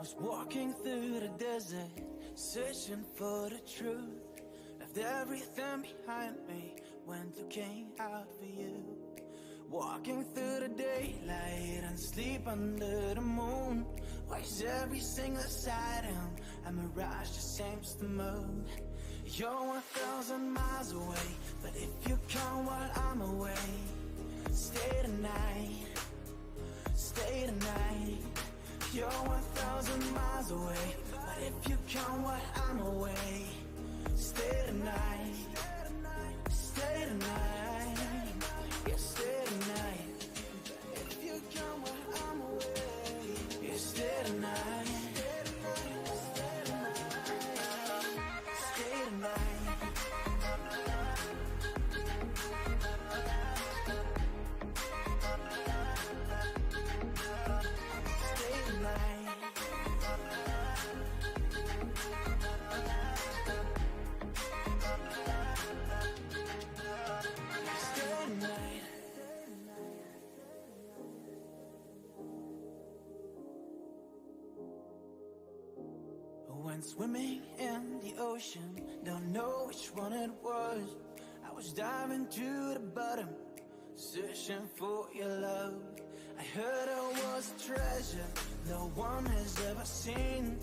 was walking through the desert, searching for the truth. Left everything behind me, went looking out for you. Walking through the daylight and sleep under the moon. Why is every single sighting a mirage the same as the moon? You're 1,000 miles away, but if you come while I'm away, stay tonight, stay tonight. You're 1,000 miles away, but if you come while I'm away, stay tonight, stay tonight, yeah, stay tonight. If you come while I'm away, yeah, stay tonight, stay tonight, stay tonight. Went swimming in the ocean, don't know which one it was. I was diving to the bottom, searching for your love. I heard it was a treasure no one has ever seen.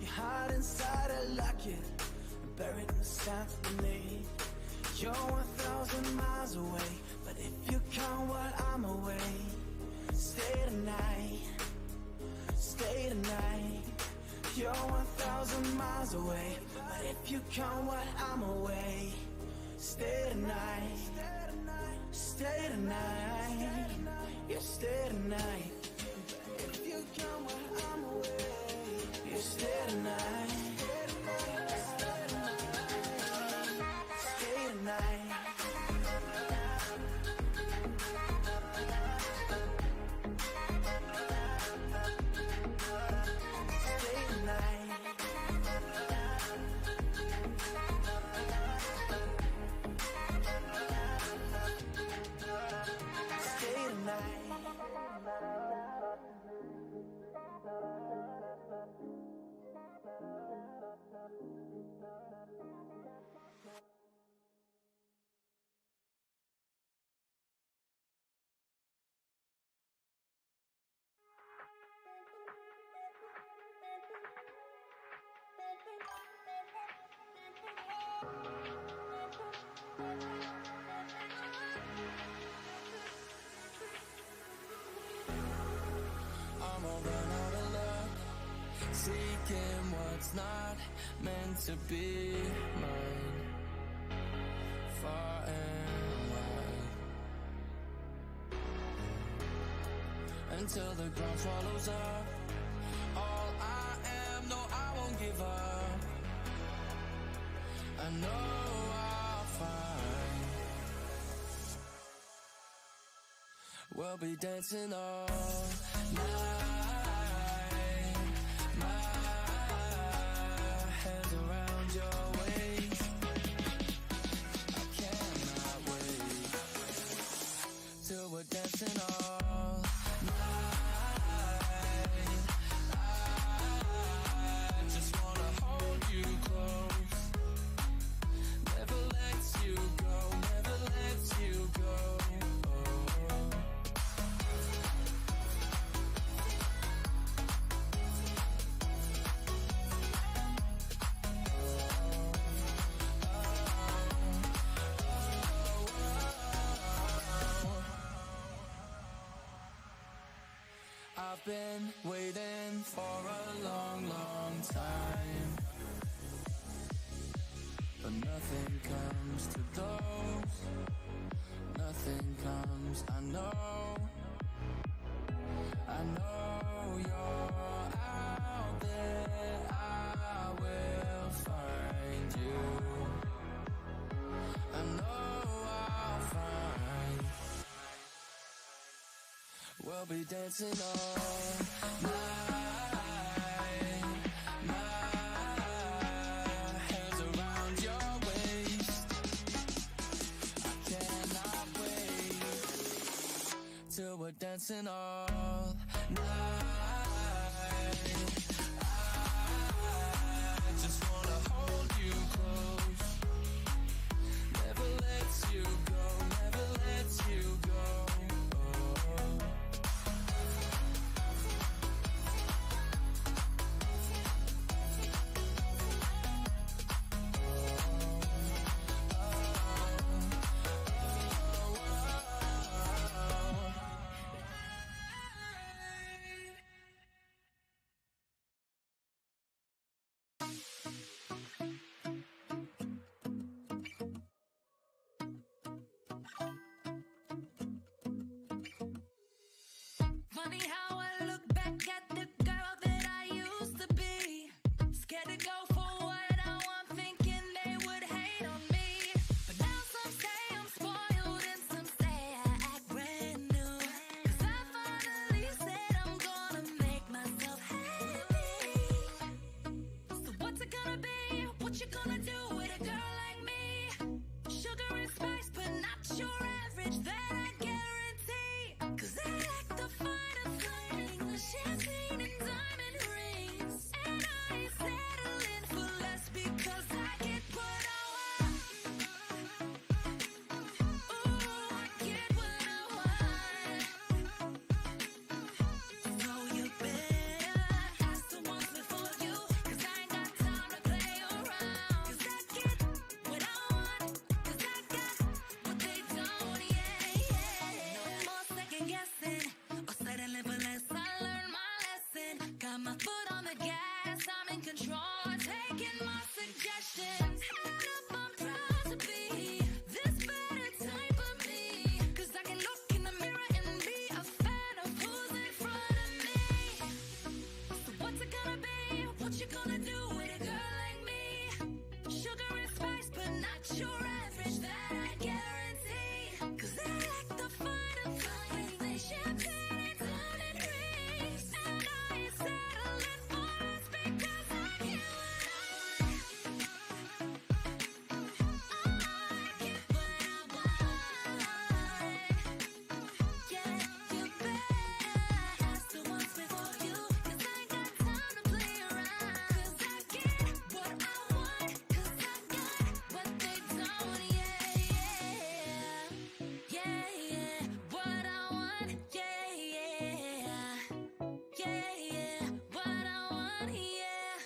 You hide inside a locket, buried in the sand beneath. You're 1,000 miles away, but if you come while I'm away, stay tonight, stay tonight. You're 1,000 miles away, but if you come while I'm away, stay tonight, stay tonight, yeah, stay tonight. If you come while I'm away, yeah, stay tonight, stay tonight. I'm all run out of luck, seeking what's not meant to be mine, far and wide, until the ground swallows up all I am. No, I won't give up. I know I'll find. We'll be dancing all night. We're dancing all night. I just wanna hold you close. Never let you go, never let you go. I've been waiting for a long, long time, but nothing comes to those. Nothing comes, I know you're out there. I will find you. I know I'll find. We'll be dancing all night. My hands around your waist. I cannot wait till we're dancing all night. I just wanna hold you close. Never lets you go, never lets you go. Funny how I look back at the girl that I used to be. Scared to go for what I want, thinking they would hate on me. But now some say I'm spoiled and some say I act brand new. 'Cause I finally said I'm gonna make myself happy. So what's it gonna be? What you gonna do with a girl like me? Sugar and spice, but not your average, that I guarantee. 'Cause I like the fun of flying, the champagne and diamond rings. And I ain't settling for less because I get what I want. Ooh, I get what I want. So you better ask the ones before you, 'cause I ain't got time to play around. 'Cause I get what I want, 'cause I got what they don't, yeah, yeah. No more second guessing or settling for less. I learned my lesson. Got my foot on the gas, I'm in control, taking my suggestions. Head up, I'm proud to be this better type of me. 'Cause I can look in the mirror and be a fan of who's in front of me. So what's it gonna be? What you gonna do with a girl like me? Sugar and spice, but not your average, that I guarantee. 'Cause I like the fun of flying, the champagne and diamond rings. And I ain't settling for less because I get what I want. I get what I want. Yeah, you better ask the ones before you, 'cause I ain't got time to play around. 'Cause I get what I want, 'cause I got what they don't, yeah, yeah. Yeah, yeah, what I want, yeah, yeah. Yeah, yeah, what I want, yeah.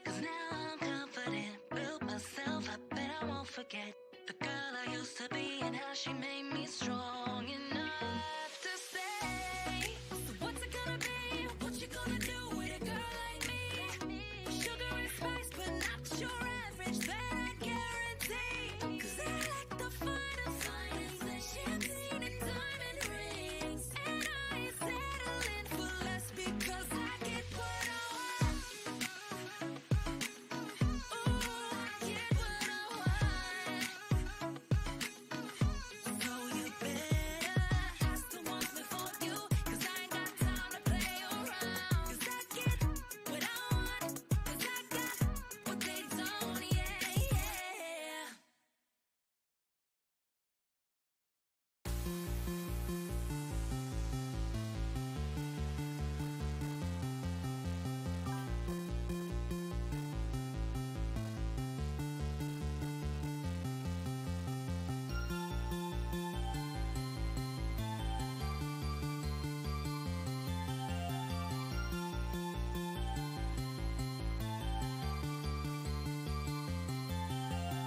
'Cause now I'm confident, built myself, I bet I won't forget the girl I used to be and how she made me strong enough to stay. So what's it gonna be? What you gonna do with a girl like me? Sugar and spice, but not your average, that I guarantee. 'Cause I like the fun of flying, the champagne and diamond rings. And I ain't settling for less because I get what I want. Ooh, I get what I want. So you better ask the ones before you, 'cause I ain't got time to play around. 'Cause I get what I want, 'cause I got what they don't, yeah, yeah.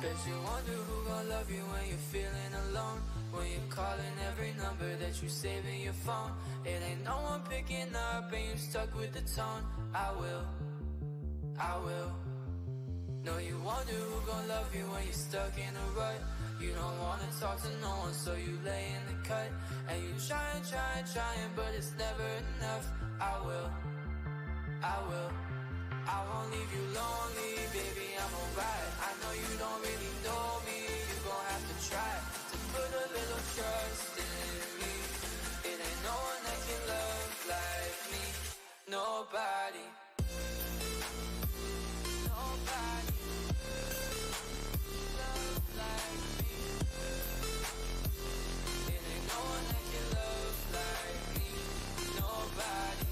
Bet you wonder who gon' love you when you're feeling alone. When you're calling every number that you save in your phone. It ain't no one picking up and you stuck with the tone. I will. No, you wonder who gon' love you when you're stuck in a rut. You don't wanna talk to no one, so you lay in the cut. And you trying, but it's never enough. I will. I won't leave you lonely, baby, I'm alright. I know you don't really know me, you gon' have to try to put a little trust in me. It ain't no one that can love like me. Nobody. Love like me. It ain't no one that can love like me. Nobody.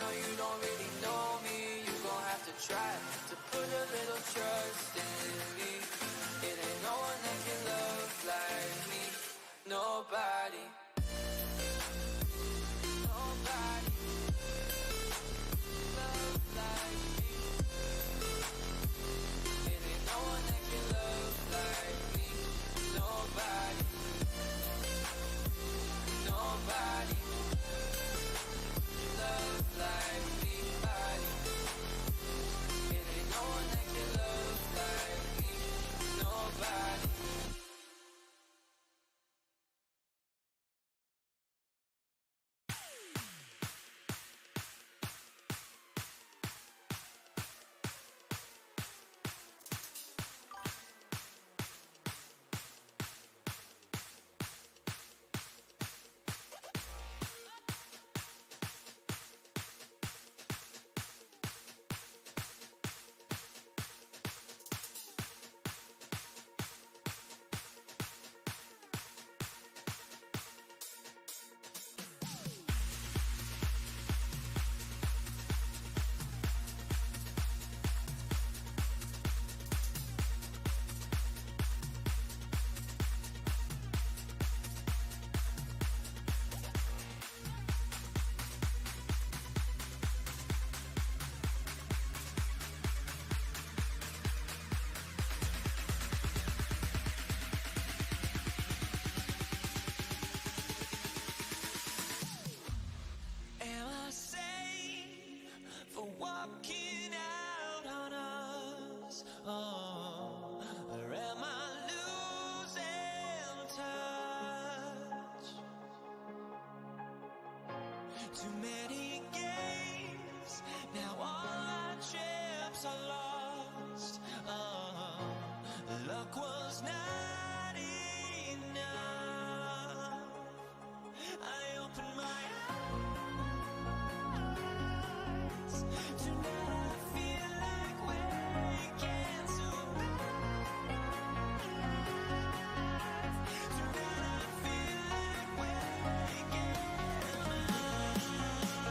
know you don't really know me. You gon' have to try to put a little trust in me. It ain't no one that can love like me. Nobody. Nobody. Love like me. It ain't no one that can love like me. Nobody. Nobody. Love like me. It ain't no one that can love like me. Nobody. Am I sane for walking out on us? Oh, or am I losing touch? Too many games, now all our chips are lost. Oh, luck was not enough. I opened my eyes. Tonight I feel like waking to life. Tonight I feel like waking up.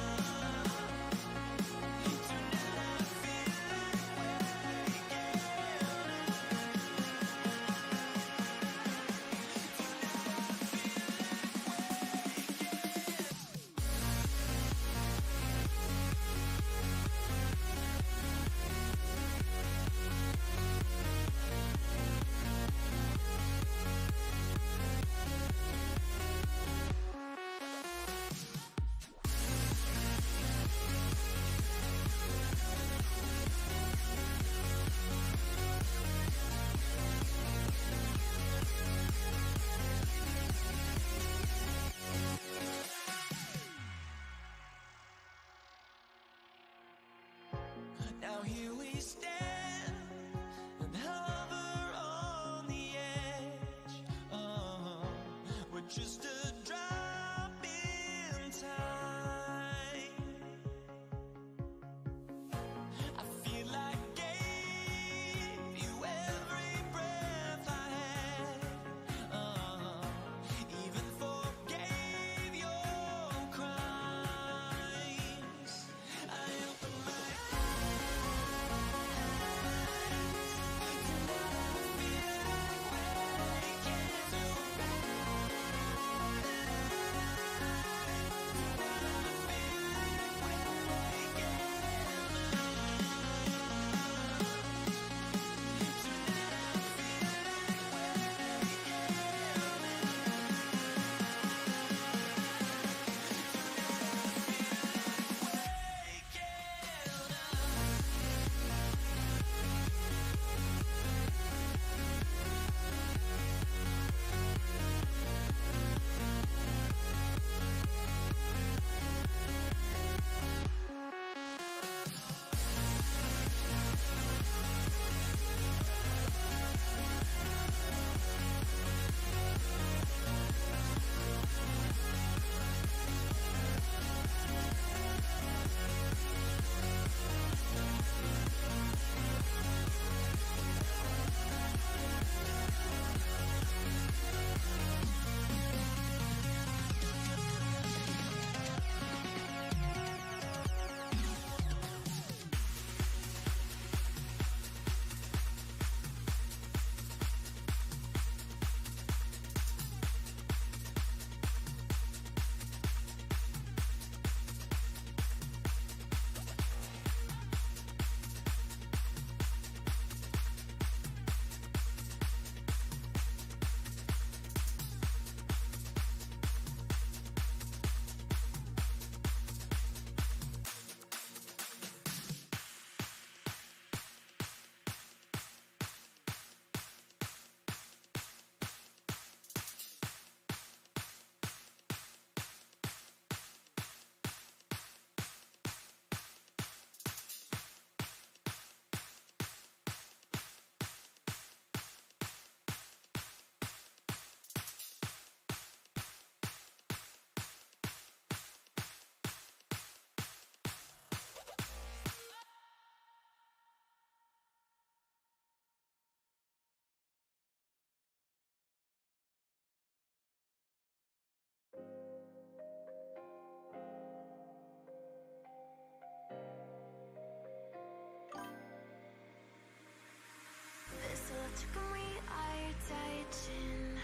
어쩌면 we are touching,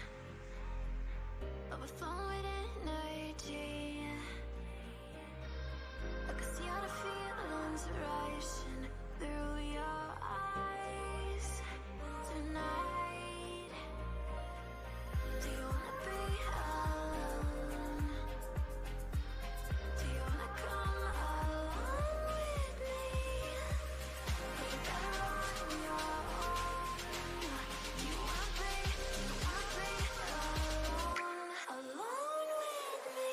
but we're flowing with energy. I can see all the feelings rushing through your eyes tonight. Do you wanna be alone? Do you wanna come along with me? You gotta run your own. You wanna be alone with me.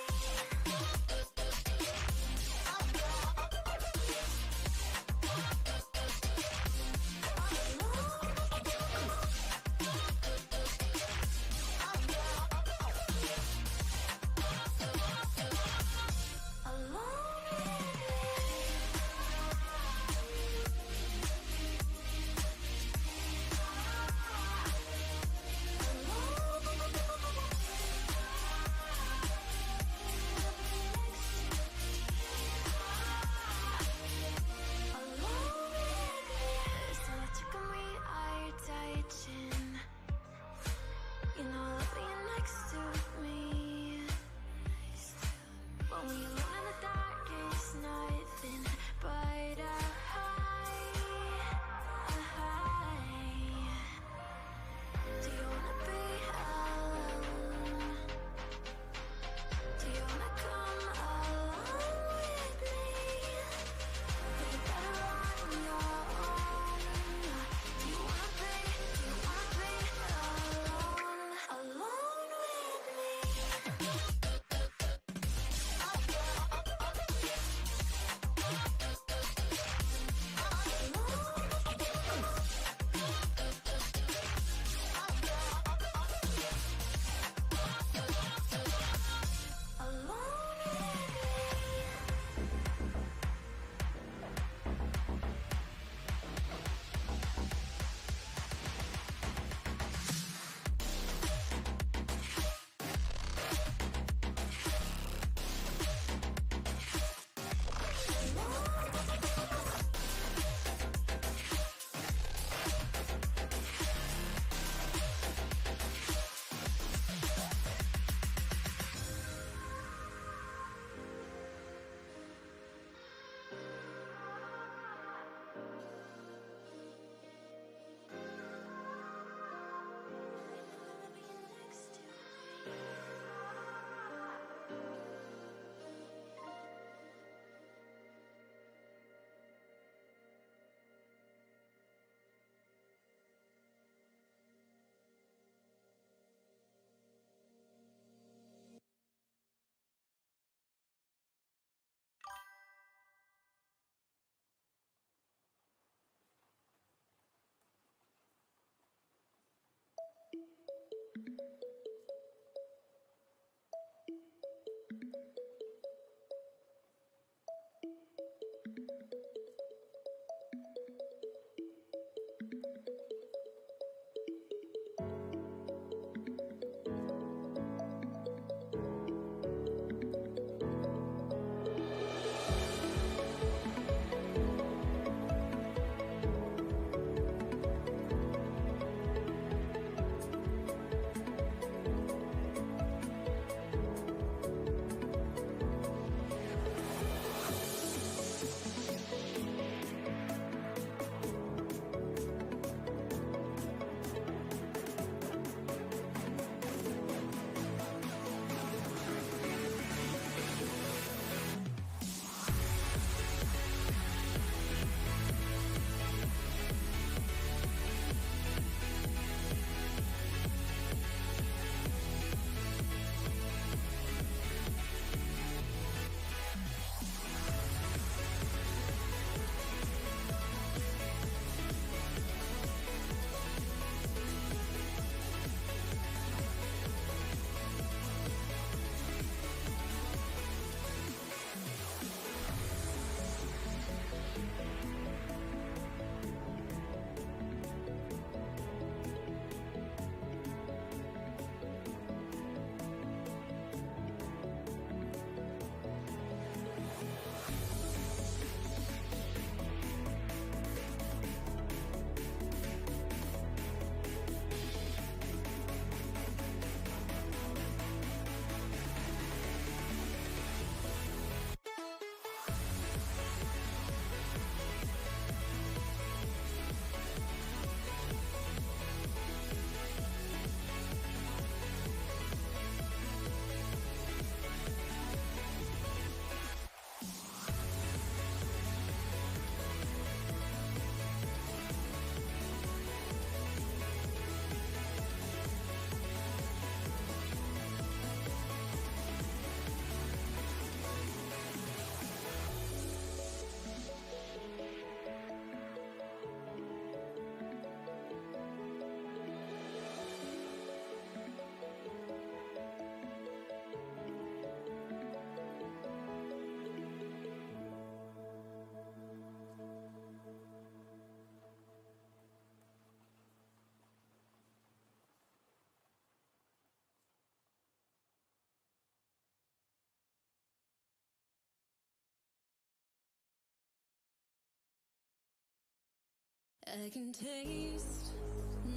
I can taste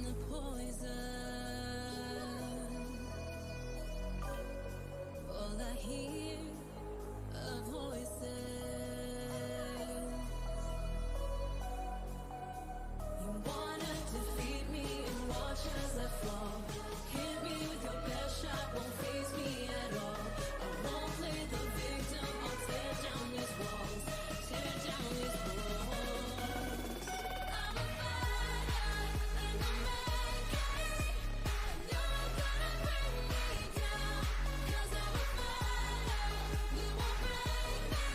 the poison. All I hear are voices. You wanna defeat me and watch as I fall. Hit me with your best shot, won't face me at all. I won't play the victim, I'll tear down these walls. Tear down these walls. I'm a fighter in the making. You're gonna bring me down. 'Cause I'm a fighter, you won't break me.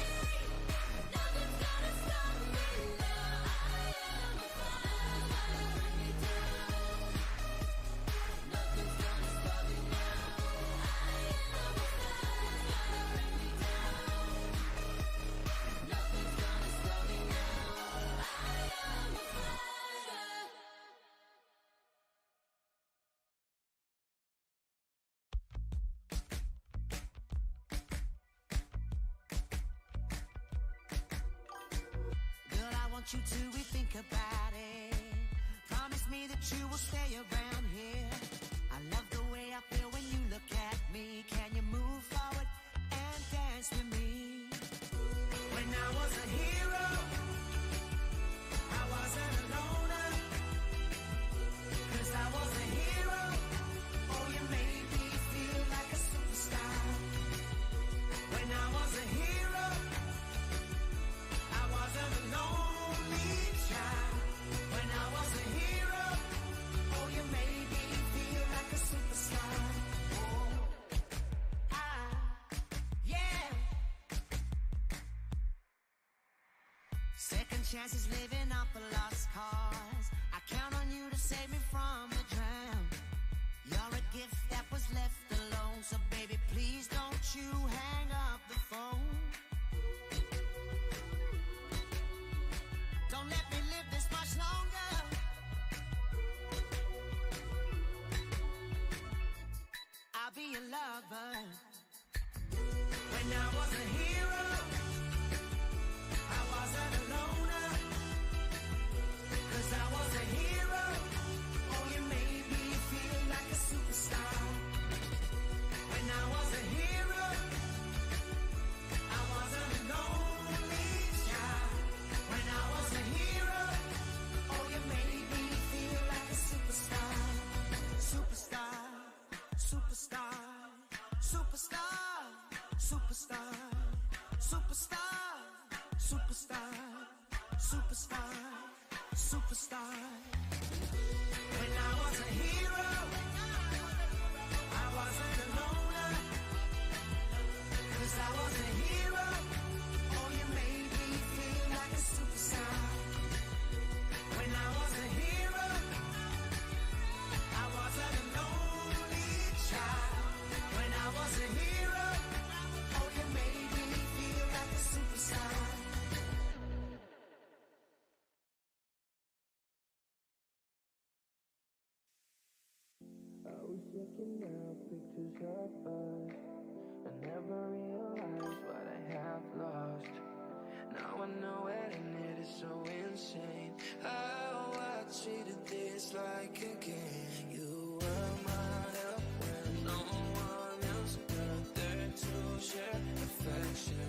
Nothing's gonna stop me now. I am a fighter, bring me down. Nothing's gonna stop me now. I am a fighter, bring me down. Nothing's gonna stop me now. I am a fighter. Girl, I want you to rethink about it. Promise me that you will stay around here. I love the way I feel when you look at me. Can you move forward and dance with me? When I was a hero, I wasn't a loner. 'Cause I was a hero. Oh, you made me feel like a superstar. When I was a hero, I wasn't a lonely child. When I was a hero, oh, you made me feel like a superstar. Oh, yeah. Second chances living off a lost cause. I count on you to save me from the drown. You're a gift that was left alone. So baby, please don't you hang up the phone. Don't let me live this much longer. I'll be your lover. When I was a hero, I wasn't a loner. 'Cause I was a hero. Oh, you made me feel like a superstar. When I was a hero, I wasn't a lonely child. When I was a hero, oh, you made me feel like a superstar. Superstar, superstar, superstar, superstar, superstar, superstar, superstar, superstar. When I was a hero, I wasn't a loner. 'Cause I was a hero. Oh, you made me feel like a superstar. When I was a hero, I wasn't a lonely child. When I was a hero, oh, you made me feel like a superstar. I was checking out pictures of us. I never realized what I have lost. Now I know it and it is so insane how I treated this like a game. You were my help when no one else got there to share affection.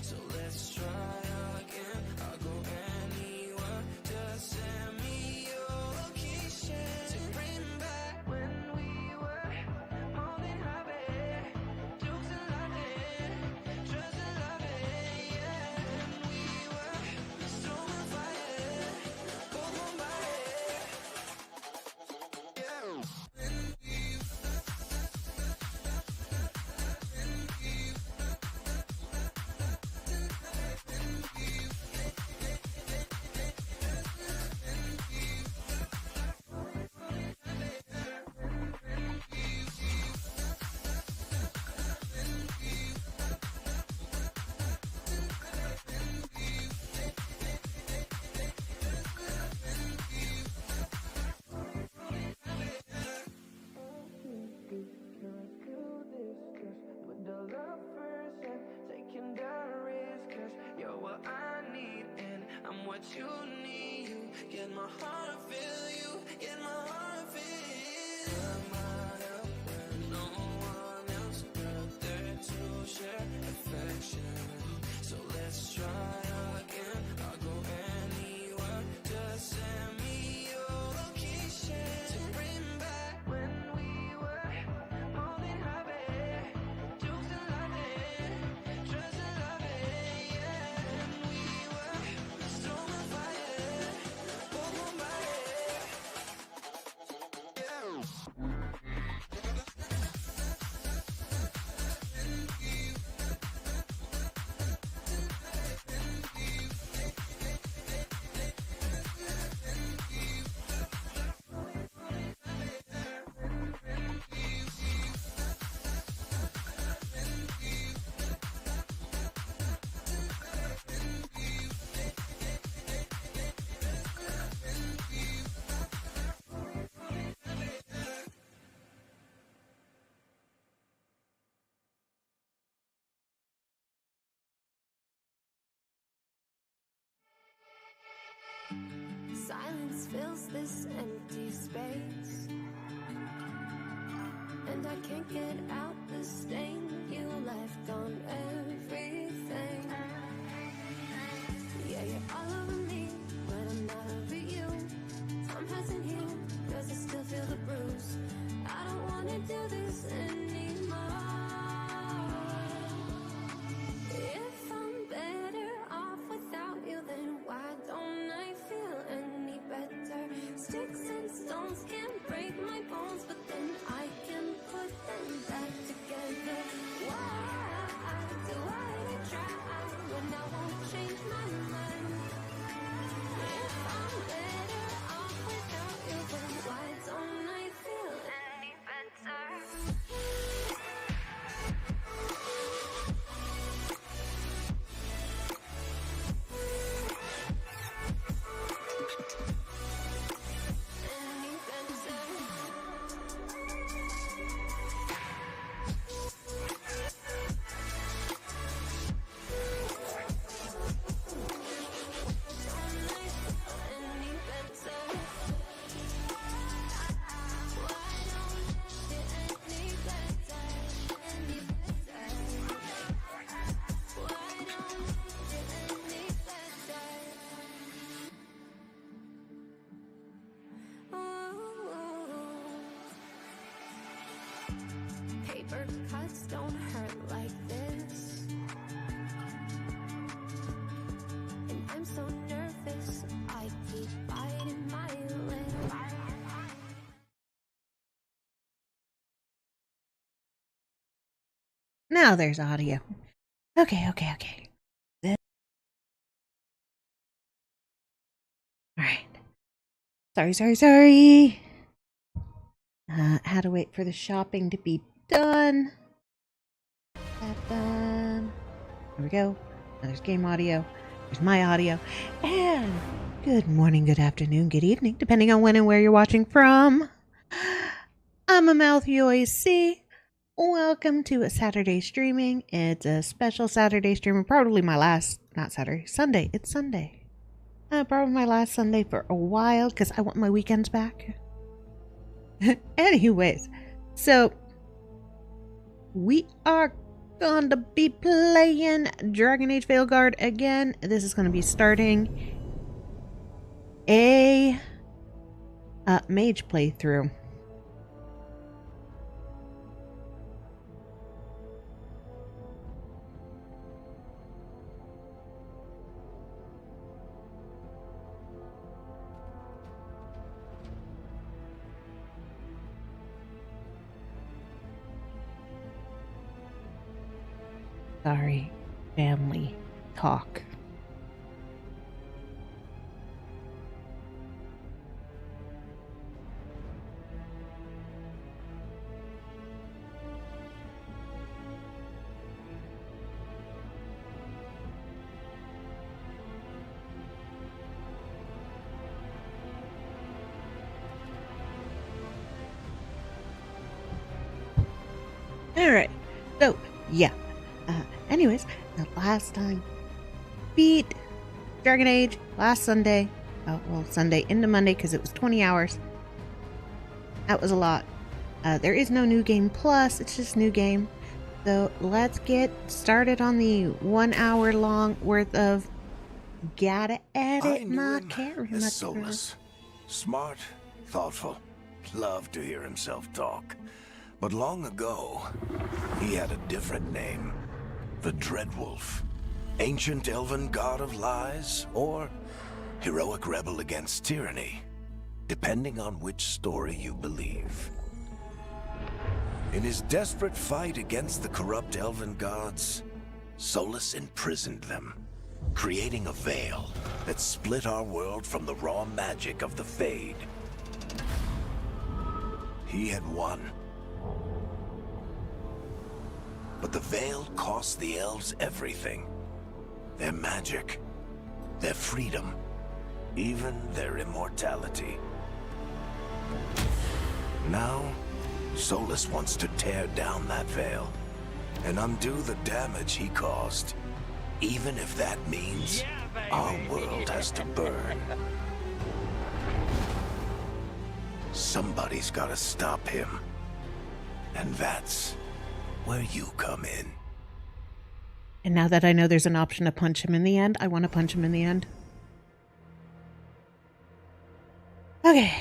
So let's try again. I'll go anywhere. Just send me your location to bring back when we were more than happy. Jokes and laughing, trust and loving, yeah. When we were so on fire, both on fire, yeah. When we what you need, and I'm what you need. get my heart to feel you, get my heart to feel. I'm out of when no one else out there to share affection. So let's try again. I'll go anywhere. Just send me your location to bring back when we were holding happy, choosing loving, trusting loving, yeah. And we were storm and fire, both on fire, yeah. Silence fills this empty space, and I can't get out the stain you left on everything. Yeah, you're all over me, but I'm not over you. Time hasn't healed, cause I still feel the bruise. I don't wanna do this anymore. If I'm better off without you, then why don't I feel any better? Sticks and stones can't break my bones, but then I can put them back together. Why do I try when I won't change my mind? If I'm better off without you, then why don't I feel any better? Any Paper cuts don't hurt like this, and I'm so nervous I keep biting my lip. Now there's audio. Okay. All right. Sorry. Had to wait for the shopping to be done. That done. There we go. Now there's game audio. There's my audio. And good morning, good afternoon, good evening, depending on when and where you're watching from. I'm AmaltheaAoiSi. Welcome to a Saturday streaming. It's a special Saturday streaming. Probably my last, not Saturday, Sunday. It's Sunday. Probably my last Sunday for a while because I want my weekends back. Anyways, so we are going to be playing Dragon Age Veilguard again. This is going to be starting a mage playthrough. Sorry, family talk. Alright, so, yeah. Anyways, the last time beat Dragon Age last Sunday. Oh, well, Sunday into Monday because it was 20 hours. That was a lot. There is no New Game Plus. It's just New Game. So let's get started on the 1 hour long worth of gotta edit my character. as soulless. Smart, thoughtful. Loved to hear himself talk. But long ago, he had a different name. The Dreadwolf. Ancient elven god of lies, or heroic rebel against tyranny, depending on which story you believe. In his desperate fight against the corrupt elven gods, Solus imprisoned them, creating a veil that split our world from the raw magic of the Fade. He had won. But the veil cost the elves everything. Their magic, their freedom, even their immortality. Now, Solus wants to tear down that veil and undo the damage he caused, even if that means our world has to burn. Somebody's gotta stop him. And that's where you come in. And now that I know there's an option to punch him in the end, I want to punch him in the end. Okay.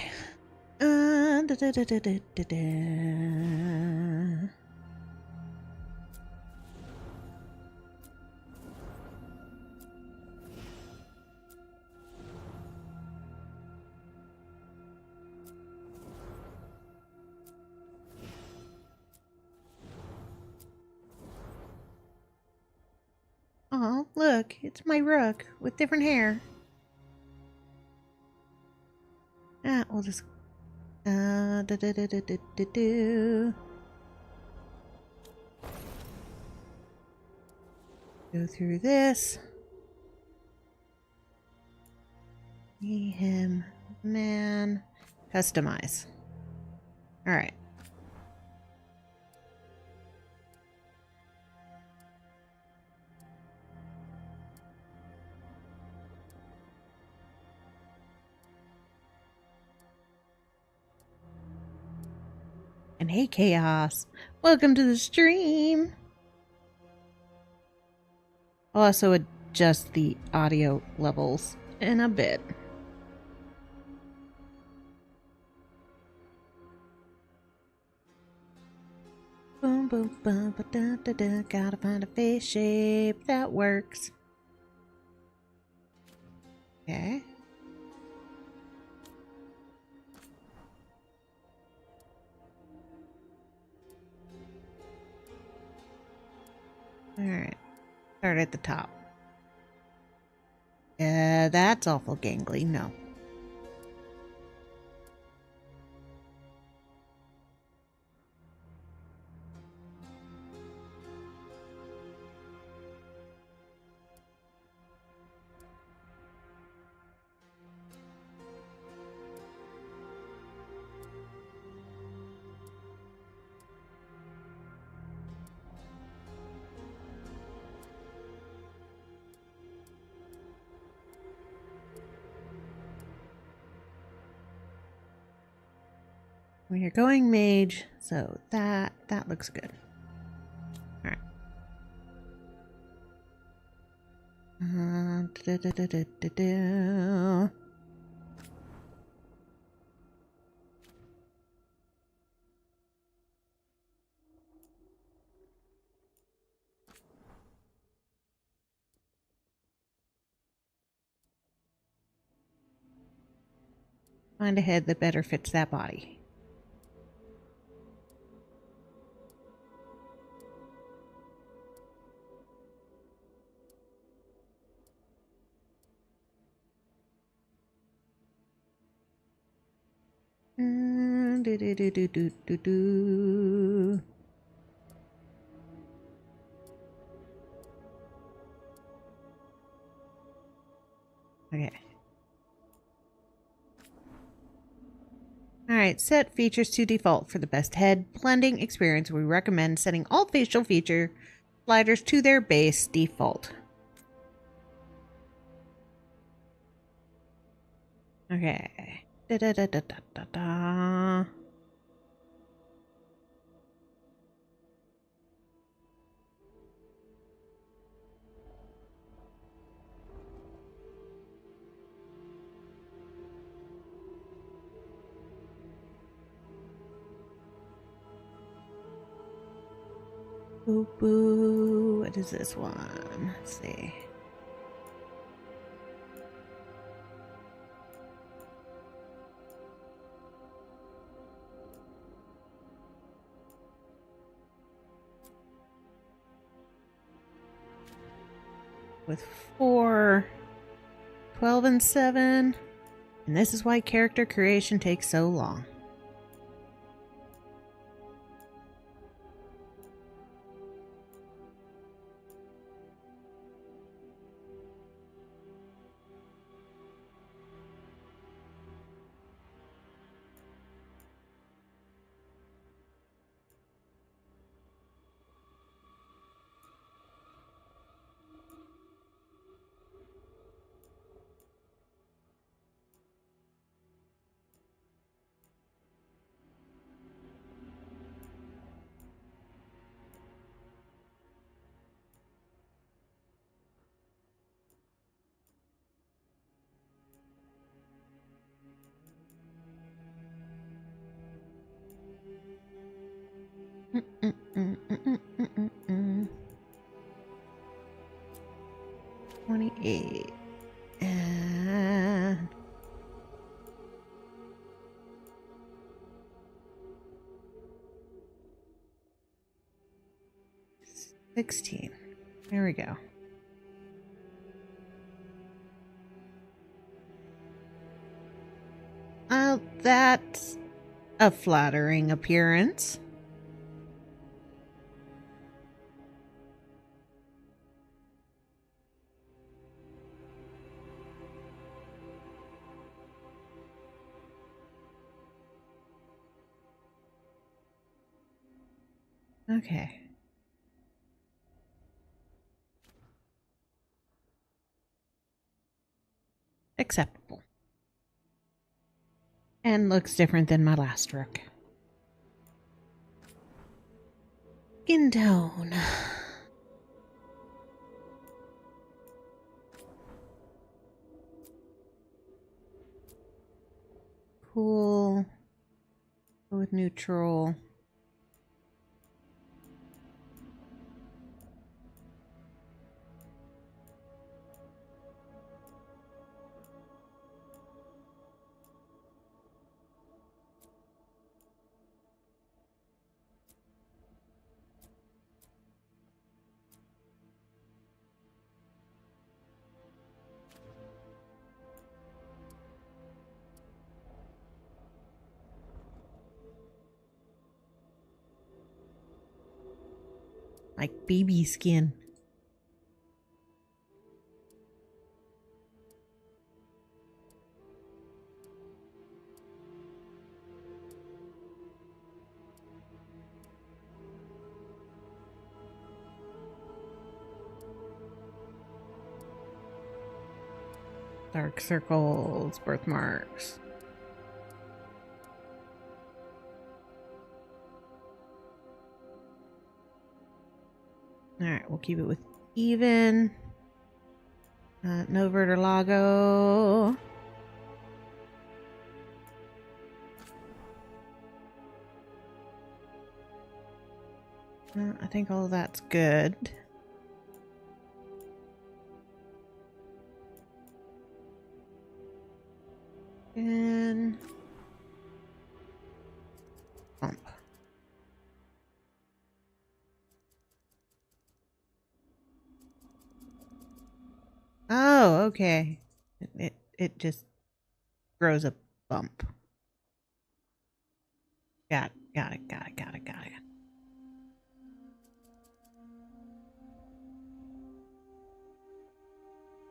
Oh, look, it's my rook with different hair. Ah, we'll just Go through this. Me, him, man. Customize. All right. And hey, Chaos. Welcome to the stream. I'll also adjust the audio levels in a bit. Boom, boom, boom, ba, da, da, da. Gotta find a face shape that works. Okay. Alright. Start at the top. That's awful gangly. No. We're going mage, so that looks good. All right. Find a head that better fits that body. Okay. Alright, set features to default for the best head blending experience. We recommend setting all facial feature sliders to their base default. Okay. Da da da da da da da. Boo boo. What is this one? Let's see. With 4, 12, and 7. And this is why character creation takes so long. Mm. 28 and 16. There we go. That's a flattering appearance. Okay. Acceptable. And looks different than my last rook. Skin tone. Cool. Go with neutral. Like baby skin. Dark circles, birthmarks. Alright, we'll keep it with even. No vertilago. I think all of that's good. And bump. Oh, okay. It just grows a bump. Got it.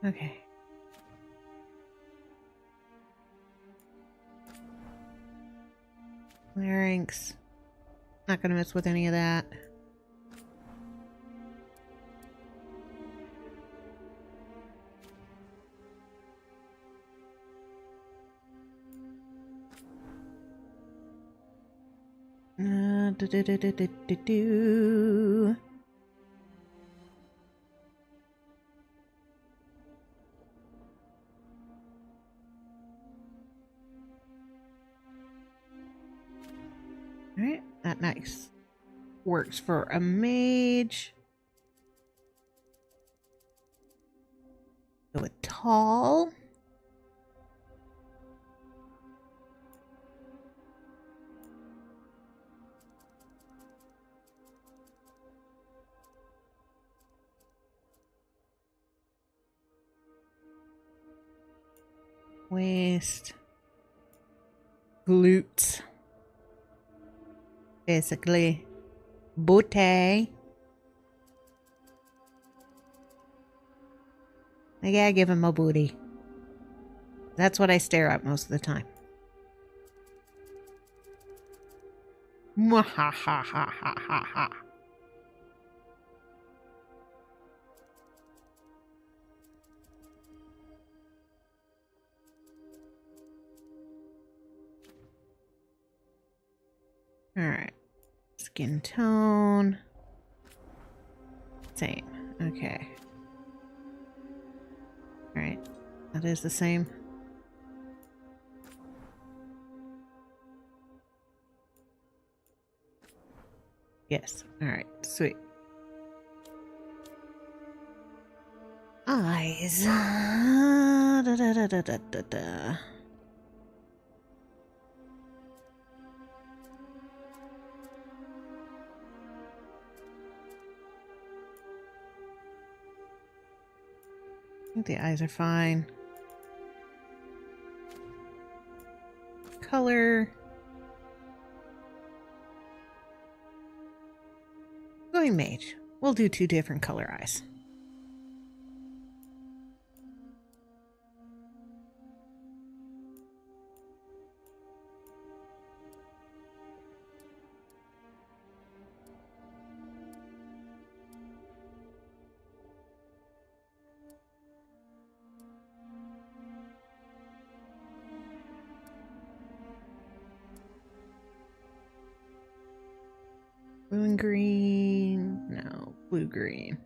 Okay. Larynx. Not gonna mess with any of that. Do-do-do-do-do-do-do. All right, that nice. Works for a mage. Go with tall. Waist. Glutes. Basically. Booty. I gotta give him a booty. That's what I stare at most of the time. Mwahahahahaha. Alright. Skin tone. Same. Okay. Alright. That is the same. Yes. Alright. Sweet. Eyes. Da, da, da, da, da, da, da. I think the eyes are fine. Color. Going mage. We'll do 2 different color eyes. Blue and green. No, blue green.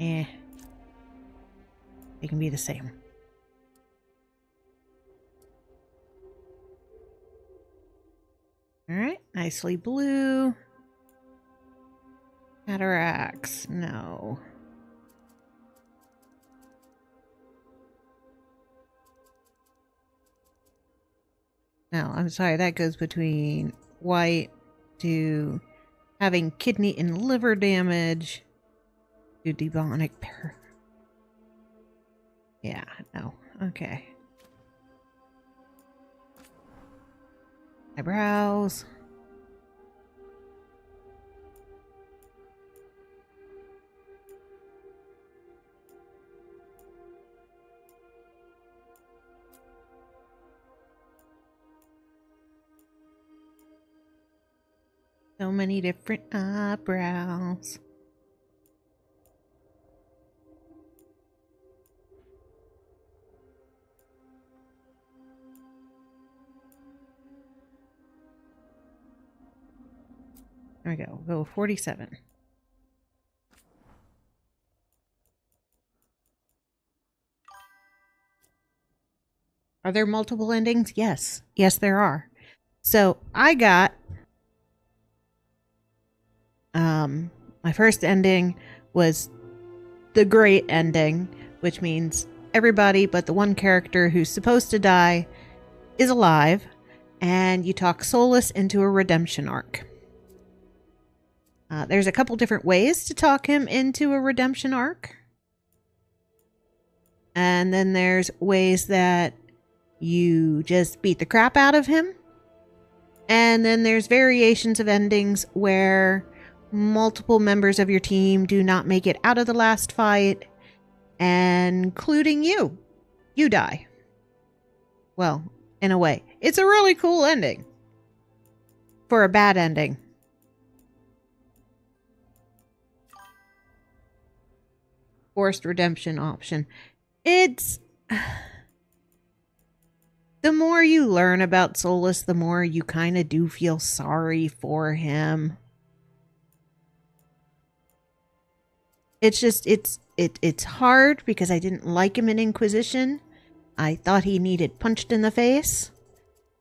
Eh. They can be the same. All right, nicely blue. Cataracts, no. No, I'm sorry, that goes between white to having kidney and liver damage to demonic pair. Yeah, no. Okay. Eyebrows. So many different eyebrows. There we go. We'll go 47. Are there multiple endings? Yes. Yes, there are. So I got my first ending was the great ending, which means everybody but the one character who's supposed to die is alive, and you talk Solus into a redemption arc. There's a couple different ways to talk him into a redemption arc. And then there's ways that you just beat the crap out of him. And then there's variations of endings where multiple members of your team do not make it out of the last fight, including you. You die. Well, in a way. It's a really cool ending. For a bad ending. forced redemption option. It's... The more you learn about Solus, the more you kind of do feel sorry for him. It's just, it's hard because I didn't like him in Inquisition. I thought he needed punched in the face.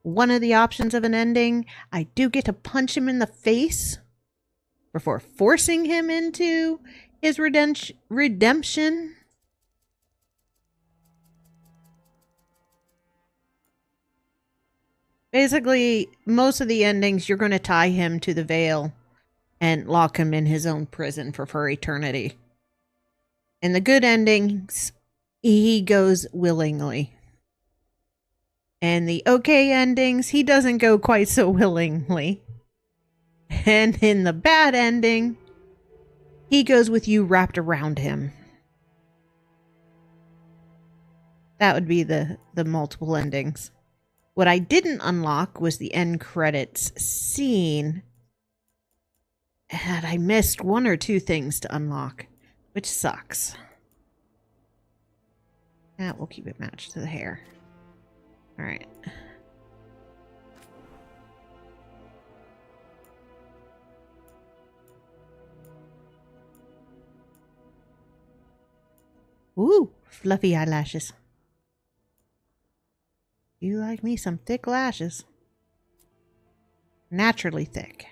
One of the options of an ending, I do get to punch him in the face before forcing him into his redemption. Basically, most of the endings, you're going to tie him to the Veil and lock him in his own prison for eternity. In the good endings, he goes willingly. And the okay endings, he doesn't go quite so willingly. And in the bad ending, he goes with you wrapped around him. That would be the multiple endings. What I didn't unlock was the end credits scene. And I missed one or two things to unlock, which sucks. We'll keep it matched to the hair. Alright. Ooh, fluffy eyelashes. You like me some thick lashes. Naturally thick.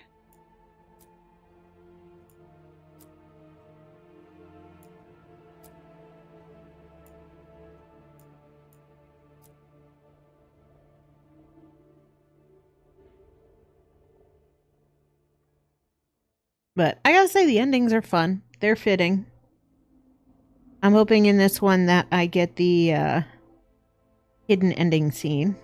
But I gotta say, the endings are fun. They're fitting. I'm hoping in this one that I get the hidden ending scene.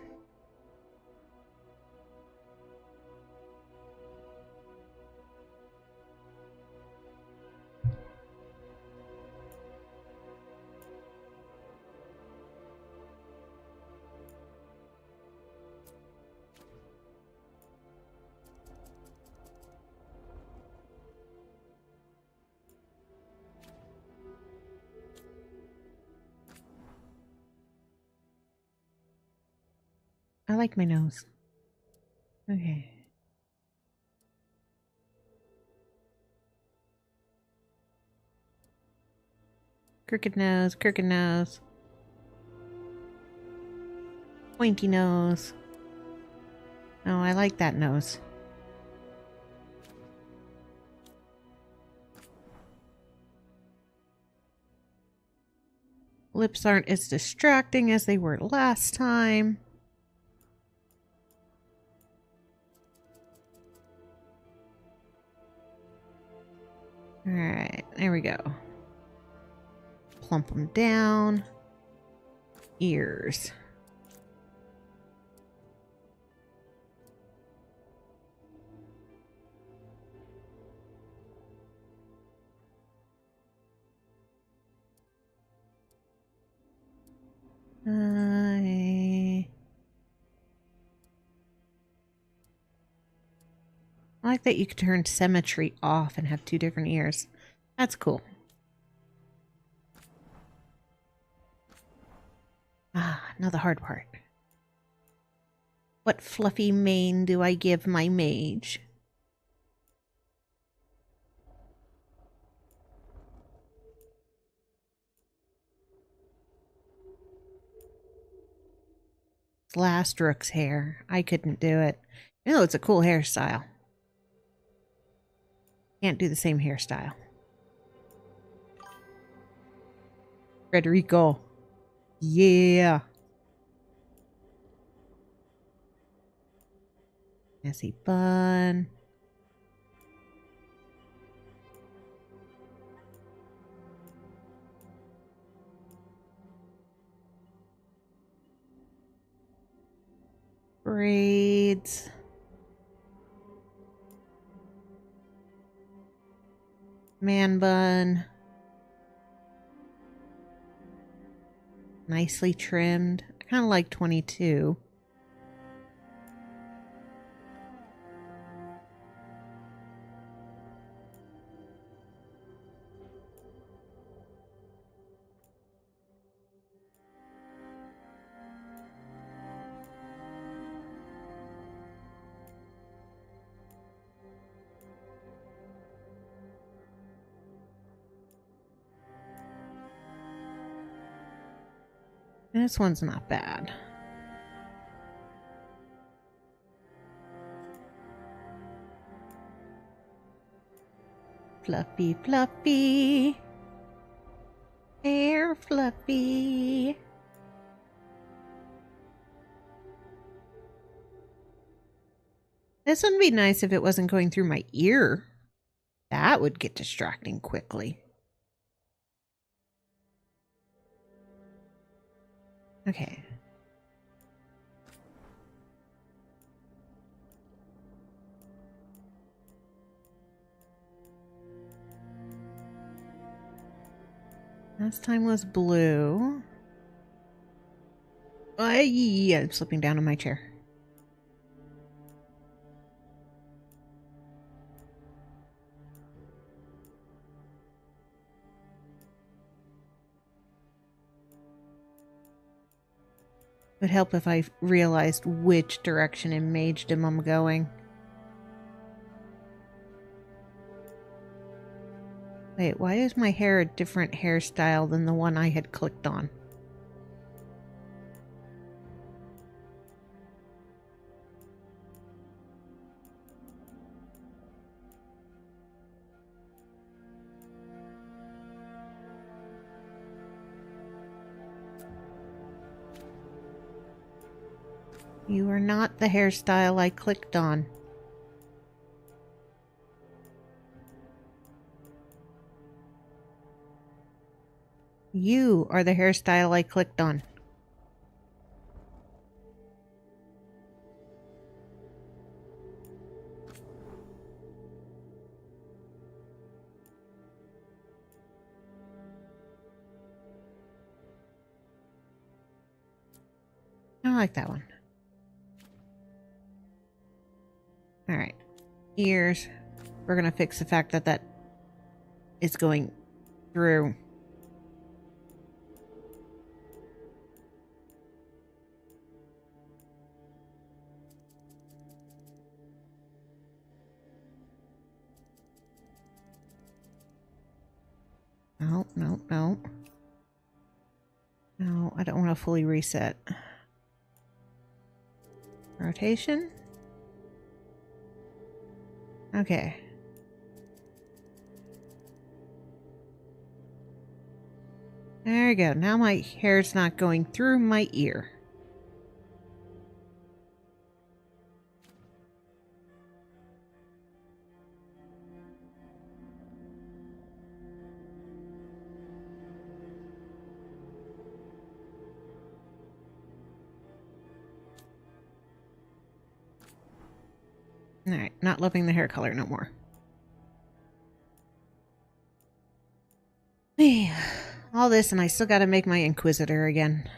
I like my nose. Okay. Crooked nose, crooked nose. Pointy nose. Oh, I like that nose. Lips aren't as distracting as they were last time. Alright, there we go. Plump them down. Ears. I like that you can turn symmetry off and have two different ears. That's cool. Now the hard part. What fluffy mane do I give my mage? It's last Rook's hair. I couldn't do it. You know, it's a cool hairstyle. Can't do the same hairstyle. Frederico. Yeah. Messy bun. Braids. Man bun. Nicely trimmed. I kind of like 22. This one's not bad. Fluffy, fluffy. Hair fluffy. This would be nice if it wasn't going through my ear. That would get distracting quickly. Okay. Last time was blue. Yeah, I'm slipping down on my chair. It would help if I realized which direction in magedom I'm going. Wait, why is my hair a different hairstyle than the one I had clicked on? You are not the hairstyle I clicked on. You are the hairstyle I clicked on. I like that one. Alright. Ears. We're gonna fix the fact that that is going through. No, no, no. No, I don't want to fully reset. Rotation. Okay. There we go. Now my hair's not going through my ear. Alright, not loving the hair color no more. All this and I still gotta make my Inquisitor again.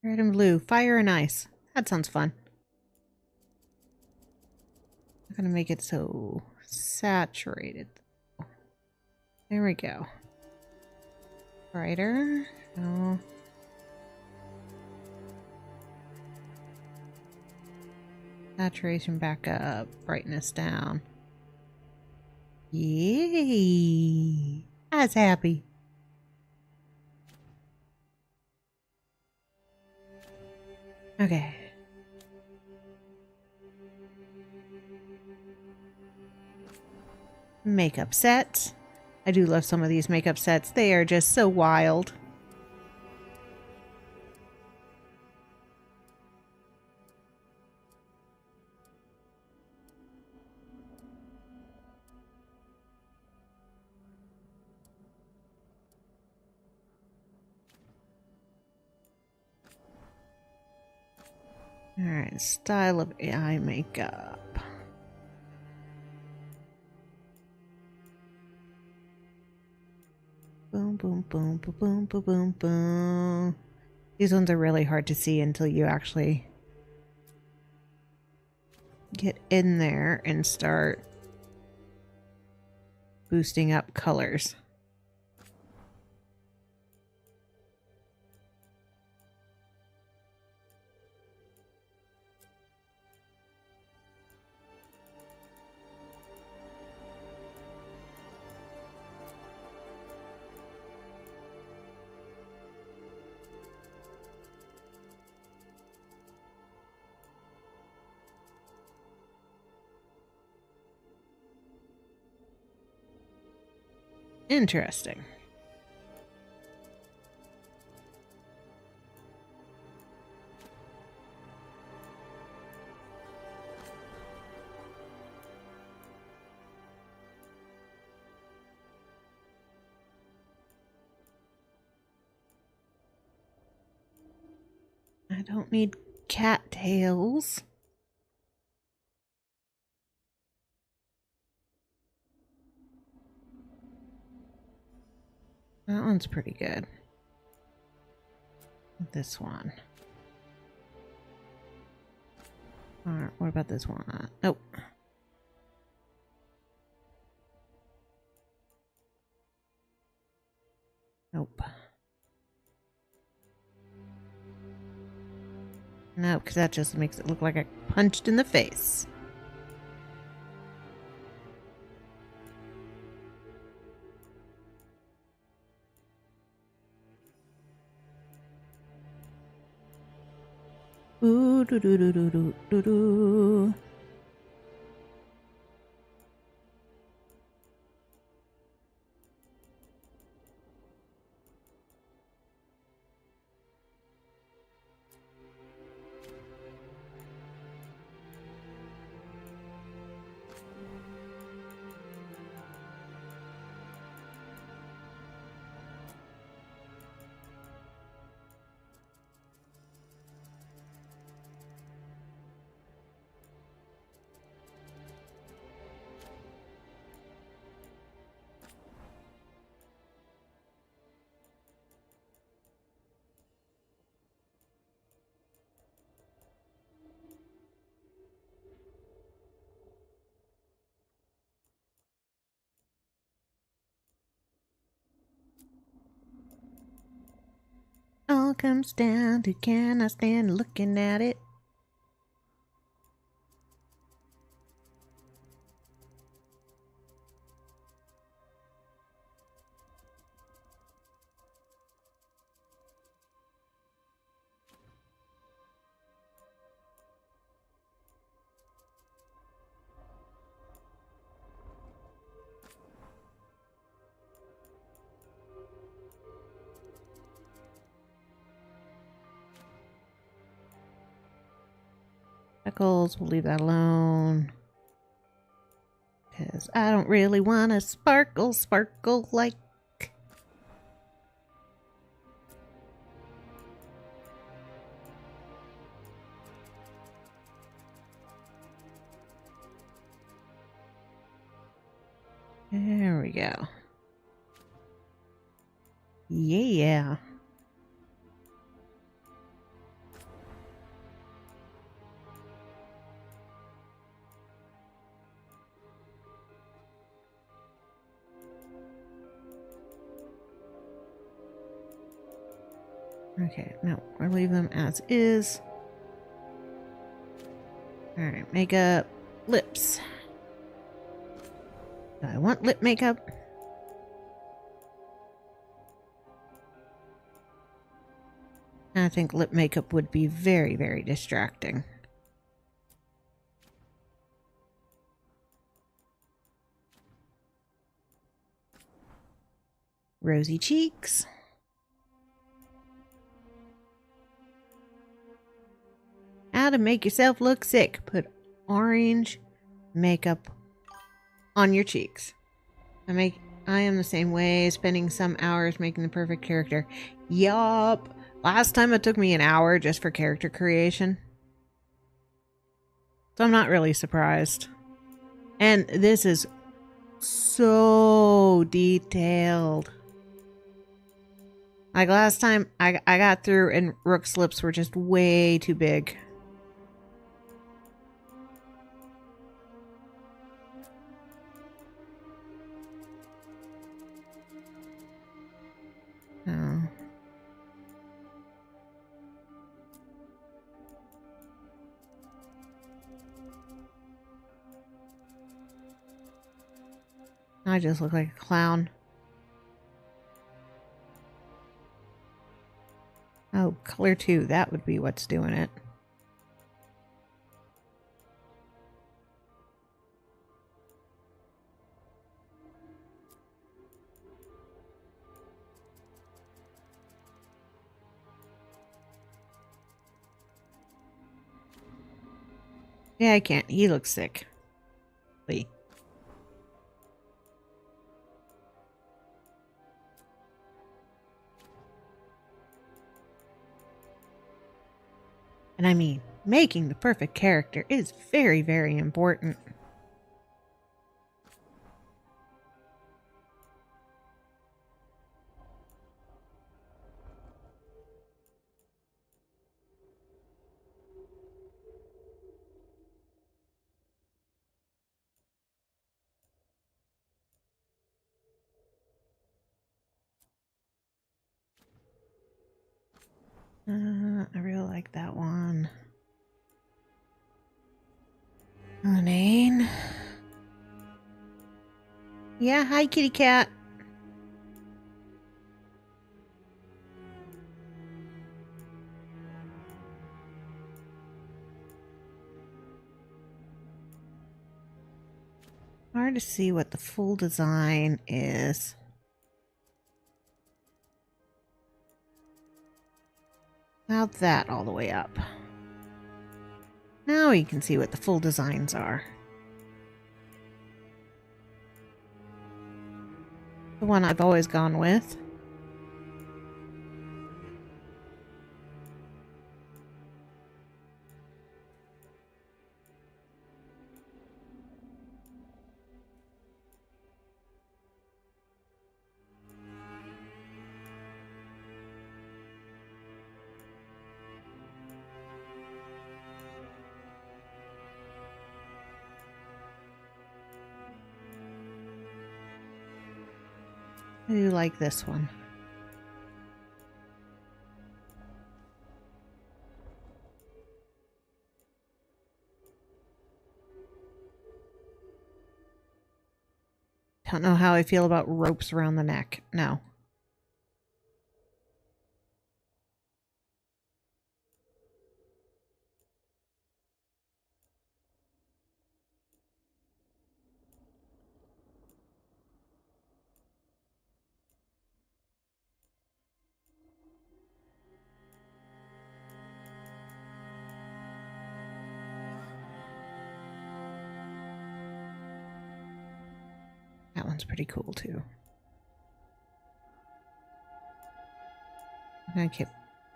Red and blue, fire and ice. That sounds fun. I'm gonna make it so saturated. There we go. Brighter. No. Saturation back up. Brightness down. Yay! I was happy. Okay. Makeup set. I do love some of these makeup sets. They are just so wild. Alright, style of eye makeup. Boom, boom, boom, boom, boom, boom, boom, boom. These ones are really hard to see until you actually get in there and start boosting up colors. Interesting. I don't need cattails. That one's pretty good. This one. Alright, what about this one? Nope. Nope. No, because that just makes it look like I punched in the face. Ooh, doo doo doo doo doo doo doo. All comes down to, can I stand looking at it? Speckles, we'll leave that alone. Because I don't really want to sparkle like. There we go. Yeah. Okay, no, we'll leave them as is. Alright, makeup, lips. Do I want lip makeup? I think lip makeup would be very, very distracting. Rosy cheeks. How to make yourself look sick. Put orange makeup on your cheeks. I am the same way, spending some hours making the perfect character. Yup. Last time it took me an hour just for character creation. So I'm not really surprised. And this is so detailed. Like last time I got through and Rook's lips were just way too big. I just look like a clown. Oh, color 2. That would be what's doing it. Yeah, I can't. He looks sick. Lee. And I mean, making the perfect character is very, very important. I really like that one. Name. Yeah, hi, kitty cat. Hard to see what the full design is. About that all the way up. Now you can see what the full designs are. The one I've always gone with. I do like this one. Don't know how I feel about ropes around the neck. No. That one's pretty cool too. I'm gonna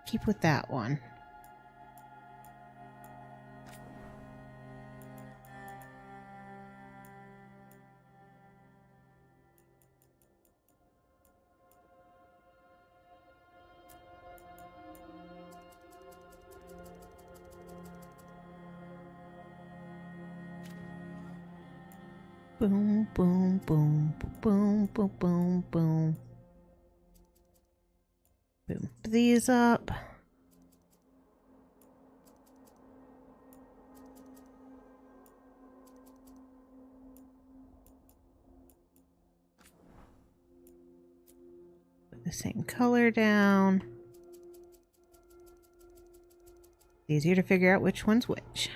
keep with that one. Boom, boom, boom, boom, boom, boom, boom. Boom these up. Put the same color down. Easier to figure out which one's which.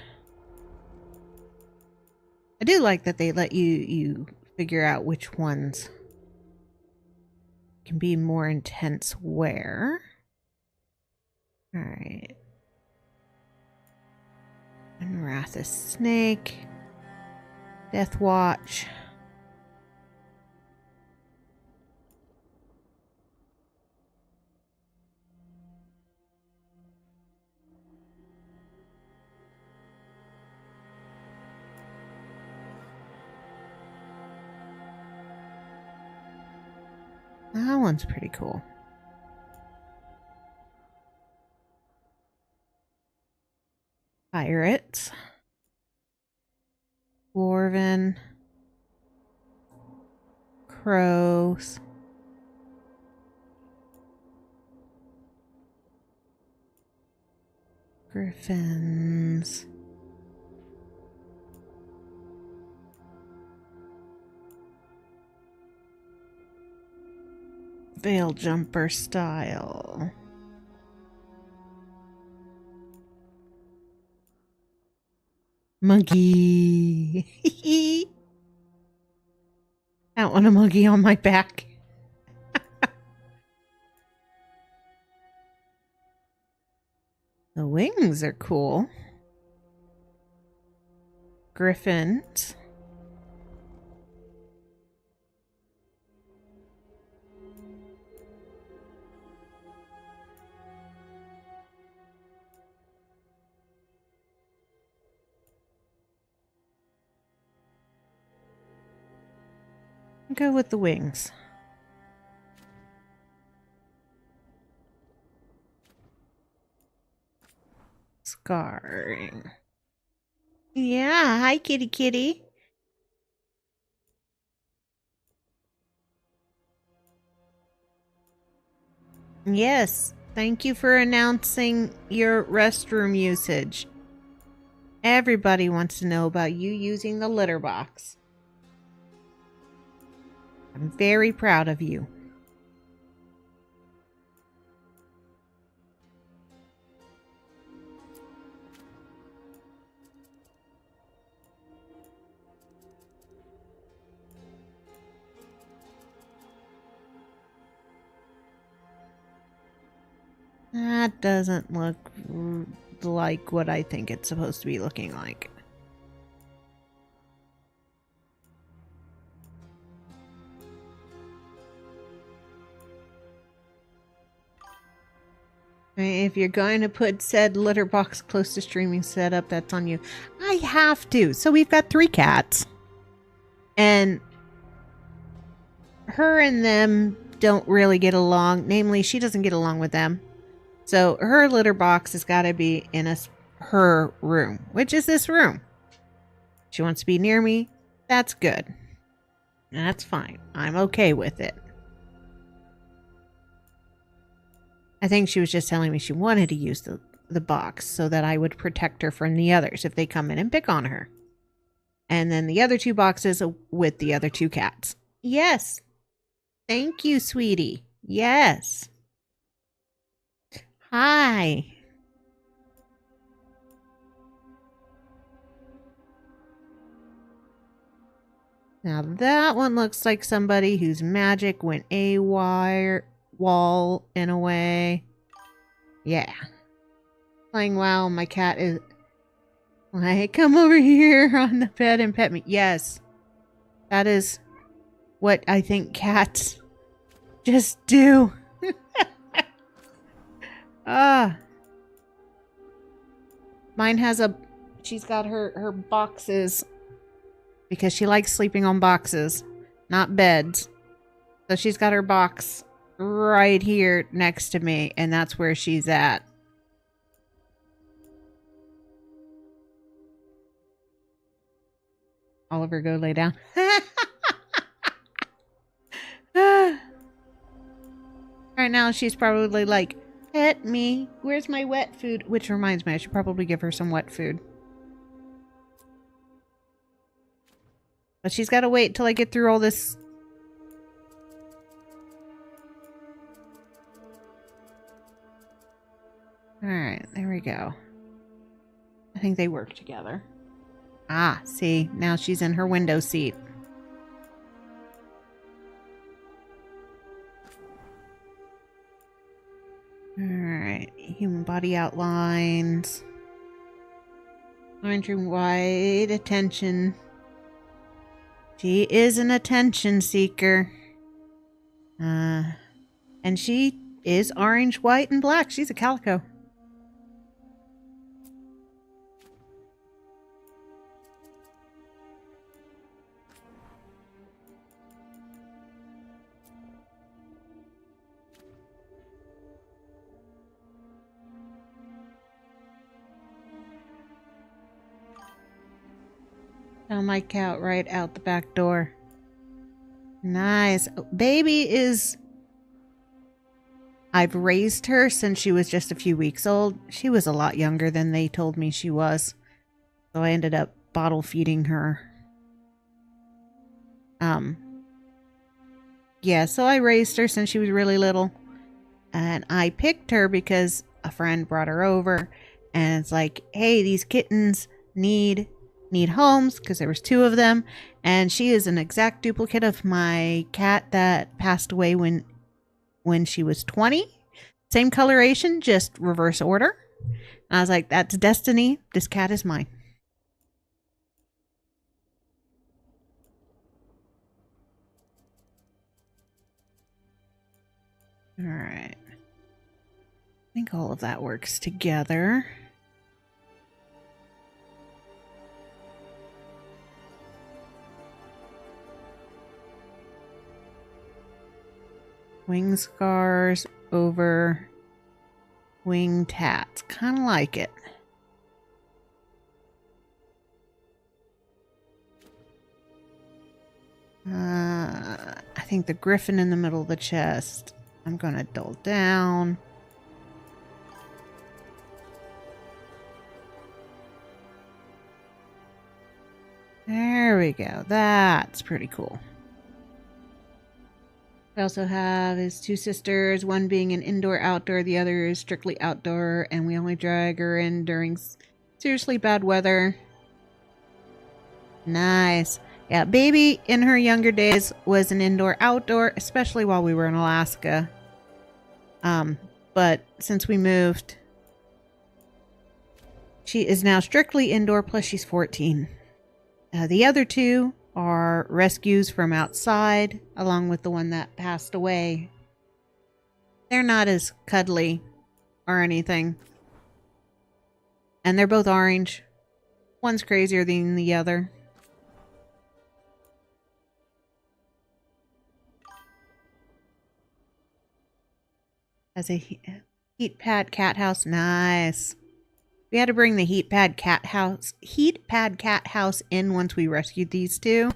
I do like that they let you figure out which ones can be more intense where. Alright. And Wrath's Snake. Death Watch. That one's pretty cool. Pirates. Dwarven. Crows. Griffins. veil jumper style. Monkey. I don't want a monkey on my back. The wings are cool. Griffins. Go with the wings. Scarring. Yeah, hi kitty kitty. Yes, thank you for announcing your restroom usage. Everybody wants to know about you using the litter box. I'm very proud of you. That doesn't look like what I think it's supposed to be looking like. If you're going to put said litter box close to streaming setup, that's on you. I have to. So we've got 3 cats. And her and them don't really get along. Namely, she doesn't get along with them. So her litter box has got to be in her room, which is this room. She wants to be near me. That's good. That's fine. I'm okay with it. I think she was just telling me she wanted to use the box so that I would protect her from the others if they come in and pick on her. And then the other 2 boxes with the other 2 cats. Yes. Thank you, sweetie. Yes. Hi. Now that one looks like somebody whose magic went wall in a way. Yeah. Playing WoW, my cat is like, come over here on the bed and pet me. Yes. That is what I think cats just do. Mine has she's got her boxes because she likes sleeping on boxes, not beds. So she's got her box right here next to me, and that's where she's at. Oliver, go lay down. Right now, she's probably like, pet me. Where's my wet food? Which reminds me, I should probably give her some wet food. But she's got to wait till I get through all this. Alright, there we go. I think they work together. Ah, see, now she's in her window seat. Alright, human body outlines. Orange and white, attention. She is an attention seeker. And she is orange, white, and black. She's a calico. I'll mic out right out the back door. Nice. Baby is... I've raised her since she was just a few weeks old. She was a lot younger than they told me she was. So I ended up bottle feeding her. Yeah, so I raised her since she was really little. And I picked her because a friend brought her over. And it's like, hey, these kittens need homes, because there was 2 of them. And she is an exact duplicate of my cat that passed away when she was 20. Same coloration, just reverse order. And I was like, that's destiny. This cat is mine. All right. I think all of that works together. Wing scars over wing tats. Kind of like it. I think the griffin in the middle of the chest. I'm going to dull down. There we go. That's pretty cool. We also have his 2 sisters, one being an indoor-outdoor, the other is strictly outdoor, and we only drag her in during seriously bad weather. Nice. Yeah, baby in her younger days was an indoor-outdoor, especially while we were in Alaska. But since we moved, she is now strictly indoor, plus she's 14. The other 2 are rescues from outside, along with the one that passed away. They're not as cuddly or anything. And they're both orange. One's crazier than the other. As a heat pad cat house. Nice. We had to bring the heat pad cat house in once we rescued these 2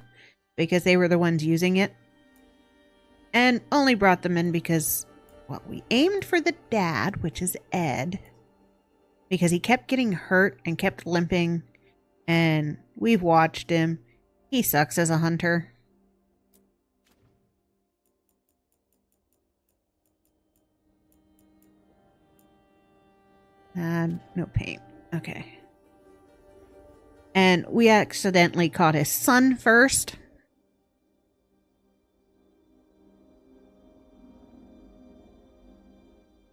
because they were the ones using it. And only brought them in because, well, we aimed for the dad, which is Ed, because he kept getting hurt and kept limping, and we've watched him. He sucks as a hunter. No paint. Okay. And we accidentally caught his son first.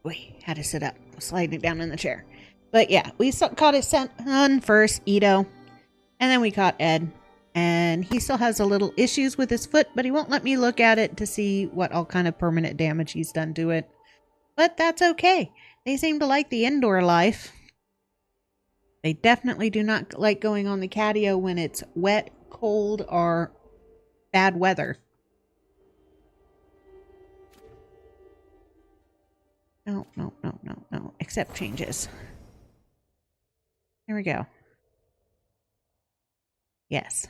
Wait, had to sit up. Sliding down in the chair. But yeah, we caught his son first, Ito. And then we caught Ed. And he still has a little issues with his foot, but he won't let me look at it to see what all kind of permanent damage he's done to it. But that's okay. They seem to like the indoor life. They definitely do not like going on the catio when it's wet, cold, or bad weather. No. Accept changes. There we go. Yes.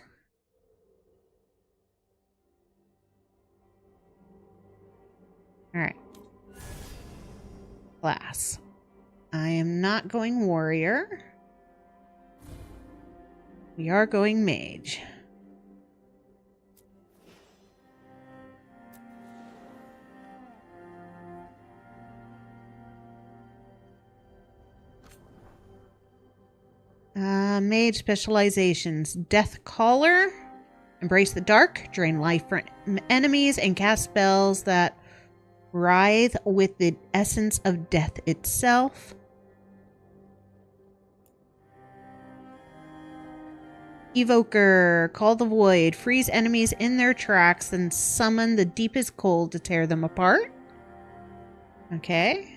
All right. Class. I am not going warrior. We are going mage. Mage specializations. Death Caller. Embrace the dark. Drain life from enemies and cast spells that writhe with the essence of death itself. Evoker. Call the void. Freeze enemies in their tracks and summon the deepest cold to tear them apart. Okay.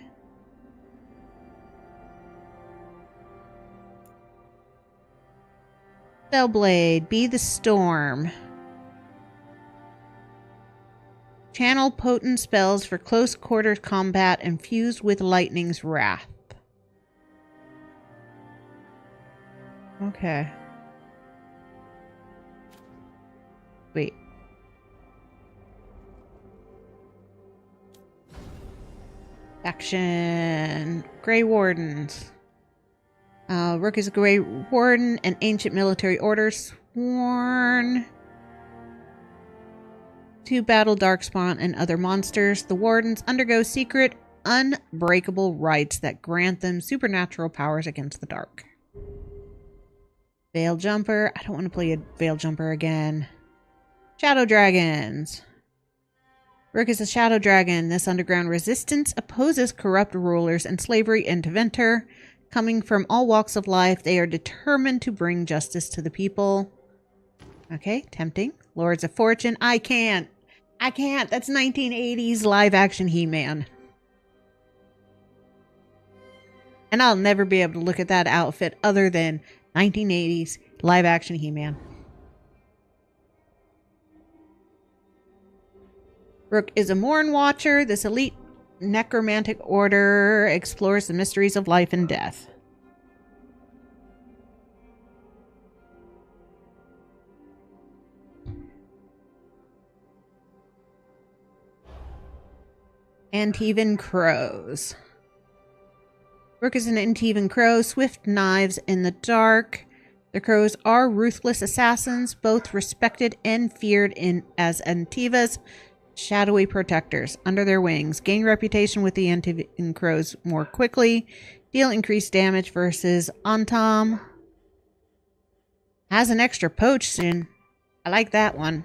Spellblade. Be the storm. Channel potent spells for close quarters combat infused with lightning's wrath. Okay. Wait. Action. Grey Wardens. Rook is a Grey Warden, an ancient military order sworn To battle Darkspawn and other monsters, the Wardens undergo secret, unbreakable rites that grant them supernatural powers against the dark. Veil Jumper. I don't want to play a Veil Jumper again. Shadow Dragons. Rook is a Shadow Dragon. This underground resistance opposes corrupt rulers and slavery into Venter. Coming from all walks of life, they are determined to bring justice to the people. Okay, tempting. Lords of Fortune. I can't. That's 1980s live-action He-Man. And I'll never be able to look at that outfit other than 1980s live-action He-Man. Rook is a Morn Watcher. This elite necromantic order explores the mysteries of life and death. Antivan Crows. Rook is an Antivan Crow, swift knives in the dark. The crows are ruthless assassins, both respected and feared as Antiva's shadowy protectors. Under their wings, gain reputation with the Antivan Crows more quickly. Deal increased damage versus Antam. Has an extra potion. I like that one.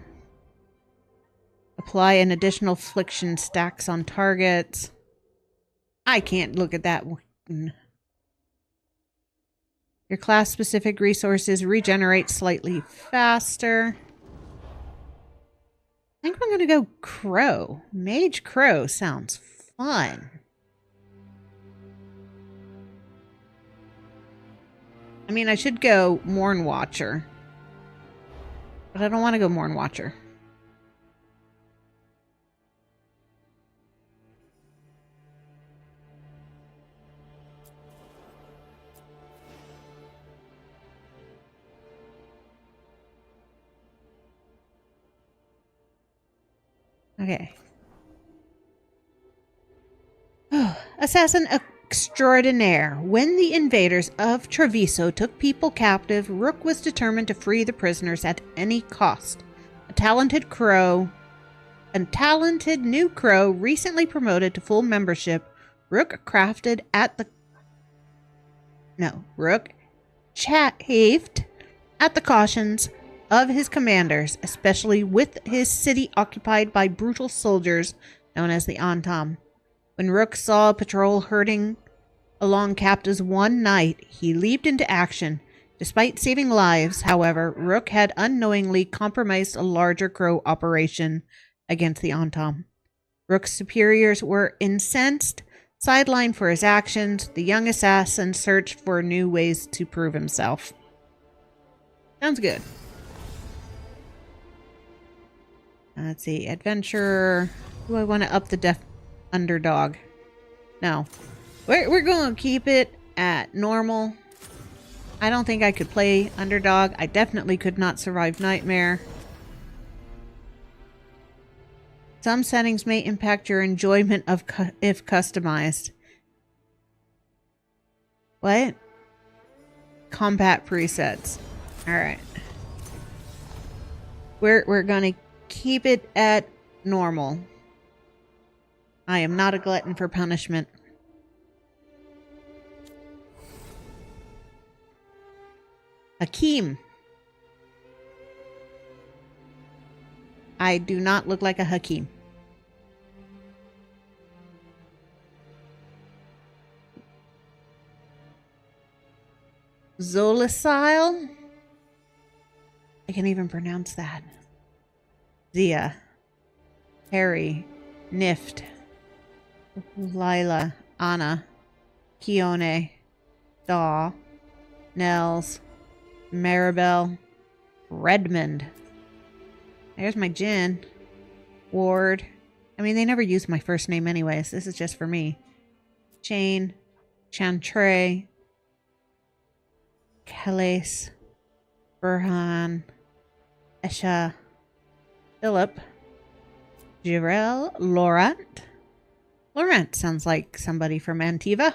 Apply an additional affliction stacks on targets. I can't look at that one. Your class-specific resources regenerate slightly faster. I think I'm going to go Crow. Mage Crow sounds fun. I mean, I should go Morn Watcher. But I don't want to go Morn Watcher. Okay. Assassin extraordinaire. When the invaders of Treviso took people captive, Rook was determined to free the prisoners at any cost. A talented new crow recently promoted to full membership, Rook chafed at the cautions of his commanders, especially with his city occupied by brutal soldiers known as the Antam. When Rook saw a patrol herding along captives one night, he leaped into action. Despite saving lives, however, Rook had unknowingly compromised a larger crow operation against the Antam. Rook's superiors were incensed, sidelined for his actions. The young assassin searched for new ways to prove himself. Sounds good. Let's see. Adventurer. Do I want to up the underdog? No. We're going to keep it at normal. I don't think I could play underdog. I definitely could not survive Nightmare. Some settings may impact your enjoyment of if customized. What? Combat presets. Alright. We're going to keep it at normal. I am not a glutton for punishment. Hakim. I do not look like a Hakim. Zolicile? I can't even pronounce that. Zia. Harry. Nift. Lila. Anna. Kione. Daw. Nels. Maribel. Redmond. There's my Jin. Ward. I mean, they never use my first name anyways. This is just for me. Chain. Chantre. Calais. Burhan. Esha. Philip. Jirel. Laurent. Laurent sounds like somebody from Antiva.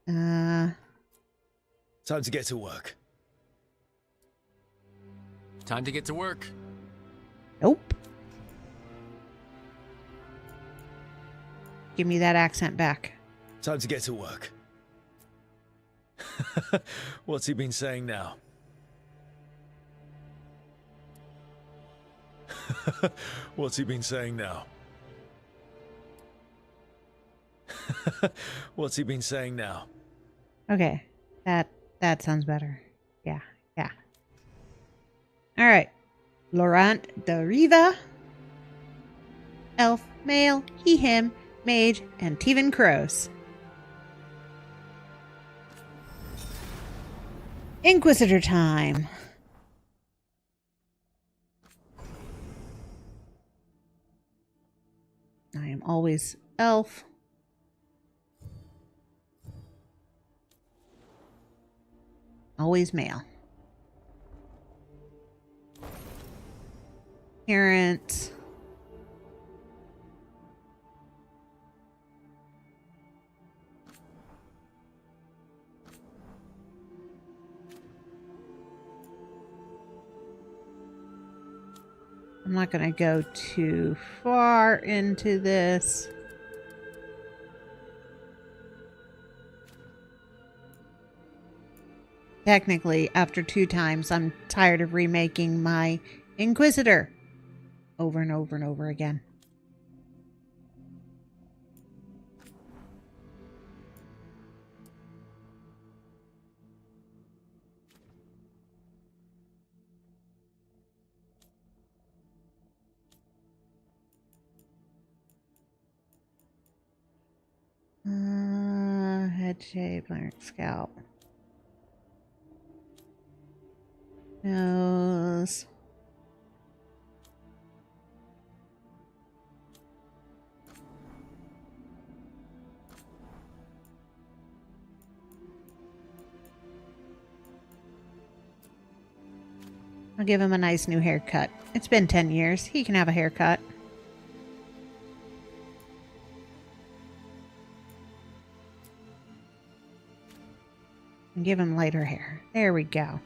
Time to get to work. Time to get to work. Nope. Give me that accent back. Time to get to work. What's he been saying now? What's he been saying now? What's he been saying now? Okay. That sounds better. Yeah. All right. Laurent de Riva. Elf, male, he, him, mage, and Teven Kroos. Inquisitor time. I am always elf. Always male. Parent. I'm not going to go too far into this. Technically, after 2 times, I'm tired of remaking my Inquisitor over and over and over again. Head shape, larynx, scalp. Nose. I'll give him a nice new haircut. It's been 10 years. He can have a haircut. And give him lighter hair. There we go.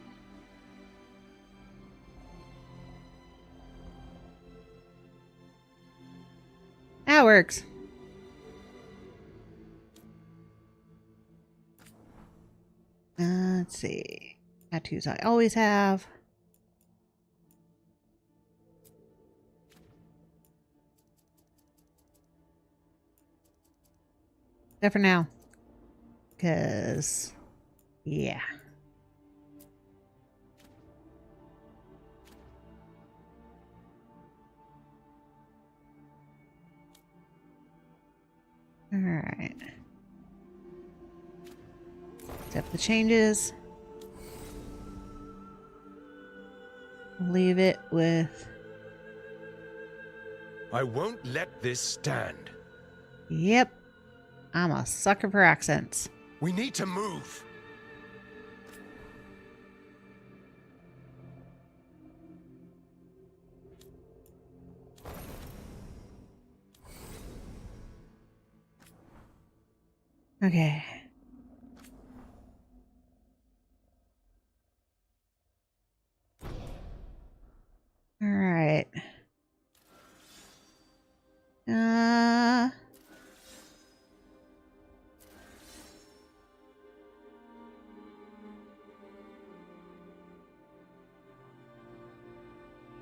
That works. Let's see. Tattoos I always have. Except for now. Because, yeah. Alright. Accept the changes. Leave it with... I won't let this stand. Yep. I'm a sucker for accents. We need to move. Okay. All right.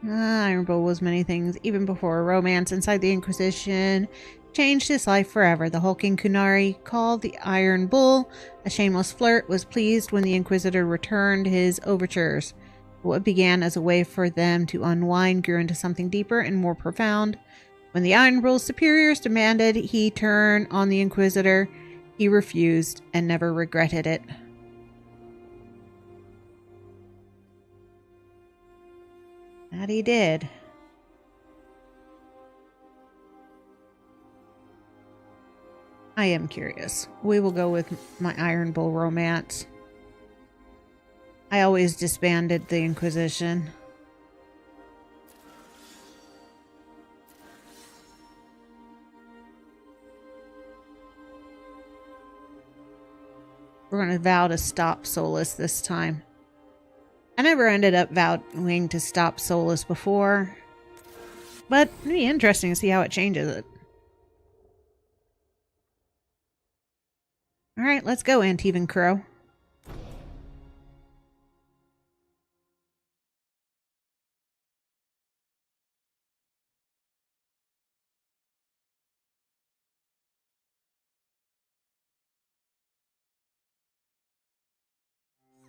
Iron Bull was many things, even before a romance inside the Inquisition changed his life forever. The hulking Kunari, called the Iron Bull a shameless flirt, was pleased when the Inquisitor returned his overtures. What began as a way for them to unwind grew into something deeper and more profound. When the Iron Bull's superiors demanded he turn on the Inquisitor, he refused and never regretted it. That he did. I am curious. We will go with my Iron Bull romance. I always disbanded the Inquisition. We're going to vow to stop Solus this time. I never ended up vowing to stop Solus before. But it'd be interesting to see how it changes it. Alright, let's go, Antivan Crow.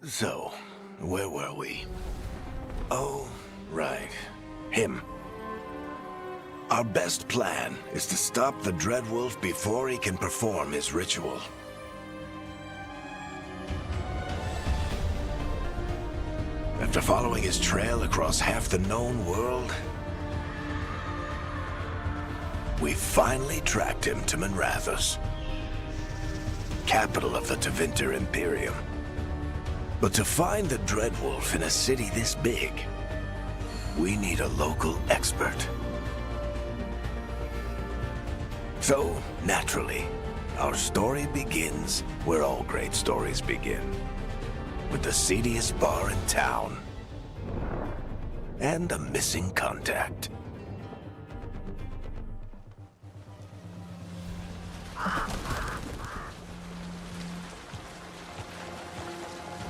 So, where were we? Oh, right. Him. Our best plan is to stop the Dreadwolf before he can perform his ritual. After following his trail across half the known world, we finally tracked him to Minrathous, capital of the Tevinter Imperium. But to find the Dreadwolf in a city this big, we need a local expert. So, naturally, our story begins where all great stories begin. With the seediest bar in town. And a missing contact.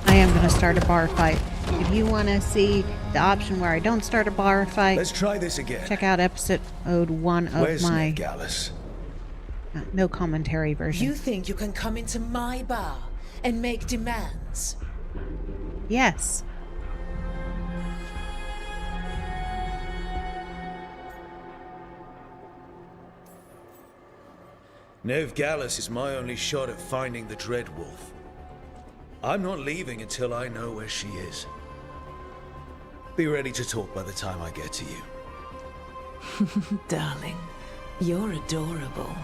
I am going to start a bar fight. If you want to see the option where I don't start a bar fight, Let's try this again. check out episode 1 of Where's my Gallus? no commentary version. You think you can come into my bar and make demands? Yes. Nev Gallus is my only shot at finding the Dreadwolf. I'm not leaving until I know where she is. Be ready to talk by the time I get to you. Darling, you're adorable.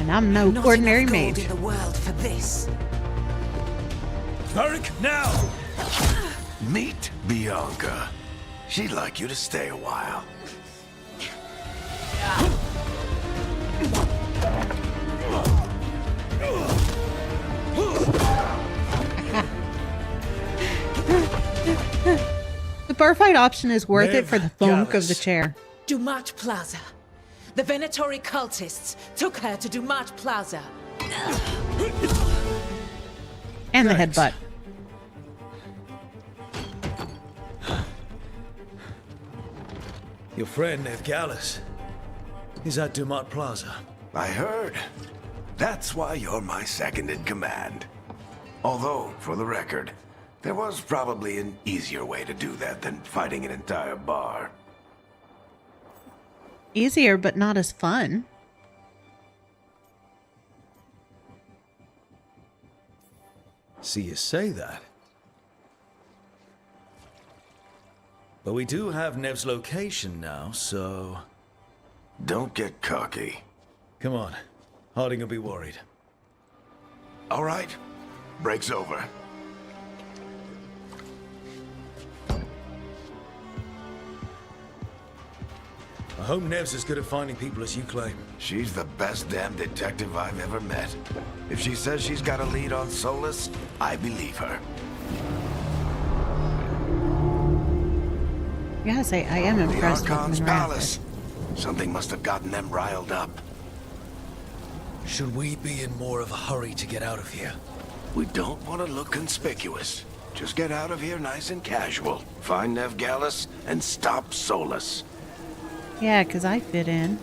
And I'm no Not ordinary enough gold mage. in the world for this. Varric, now! Meet Bianca. She'd like you to stay a while. The bar fight option is worth it Nev for the thunk of Gallus. the chair. Dumat Plaza. The Venatori cultists took her to Dumat Plaza. And the Thanks. headbutt. Your friend, Nev Gallus, is at Dumat Plaza. I heard. That's why you're my second in command. Although, for the record, there was probably an easier way to do that than fighting an entire bar. Easier, but not as fun. See you say that. But we do have Nev's location now, so... Don't get cocky. Come on. Harding will be worried. All right. Break's over. I hope Nev's as good at finding people as you claim. She's the best damn detective I've ever met. If she says she's got a lead on Solus, I believe her. I gotta say, I am The impressed with Archon's Minrathous. palace. Something must have gotten them riled up. Should we be in more of a hurry to get out of here? We don't want to look conspicuous. Just get out of here nice and casual. Find Nev Gallus and stop Solus. Yeah, because I fit in.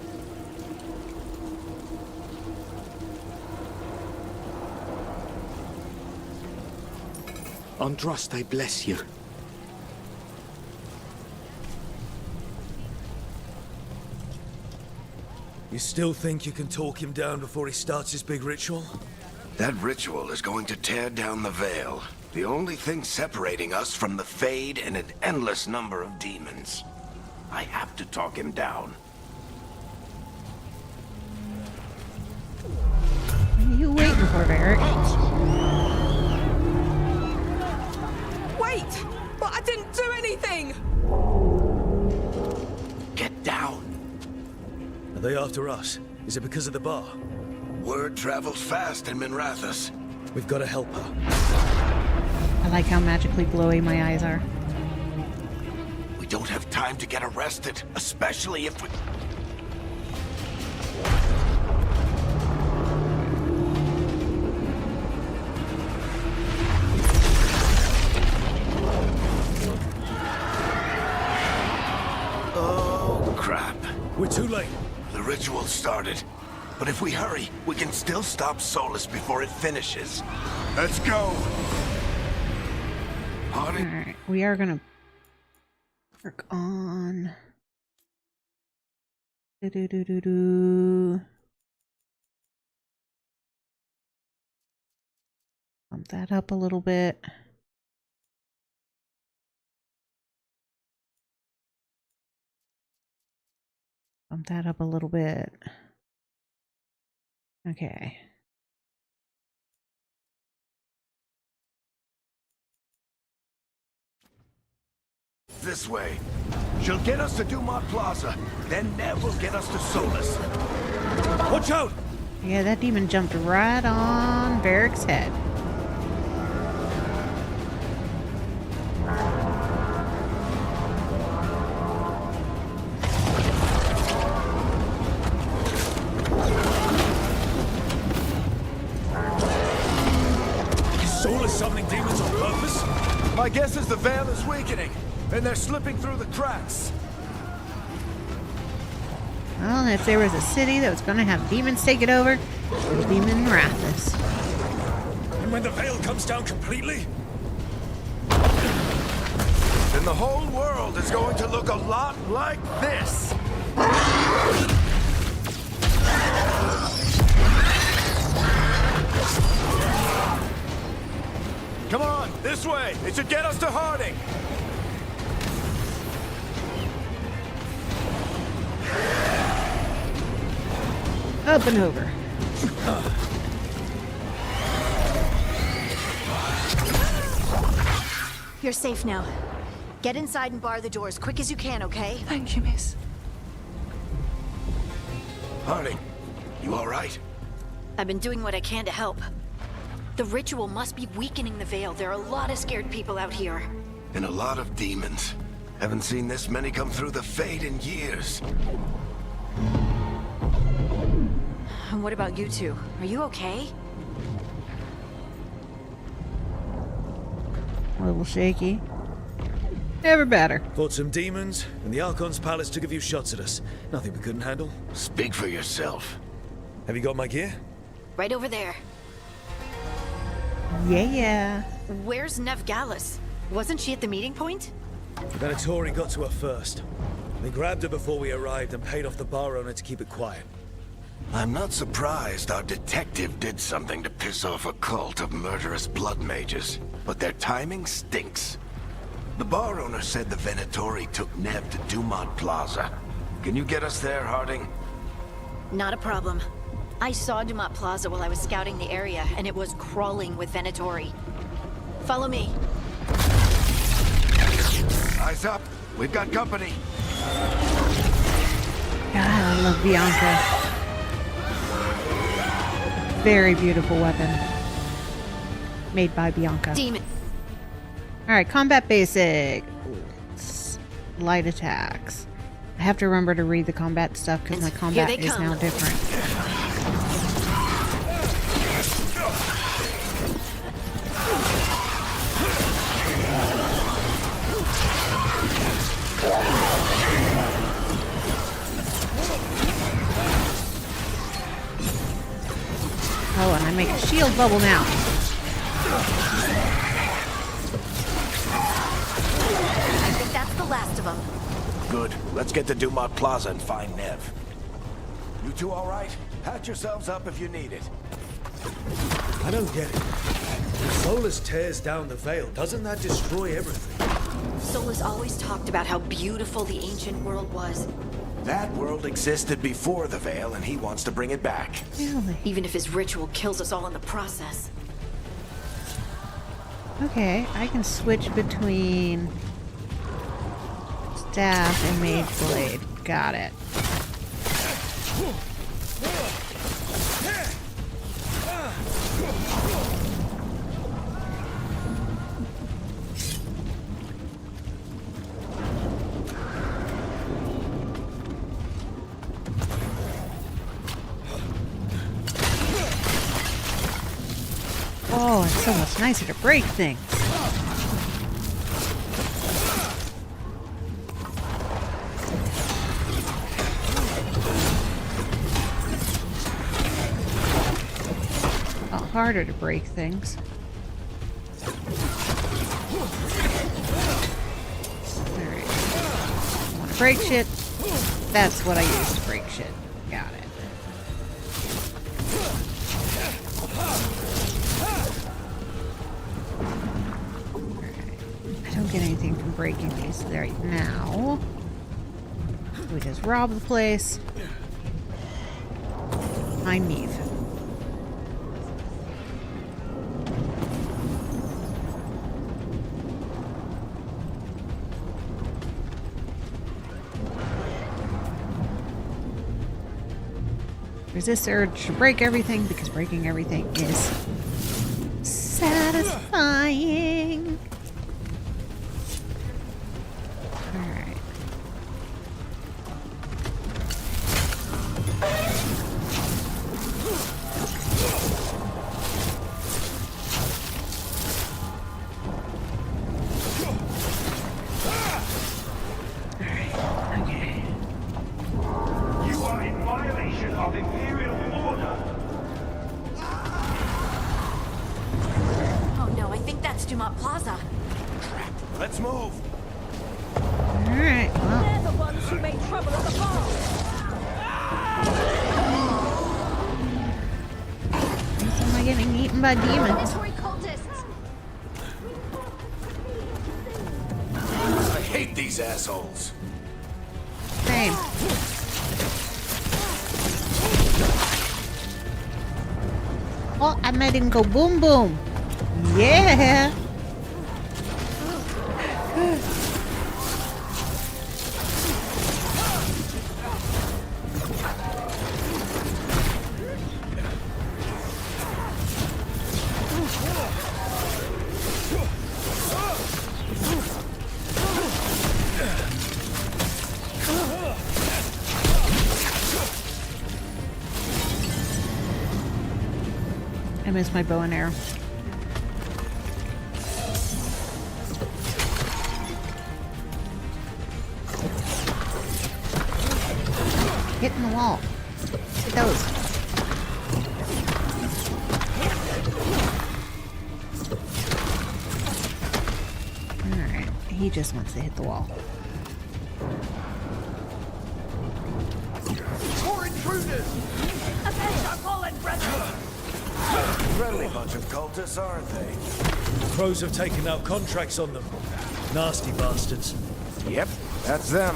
Andraste bless you. You still think you can talk him down before he starts his big ritual? That ritual is going to tear down the veil. The only thing separating us from the Fade and an endless number of demons. I have to talk him down. What are you waiting for, Varric? Wait! But I didn't do anything! Get down. Are they after us? Is it because of the bar? Word travels fast in Minrathous. We've got to help her. I like how magically glowy my eyes are. We don't have time to get arrested, especially if we... Oh, crap. We're too late. The ritual started. But if we hurry, we can still stop Solus before it finishes. Let's go! Harding. Alright, we are gonna work on... Bump that up a little bit. Bump that up a little bit. Okay. This way. She'll get us to Dumont Plaza. Then Nev will get us to Solus. Watch out! Yeah, that demon jumped right on Varric's head. Is Solus summoning demons on purpose? My guess is the veil is weakening, and they're slipping through the cracks. Well, if there was a city that was going to have demons take it over, it would be Minrathous. And when the veil comes down completely? Then the whole world is going to look a lot like this. Come on, this way. It should get us to Harding. Up and over. You're safe now. Get inside and bar the door as quick as you can, okay? Thank you, miss. Harding, you all right? I've been doing what I can to help. The ritual must be weakening the veil. There are a lot of scared people out here. And a lot of demons. Haven't seen this many come through the Fade in years. And what about you two? Are you okay? A little shaky. Never better. Fought some demons, and the Archon's palace took a few shots at us. Nothing we couldn't handle. Speak for yourself. Have you got my gear? Right over there. Yeah. Where's Nev Gallus? Wasn't she at the meeting point? The Venatori got to her first. They grabbed her before we arrived and paid off the bar owner to keep it quiet. I'm not surprised our detective did something to piss off a cult of murderous blood mages, but their timing stinks. The bar owner said the Venatori took Nev to Dumont Plaza. Can you get us there, Harding? Not a problem. I saw Dumont Plaza while I was scouting the area, and it was crawling with Venatori. Follow me. Eyes up. We've got company. God, I love Bianca. Very beautiful weapon. Made by Bianca. Demon. Alright, combat basic. Light attacks. I have to remember to read the combat stuff because my Here combat they is come. now different. Oh, and I make a shield bubble now. I think that's the last of them. Good. Let's get to Dumont Plaza and find Nev. You two all right? Patch yourselves up if you need it. I don't get it. If Solus tears down the veil, doesn't that destroy everything? Solus always talked about how beautiful the ancient world was. That world existed before the veil, and he wants to bring it back. Really? Even if his ritual kills us all in the process. Okay, I can switch between staff and mage blade. Got it. Oh, it's so much nicer to break things. A lot harder to break things. Alright. I want to break shit. That's what I use to break shit. Got it. I don't get anything from breaking these right now. We just rob the place. Find Neve. Resist the urge to break everything because breaking everything is satisfying. Alright. Okay. You are in violation of Imperial order. Oh no, I think that's Dumont Plaza. Let's move. Alright, well. They're the ones who made trouble at the bar. Am I getting eaten by demons? Mandatory cultists. I hate these assholes. Same. Oh, I made him go boom boom. Yeah. I missed my bow and arrow. Hitting the wall. Hit those. Alright, he just wants to hit the wall. More intruders! Avenge our fallen brethren. Friendly bunch of cultists, aren't they? Crows have taken out contracts on them. Nasty bastards. Yep, that's them.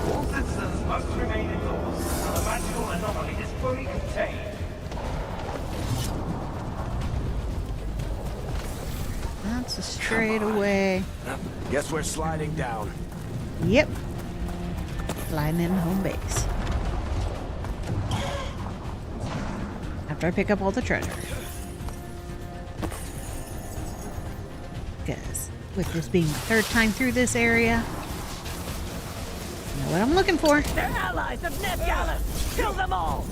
All systems must remain indoors. The magical anomaly is fully contained. That's a straight away. Guess we're sliding down. Yep. Flying in home base. After I pick up all the treasure. Because with this being the third time through this area, I know what I'm looking for. They're allies of Nebgallus. Kill them all.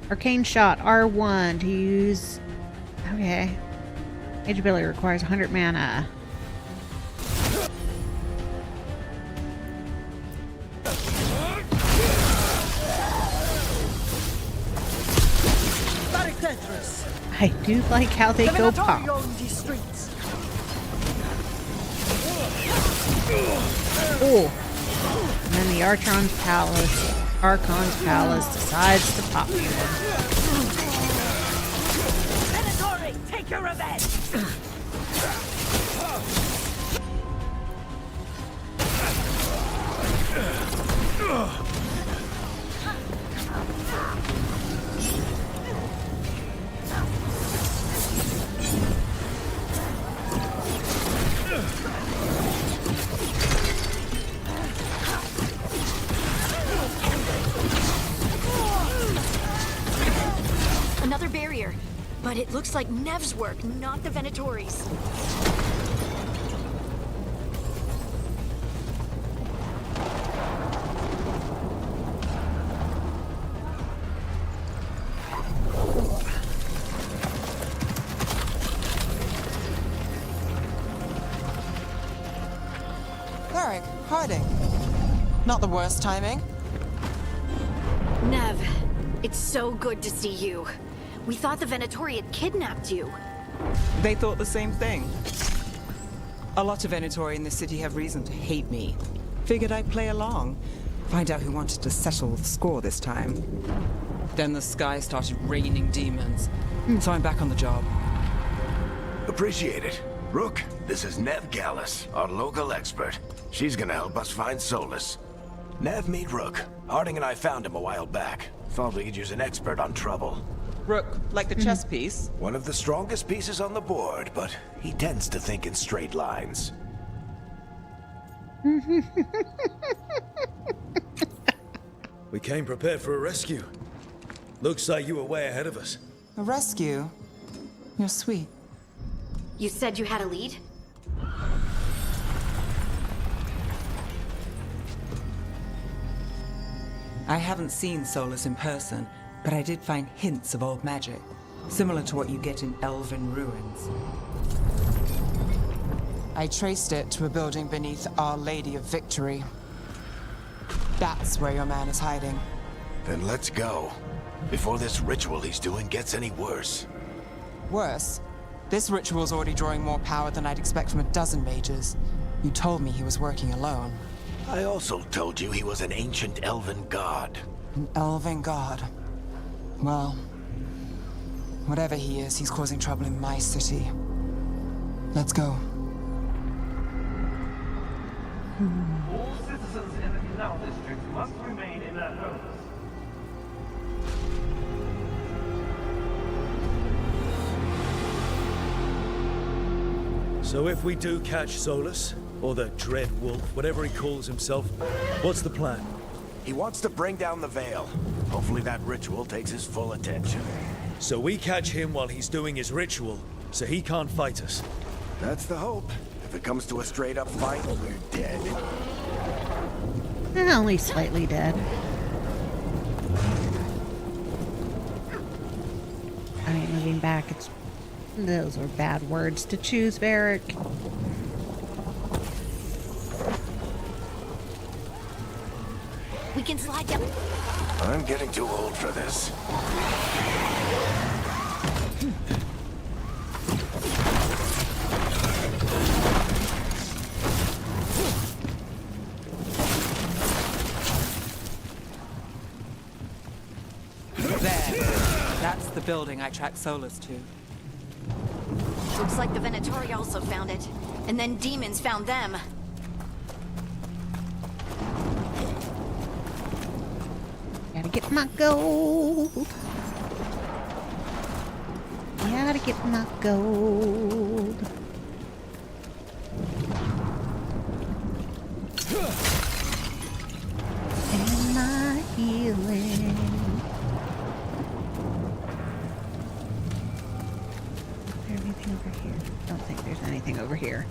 Arcane shot, R1 to use. Okay. Mage ability requires 100 mana. I do like how they go pop. Oh. And then the Archon's Palace decides to pop me one. take your revenge! Another barrier. But it looks like Nev's work, not the Venatori's. Eric, hiding. Not the worst timing. Nev, it's so good to see you. We thought the Venatori had kidnapped you. They thought the same thing. A lot of Venatori in the city have reason to hate me. Figured I'd play along. Find out who wanted to settle the score this time. Then the sky started raining demons. So I'm back on the job. Appreciate it. Rook, this is Nev Gallus, our local expert. She's gonna help us find Solus. Nev, meet Rook. Harding and I found him a while back. Thought we could use an expert on trouble. Rook, like the chess piece? One of the strongest pieces on the board, but he tends to think in straight lines. We came prepared for a rescue. Looks like you were way ahead of us. A rescue? You're sweet. You said you had a lead? I haven't seen Solus in person, but I did find hints of old magic, similar to what you get in elven ruins. I traced it to a building beneath Our Lady of Victory. That's where your man is hiding. Then let's go. Before this ritual he's doing gets any worse. Worse, this ritual's already drawing more power than I'd expect from a dozen mages. You told me he was working alone. I also told you he was an ancient elven god. An elven god. Well, whatever he is, he's causing trouble in my city. Let's go. All citizens in the Canal District must remain in their homes. So if we do catch Solus, or the Dread Wolf, whatever he calls himself, what's the plan? He wants to bring down the Veil. Hopefully that ritual takes his full attention. So we catch him while he's doing his ritual, so he can't fight us. That's the hope. If it comes to a straight-up fight, we're dead. Only slightly dead. I mean, moving back, those are bad words to choose, Varric. We can slide down. I'm getting too old for this. There. That's the building I tracked Solus to. Looks like the Venatori also found it. And then demons found them. Gotta get my gold. Gotta get my gold. And my healing. Is there anything over here? Don't think there's anything over here.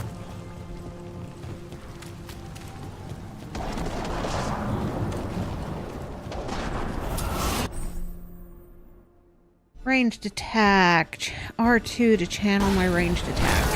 Ranged attack. R2 to channel my ranged attack.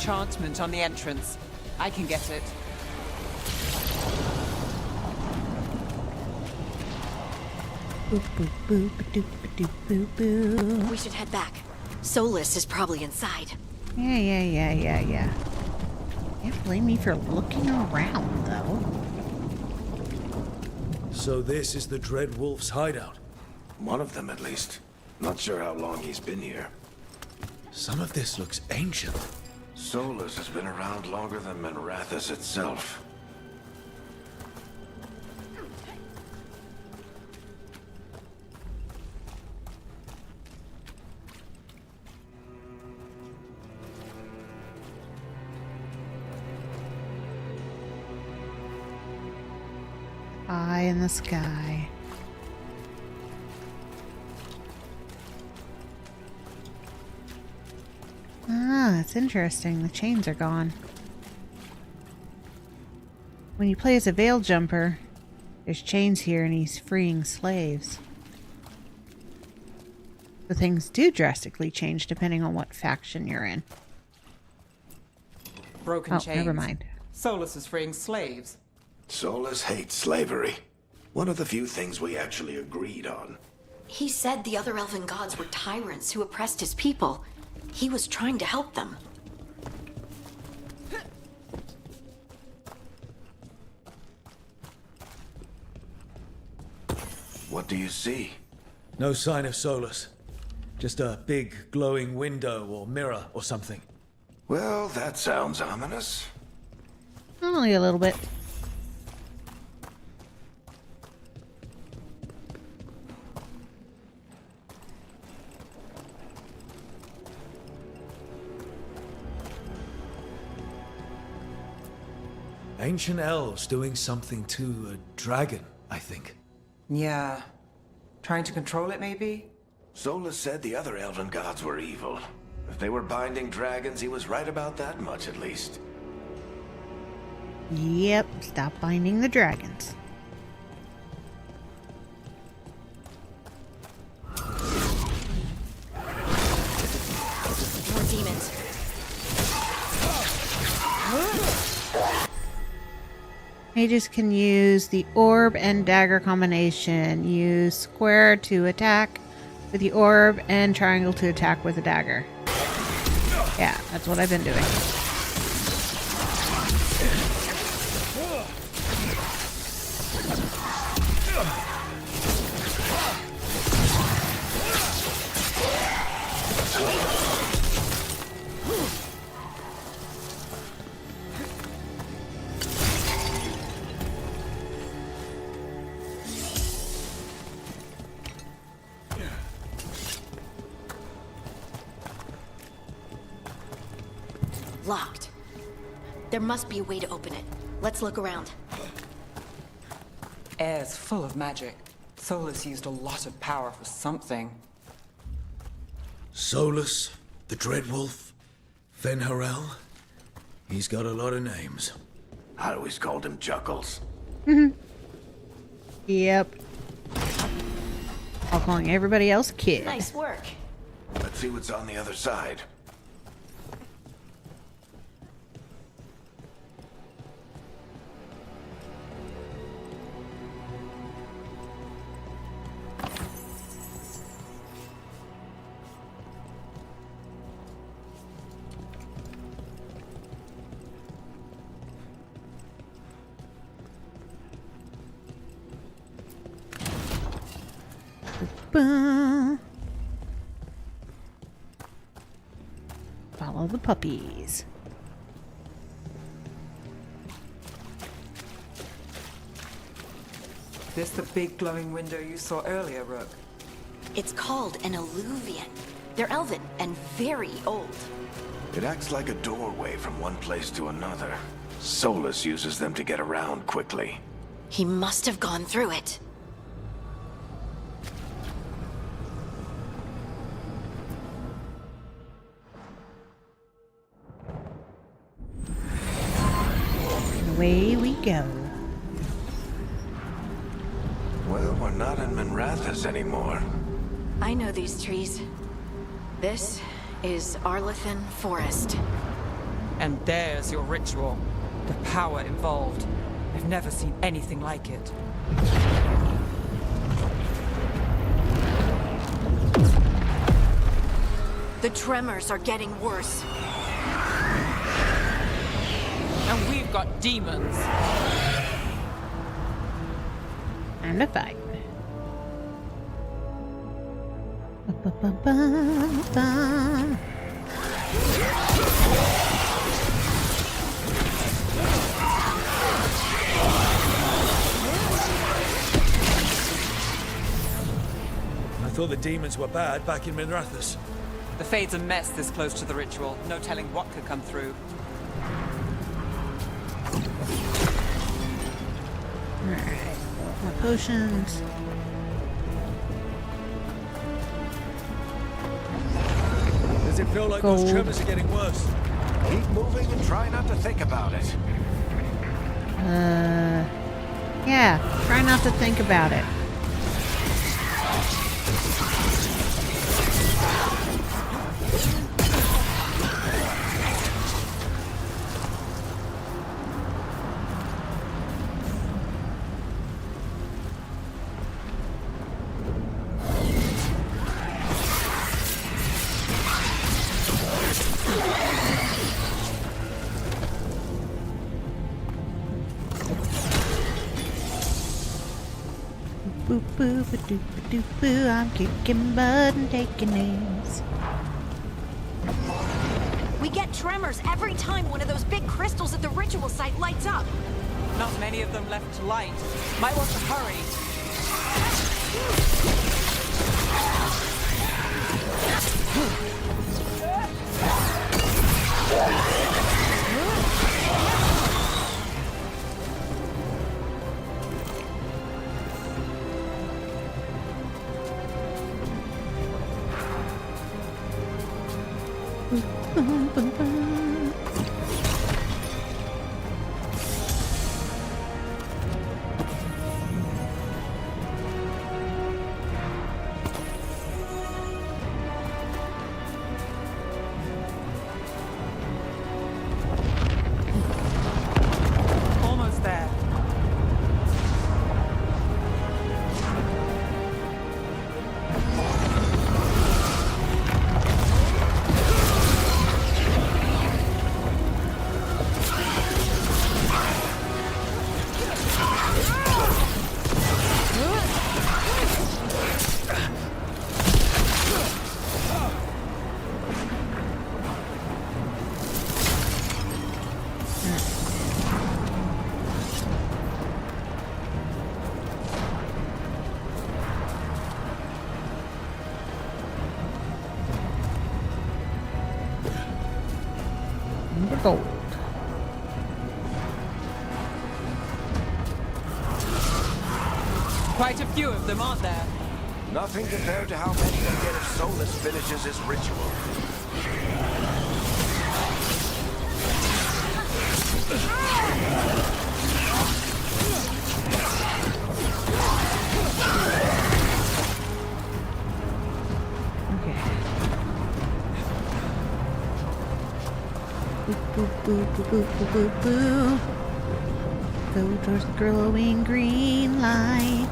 enchantment on the entrance. I can get it. Boop, boop, boop, doop, doop, boop, boop. We should head back. Solus is probably inside. Yeah. Can't blame me for looking around, though. So this is the Dread Wolf's hideout. One of them, at least. Not sure how long he's been here. Some of this looks ancient. Solus has been around longer than Manrathus itself. Eye in the sky. Ah, it's interesting. The chains are gone. When you play as a veil jumper, there's chains here and he's freeing slaves. The things do drastically change depending on what faction you're in. Broken chains. Never mind. Solus is freeing slaves. Solus hates slavery. One of the few things we actually agreed on. He said the other elven gods were tyrants who oppressed his people. He was trying to help them. What do you see? No sign of Solus. Just a big glowing window or mirror or something. Well, that sounds ominous. Only a little bit. Ancient elves doing something to a dragon, I think. Yeah. Trying to control it, maybe? Solus said the other elven gods were evil. If they were binding dragons, he was right about that much, at least. Yep, stop binding the dragons. More demons. Mages can use the orb and dagger combination. Use square to attack with the orb and triangle to attack with the dagger. Yeah, that's what I've been doing. Locked. There must be a way to open it. Let's look around. Air's full of magic. Solus used a lot of power for something. Solus, the Dread Wolf, Fenharel. He's got a lot of names. I always called him Chuckles. Yep. While calling everybody else kid. Nice work. Let's see what's on the other side. Ba. Follow the puppies. This the big glowing window you saw earlier, Rook? It's called an alluvian. They're elven and very old. It acts like a doorway from one place to another. Solus uses them to get around quickly. He must have gone through it. Away we go. Well, we're not in Manrathus anymore. I know these trees. This is Arlethan Forest. And there's your ritual. The power involved. I've never seen anything like it. The tremors are getting worse. And we've got demons. Time to fight. Ba-ba-ba-ba-ba. I thought the demons were bad back in Minrathous. The Fade's a mess this close to the ritual. No telling what could come through. Alright, more potions. Does it feel like Gold. those tremors are getting worse? Keep moving and try not to think about it. Yeah, try not to think about it. Boo boo ba doo ba doo boo. I'm kicking butt and taking names. We get tremors every time one of those big crystals at the ritual site lights up. Not many of them left to light. Might want to hurry. Bum, bum, bum. Almost there. Gold. Quite a few of them, aren't there? Nothing compared to how many they get if Solus finishes his ritual. Okay. Boo boo boo boo boo boo boo. Go towards the glowing green light.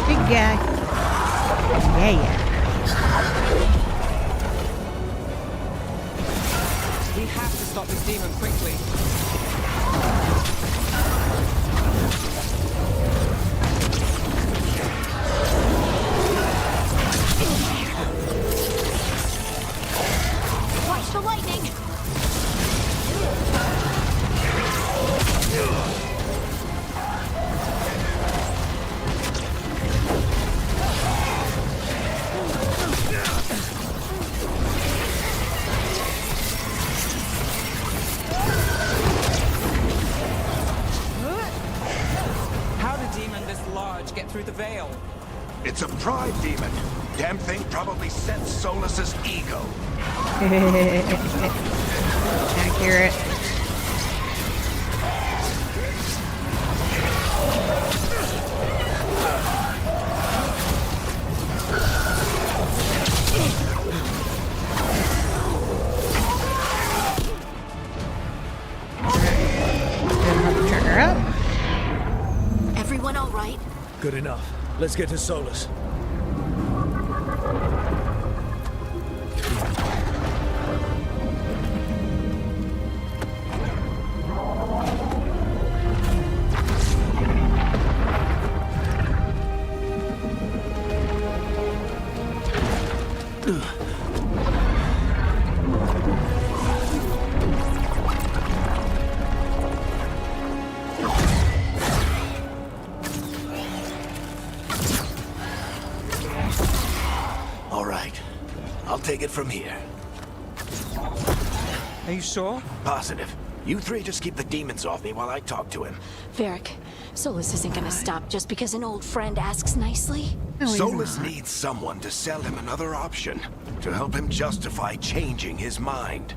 Big guy. Yeah. We have to stop this demon quickly. Watch the lightning! How did a demon this large get through the veil? It's a pride demon. Damn thing probably sensed Solus's ego. Accurate. Let's get to Solus. All right. I'll take it from here. Are you sure? Positive. You three just keep the demons off me while I talk to him. Varric, Solus isn't gonna stop just because an old friend asks nicely. No, he's Solus not. needs someone to sell him another option, to help him justify changing his mind.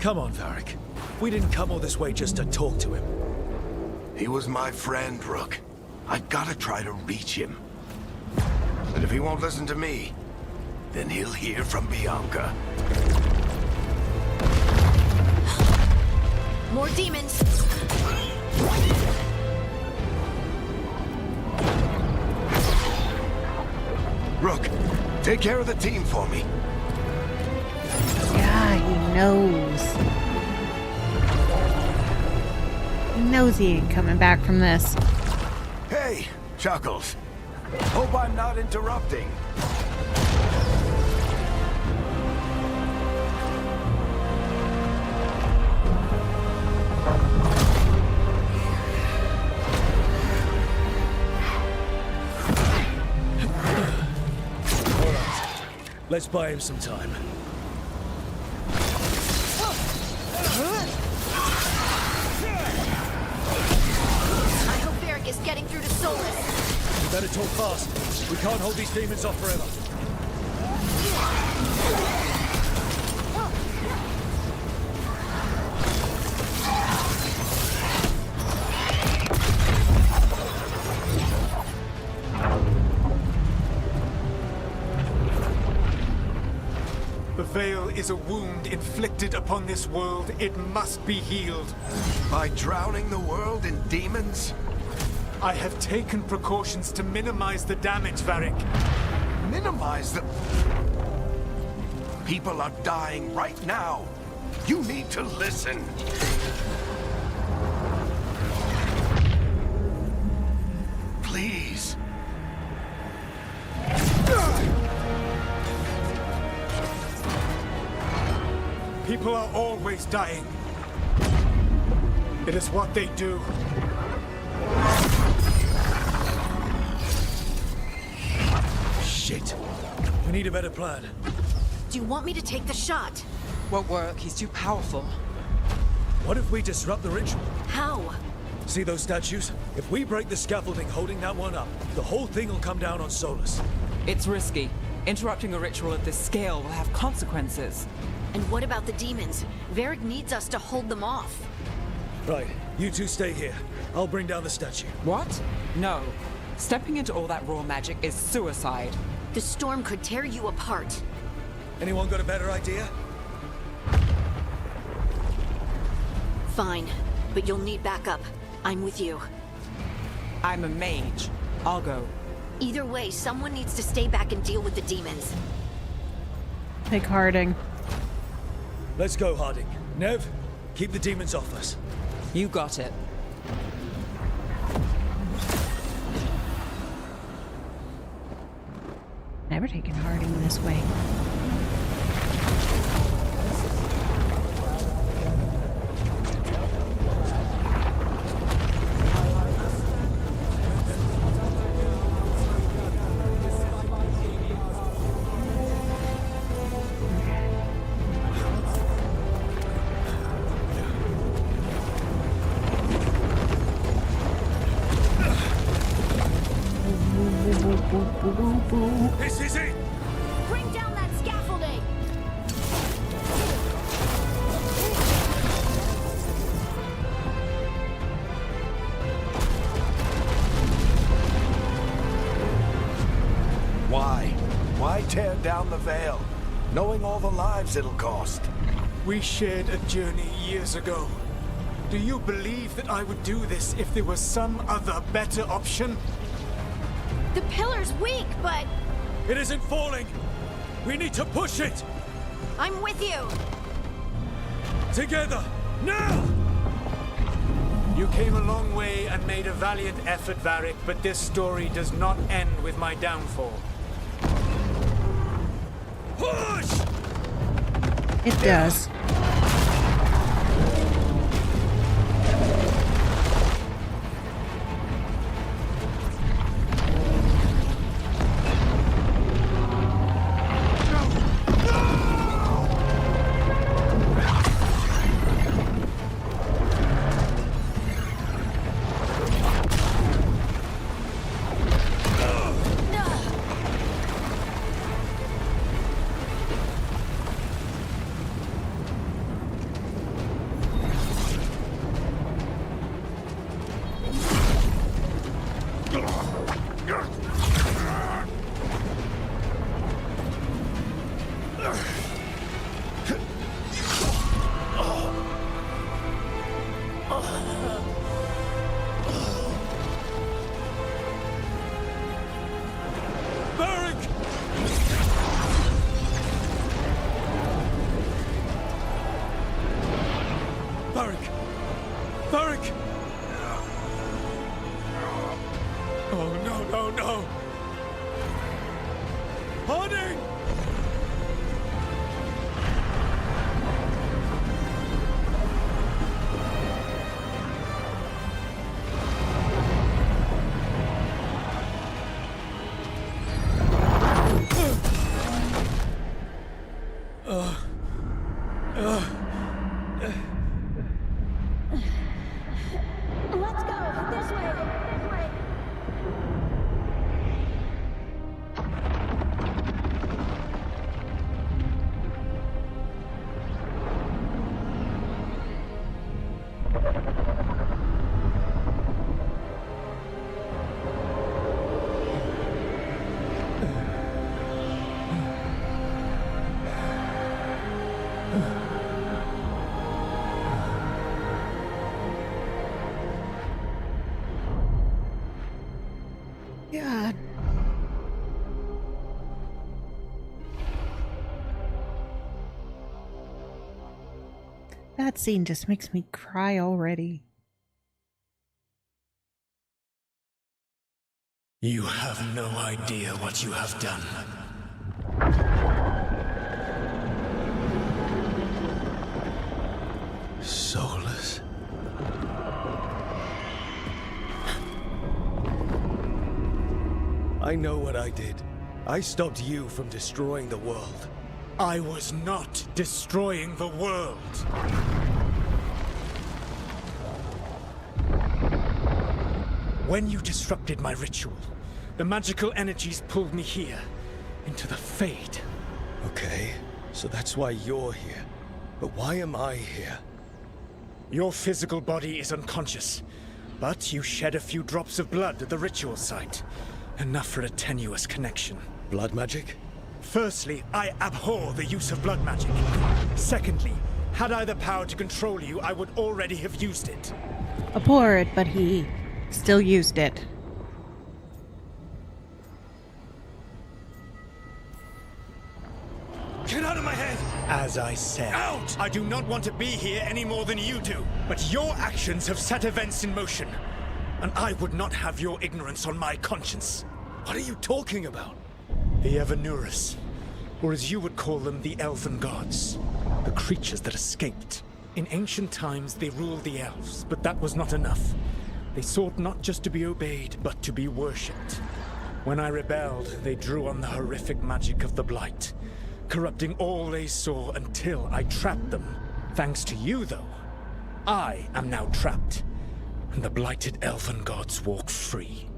Come on, Varric. We didn't come all this way just to talk to him. He was my friend, Rook. I gotta try to reach him. But if he won't listen to me, then he'll hear from Bianca. More demons! Rook, take care of the team for me. Yeah, he knows. He knows he ain't coming back from this. Hey, Chuckles. Hope I'm not interrupting. Let's buy him some time. I hope Varric is getting through to Solus. We better talk fast. We can't hold these demons off forever. The Veil is a wound inflicted upon this world. It must be healed. By drowning the world in demons? I have taken precautions to minimize the damage, Varric. Minimize the... People are dying right now. You need to listen. Please. People are always dying. It is what they do. Shit. We need a better plan. Do you want me to take the shot? Won't work. He's too powerful. What if we disrupt the ritual? How? See those statues? If we break the scaffolding holding that one up, the whole thing will come down on Solus. It's risky. Interrupting a ritual of this scale will have consequences. And what about the demons? Varric needs us to hold them off. Right, you two stay here. I'll bring down the statue. What? No. Stepping into all that raw magic is suicide. The storm could tear you apart. Anyone got a better idea? Fine, but you'll need backup. I'm with you. I'm a mage. I'll go. Either way, someone needs to stay back and deal with the demons. Take Harding. Let's go, Harding. Nev, keep the demons off us. You got it. Never taken Harding this way. This is it! Bring down that scaffolding! Why? Why tear down the Veil, knowing all the lives it'll cost? We shared a journey years ago. Do you believe that I would do this if there was some other better option? The pillar's weak, but It isn't falling! We need to push it! I'm with you. Together! Now! You came a long way and made a valiant effort, Varric, but this story does not end with my downfall. Push! It does. Let's go! This way! This way! God. That scene just makes me cry already. You have no idea what you have done. Soulless. I know what I did. I stopped you from destroying the world. I was not destroying the world. When you disrupted my ritual, the magical energies pulled me here, into the Fade. Okay, so that's why you're here. But why am I here? Your physical body is unconscious, but you shed a few drops of blood at the ritual site. Enough for a tenuous connection. Blood magic? Firstly, I abhor the use of blood magic. Secondly, had I the power to control you, I would already have used it. Abhor it, but he still used it. Get out of my head! As I said, Out! I do not want to be here any more than you do. But your actions have set events in motion. And I would not have your ignorance on my conscience. What are you talking about? The Evanurus, or as you would call them, the Elven Gods. The creatures that escaped. In ancient times, they ruled the elves, but that was not enough. They sought not just to be obeyed, but to be worshipped. When I rebelled, they drew on the horrific magic of the Blight, corrupting all they saw until I trapped them. Thanks to you, though, I am now trapped, and the blighted Elven Gods walk free.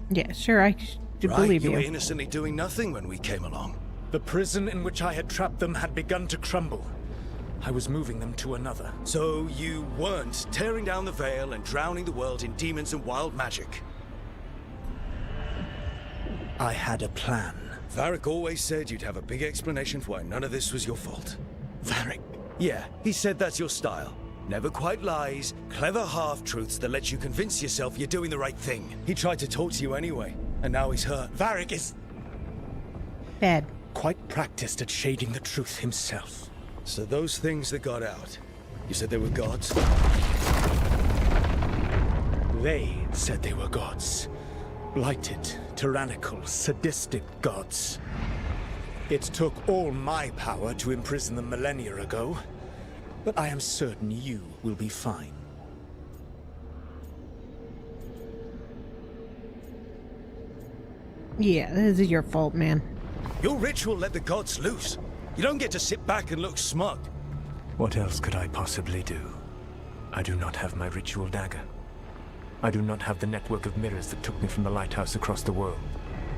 Yeah, sure, I do believe you you. were innocently doing nothing when we came along. The prison in which I had trapped them had begun to crumble. I was moving them to another. So you weren't tearing down the veil and drowning the world in demons and wild magic. I had a plan. Varric always said you'd have a big explanation for why none of this was your fault. Varric. Yeah, he said that's your style. Never quite lies, clever half-truths that let you convince yourself you're doing the right thing. He tried to talk to you anyway, and now he's hurt. Varric is Bad. quite practiced at shading the truth himself. So those things that got out, you said they were gods? They said they were gods. Blighted, tyrannical, sadistic gods. It took all my power to imprison them millennia ago, but I am certain you will be fine. Yeah, this is your fault, man. Your ritual let the gods loose. You don't get to sit back and look smug. What else could I possibly do? I do not have my ritual dagger. I do not have the network of mirrors that took me from the lighthouse across the world.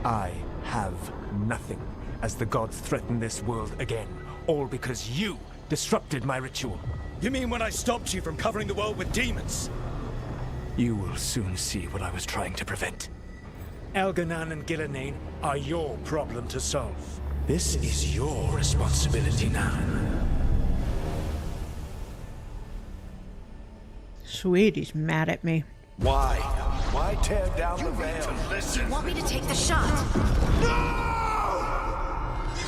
I have nothing as the gods threaten this world again, all because you disrupted my ritual. You mean when I stopped you from covering the world with demons? You will soon see what I was trying to prevent. Elganan and Gillenane are your problem to solve. This is your responsibility now. Sweet, he's mad at me. Why? Why tear down the veil? Do you want me to take the shot?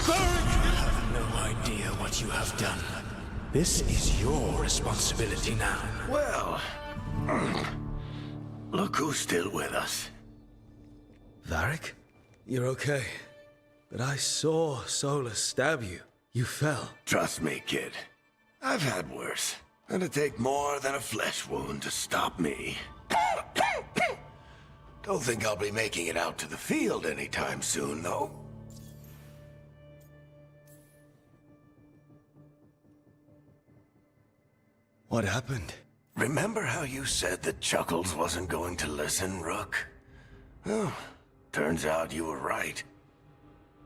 You have no idea what you have done. This is your responsibility now. Well, look who's still with us. Varric? You're okay. But I saw Solus stab you. You fell. Trust me, kid. I've had worse. It'd take more than a flesh wound to stop me. Don't think I'll be making it out to the field anytime soon, though. What happened? Remember how you said that Chuckles wasn't going to listen, Rook? Oh, turns out you were right.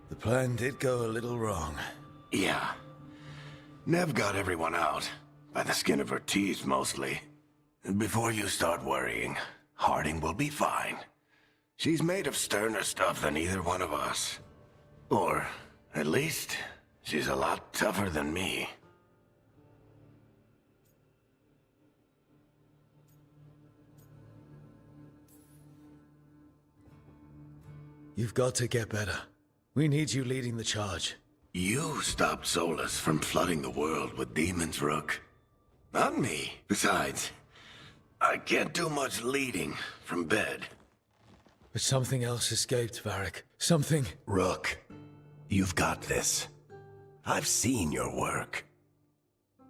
The plan did go a little wrong. Yeah. Nev got everyone out. By the skin of her teeth, mostly. And before you start worrying, Harding will be fine. She's made of sterner stuff than either one of us. Or, at least, she's a lot tougher than me. You've got to get better. We need you leading the charge. You stopped Solus from flooding the world with demons, Rook. Not me. Besides, I can't do much leading from bed. But something else escaped, Varric. Something... Rook, you've got this. I've seen your work.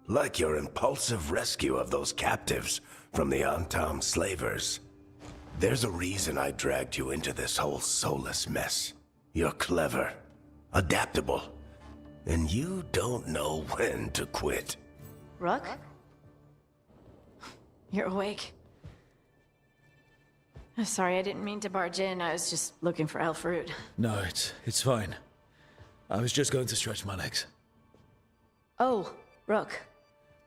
Like your impulsive rescue of those captives from the Antam slavers. There's a reason I dragged you into this whole Solus mess. You're clever, adaptable, and you don't know when to quit. Rook? You're awake. I'm sorry, I didn't mean to barge in. I was just looking for elf fruit. No, it's fine. I was just going to stretch my legs. Oh, Rook.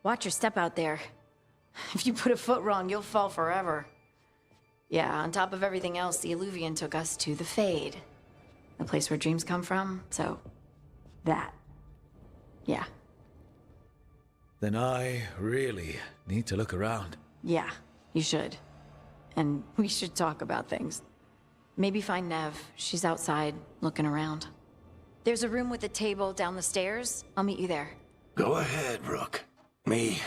Watch your step out there. If you put a foot wrong, you'll fall forever. Yeah, on top of everything else, the Illuvian took us to the Fade. The place where dreams come from, so... that. Yeah. Then I really need to look around. Yeah, you should. And we should talk about things. Maybe find Nev. She's outside, looking around. There's a room with a table down the stairs. I'll meet you there. Go ahead, Rook. Me,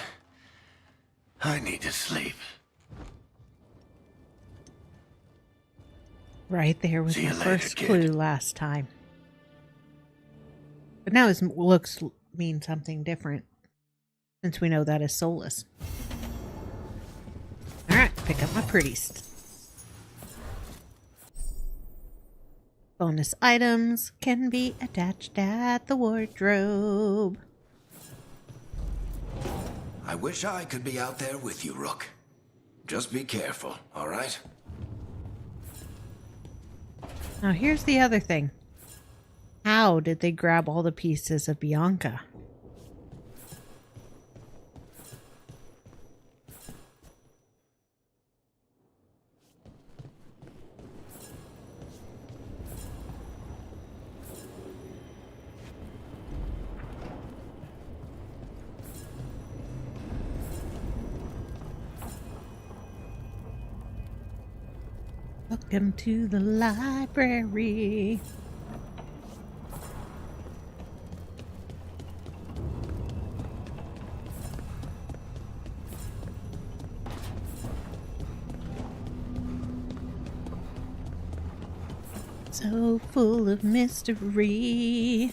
I need to sleep. Right there was See my you later, first kid. clue last time. But now his looks mean something different. Since we know that is Solus. Alright, pick up my pretties. Bonus items can be attached at the wardrobe. I wish I could be out there with you, Rook. Just be careful, all right? Now here's the other thing. How did they grab all the pieces of Bianca? Welcome to the library. So full of mystery.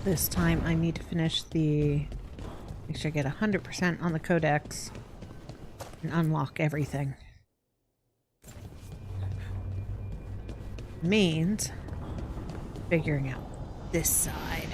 This time I need to finish make sure I get 100% on the codex and unlock everything. Means figuring out this side.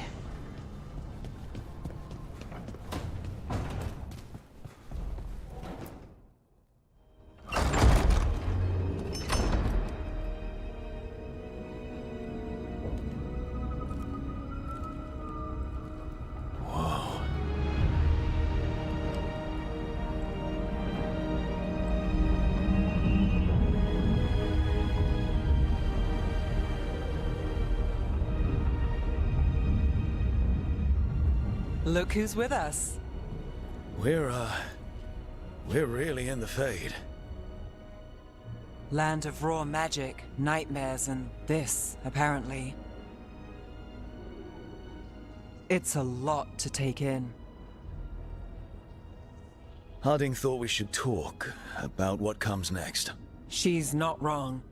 Look who's with us. We're really in the Fade. Land of raw magic, nightmares, and this, apparently. It's a lot to take in. Harding thought we should talk about what comes next. She's not wrong.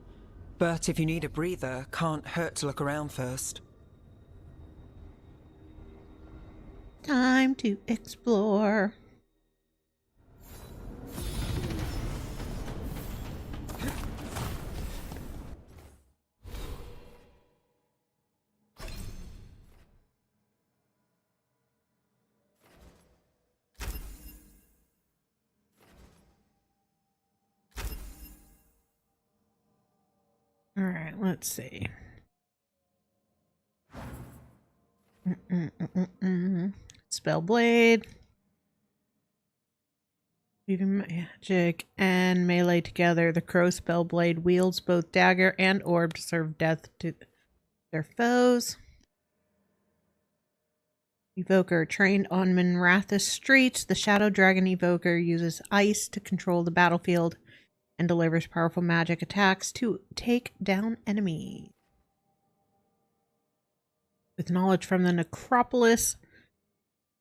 But if you need a breather, can't hurt to look around first. Time to explore. All right, let's see. Spellblade. Weaving magic and melee together. The crow spellblade wields both dagger and orb to serve death to their foes. Evoker trained on Minrathous streets. The Shadow Dragon Evoker uses ice to control the battlefield and delivers powerful magic attacks to take down enemies. With knowledge from the Necropolis,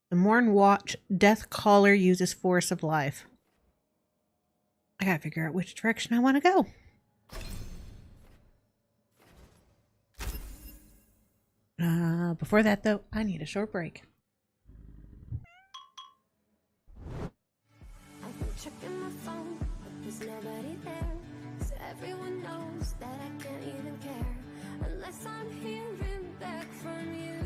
the Morn Watch Death Caller uses Force of Life. I gotta figure out which direction I want to go. Before that, though, I need a short break. I've been checking my phone, but there's nobody there. 'Cause everyone knows that I can't even care unless I'm hearing back from you.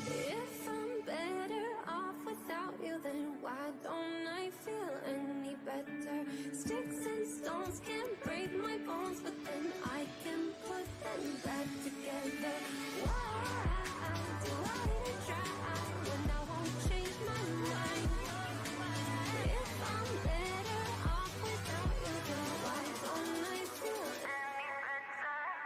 If I'm better off without you, then why don't I feel any better? Sticks and stones can't break my bones, but then I can put them back together. Why do I try when I won't change my mind? If I'm better off without you, then why don't I feel any better?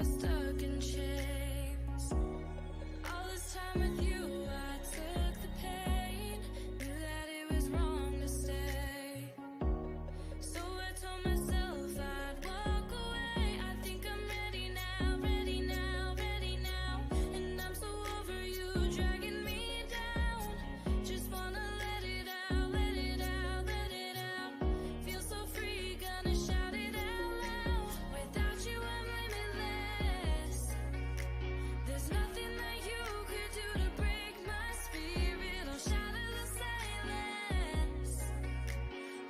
was stuck in chains. All this time with you, I took the pain. Knew that it was wrong to stay. So I told myself I'd walk away. I think I'm ready now, ready now, ready now. And I'm so over you dragging me down. Just wanna let it out, let it out, let it out. Feel so free, gonna shout it out loud. Without you, I'm limitless. There's nothing that you could do to break my spirit or shatter the silence.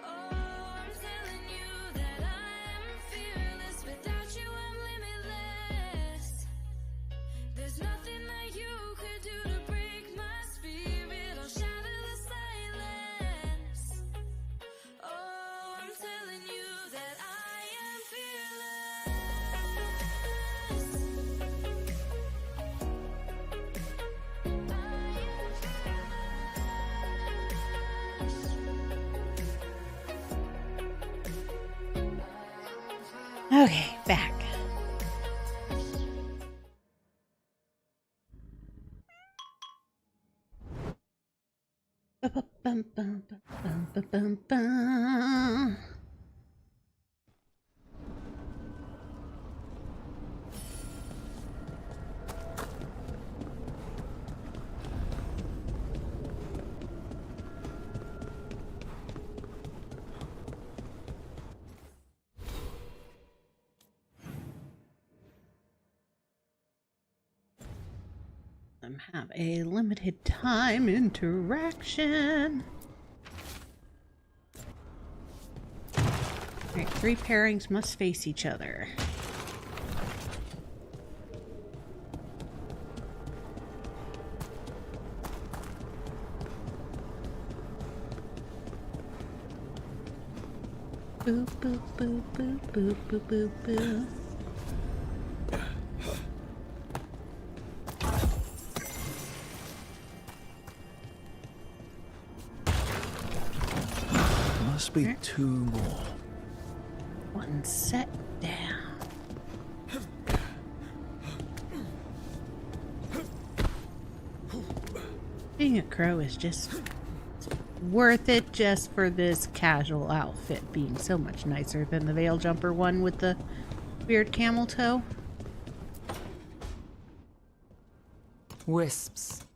Oh, I'm telling you that I am fearless. Without you, I'm limitless. There's nothing that you could do to break my spirit or shatter the silence. Oh, I'm telling you that I am fearless. Okay, back. Ba-ba-bum-bum-ba-bum-ba-bum. Have a limited time interaction. Alright, 3 pairings must face each other. Boop, boop, boop, boop, boop, boop, boop, boop. Must be 2 more. One set down. Being a crow is just worth it just for this casual outfit being so much nicer than the veil jumper one with the weird camel toe. Wisps.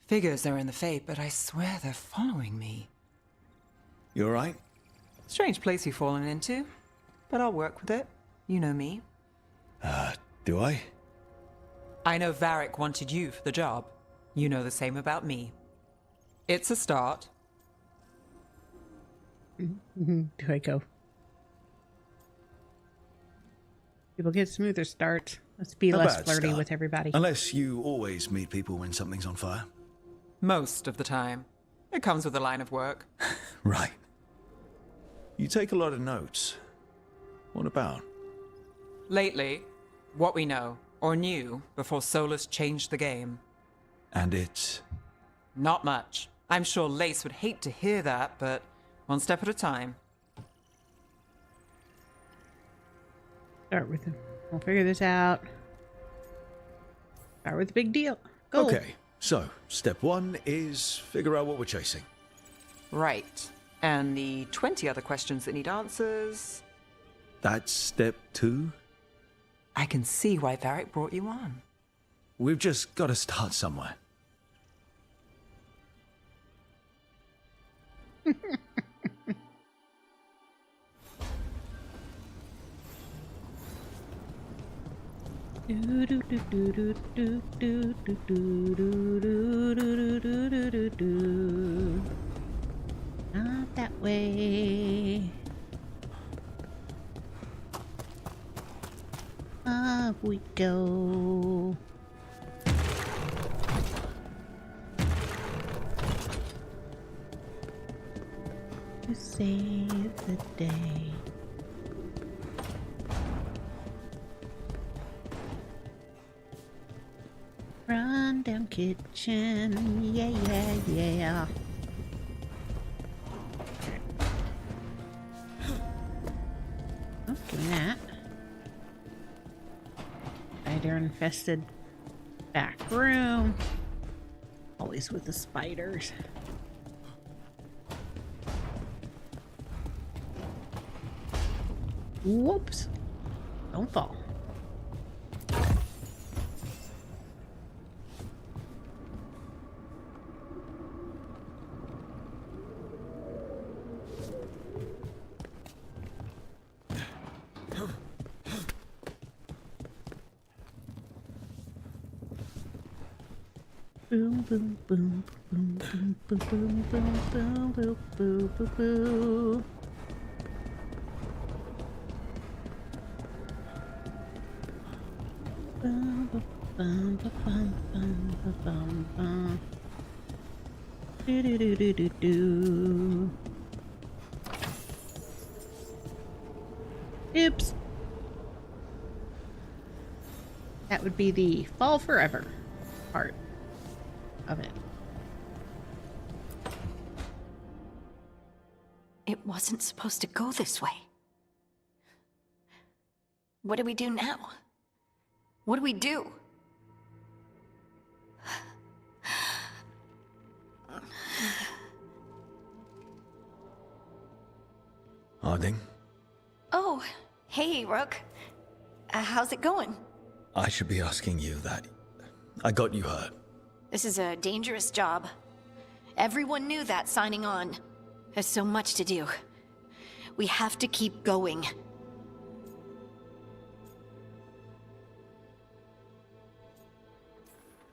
Figures are in the fate, but I swear they're following me. You alright? Strange place you've fallen into, but I'll work with it. You know me. Do I? I know Varric wanted you for the job. You know the same about me. It's a start. Do I go? People get smoother starts. Let's be A less bad flirty start. with everybody. Unless you always meet people when something's on fire. Most of the time. It comes with the line of work. Right. You take a lot of notes. What about? Lately, what we know, or knew, before Solus changed the game. And it's... Not much. I'm sure Lace would hate to hear that, but one step at a time. Start with him. We'll figure this out. Start with the big deal. Go. Okay, so step 1 is figure out what we're chasing. Right. And the 20 other questions that need answers... That's step 2? I can see why Varric brought you on. We've just got to start somewhere. Not that way. Up we go. To save the day. Run down kitchen, yeah, yeah, yeah. Oh, give me that. I Spider-infested back room. Always with the spiders. Whoops. Don't fall. Boom, boom, boom, boom, boom, boom, boom, boom, boom, boom, boom, boom, boom. Bum, bum, bum, bum, bum, bum, bum. Do, do, do, do, do, do. Oops. That would be the fall forever part of it. It wasn't supposed to go this way. What do we do now? What do we do? Harding, Oh, hey, Rook. How's it going? I should be asking you that. I got you hurt. This is a dangerous job. Everyone knew that signing on. There's so much to do. We have to keep going.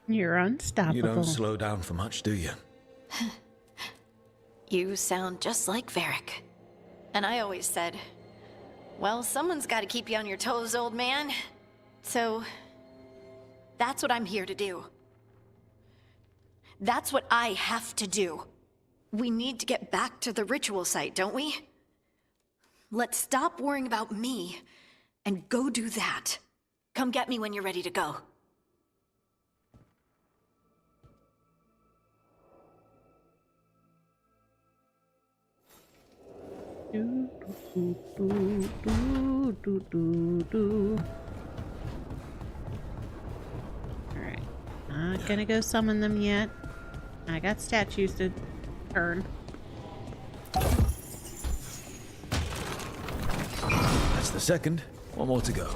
You're unstoppable. You don't slow down for much, do you? You sound just like Varric. And I always said, well, someone's got to keep you on your toes, old man. So, that's what I'm here to do. That's what I have to do. We need to get back to the ritual site, don't we? Let's stop worrying about me and go do that. Come get me when you're ready to go. Do, do, do, do, do, do, do. Alright. Not gonna go summon them yet. I got statues to turn. That's the second. One more to go.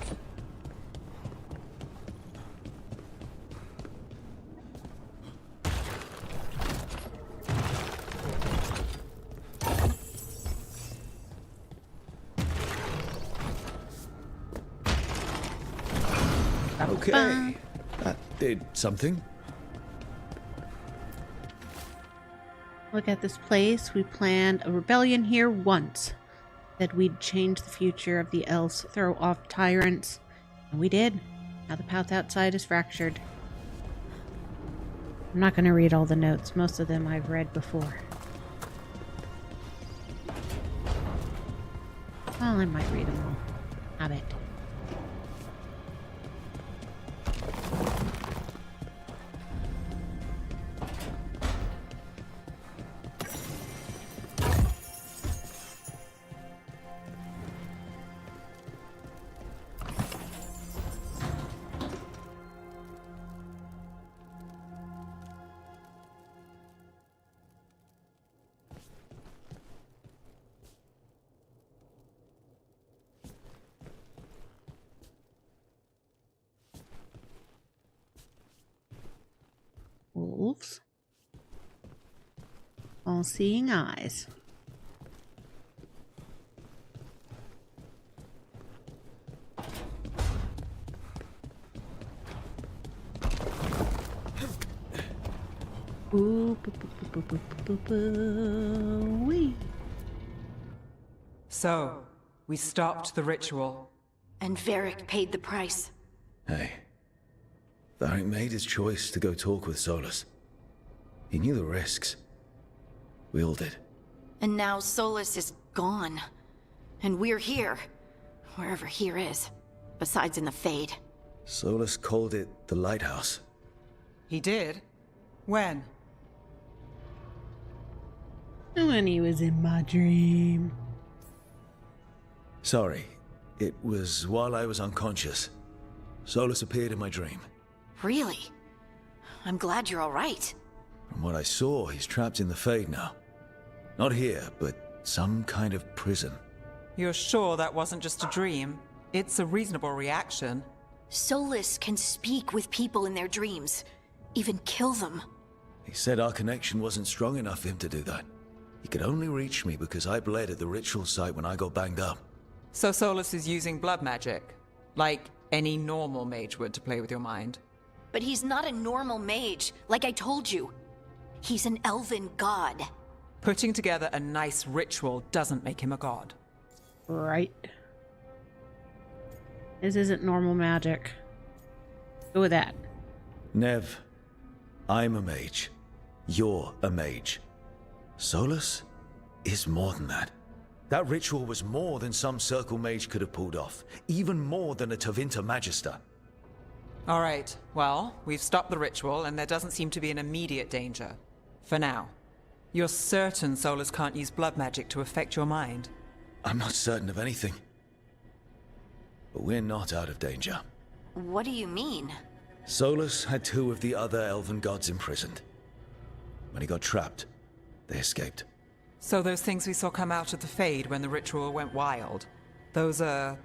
Okay. That did something. Look at this place. We planned a rebellion here once. That we'd change the future of the elves, throw off tyrants. And we did. Now the path outside is fractured. I'm not going to read all the notes. Most of them I've read before. Well, I might read them all. Have it. Wolves. All-seeing eyes. Boo, boo, boo, boo, boo, boo, boo, wee. So, we stopped the ritual. And Varric paid the price. Hey. Varric made his choice to go talk with Solus. He knew the risks. We all did. And now Solus is gone. And we're here. Wherever here is. Besides in the Fade. Solus called it the Lighthouse. He did? When? When he was in my dream. Sorry. It was while I was unconscious. Solus appeared in my dream. Really? I'm glad you're all right. From what I saw, he's trapped in the Fade now. Not here, but some kind of prison. You're sure that wasn't just a dream? It's a reasonable reaction. Solus can speak with people in their dreams, even kill them. He said our connection wasn't strong enough for him to do that. He could only reach me because I bled at the ritual site when I got banged up. So Solus is using blood magic, like any normal mage would to play with your mind. But he's not a normal mage, like I told you. He's an elven god. Putting together a nice ritual doesn't make him a god. Right. This isn't normal magic. Go with that. Nev, I'm a mage. You're a mage. Solus is more than that. That ritual was more than some circle mage could have pulled off. Even more than a Tevinter Magister. All right, well, we've stopped the ritual and there doesn't seem to be an immediate danger. For now. You're certain Solus can't use blood magic to affect your mind? I'm not certain of anything. But we're not out of danger. What do you mean? Solus had 2 of the other elven gods imprisoned. When he got trapped, they escaped. So those things we saw come out of the Fade when the ritual went wild, those are...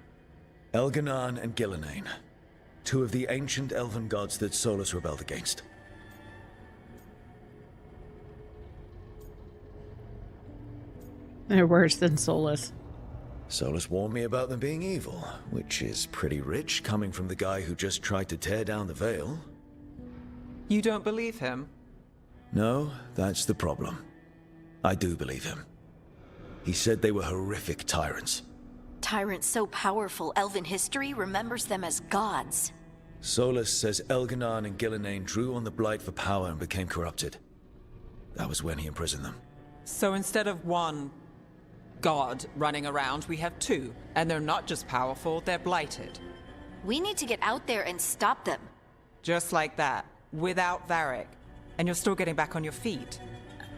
Elganan and Gillenane. 2 of the ancient elven gods that Solus rebelled against. They're worse than Solus. Solus warned me about them being evil, which is pretty rich coming from the guy who just tried to tear down the veil. You don't believe him? No, that's the problem. I do believe him. He said they were horrific tyrants. Tyrants so powerful, elven history remembers them as gods. Solus says Elganan and Gillenane drew on the Blight for power and became corrupted. That was when he imprisoned them. So instead of 1 god running around, we have 2. And they're not just powerful, they're blighted. We need to get out there and stop them. Just like that, without Varric. And you're still getting back on your feet.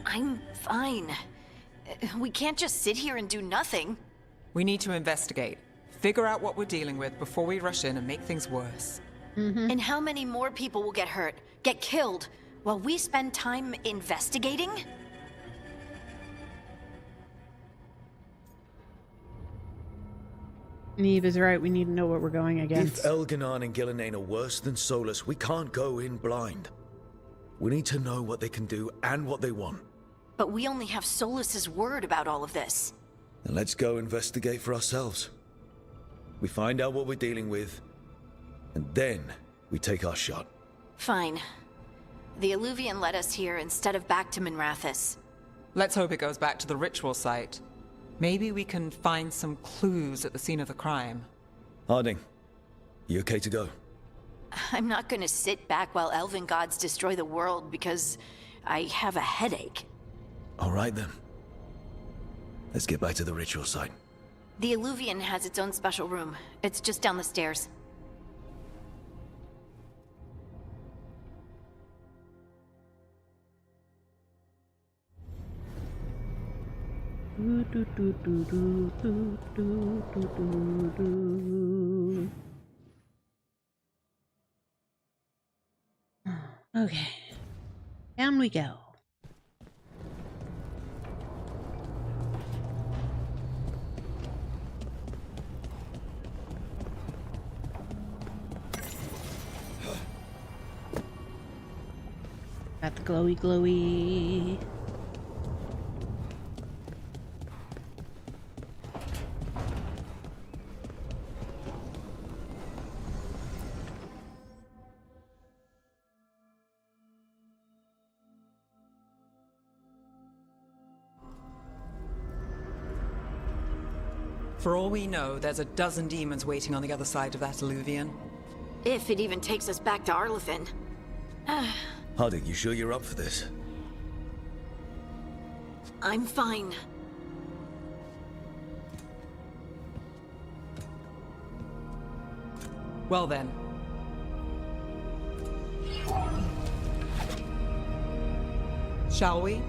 I'm fine. We can't just sit here and do nothing. We need to investigate. Figure out what we're dealing with before we rush in and make things worse. And how many more people will get hurt, get killed, while we spend time investigating? Neve is right. We need to know what we're going against. If Elganan and Gillenane are worse than Solus, we can't go in blind. We need to know what they can do and what they want. But we only have Solus's word about all of this. Then let's go investigate for ourselves. We find out what we're dealing with, and then we take our shot. Fine. The Illuvian led us here instead of back to Minrathous. Let's hope it goes back to the ritual site. Maybe we can find some clues at the scene of the crime. Harding, you okay to go? I'm not gonna sit back while elven gods destroy the world because I have a headache. All right then. Let's get back to the ritual site. The Illuvian has its own special room. It's just down the stairs. Okay. Down we go. Got the glowy glowy. For all we know, there's a dozen demons waiting on the other side of that Illuvian. If it even takes us back to Arlithin. Harding, you sure you're up for this? I'm fine. Well then. Shall we?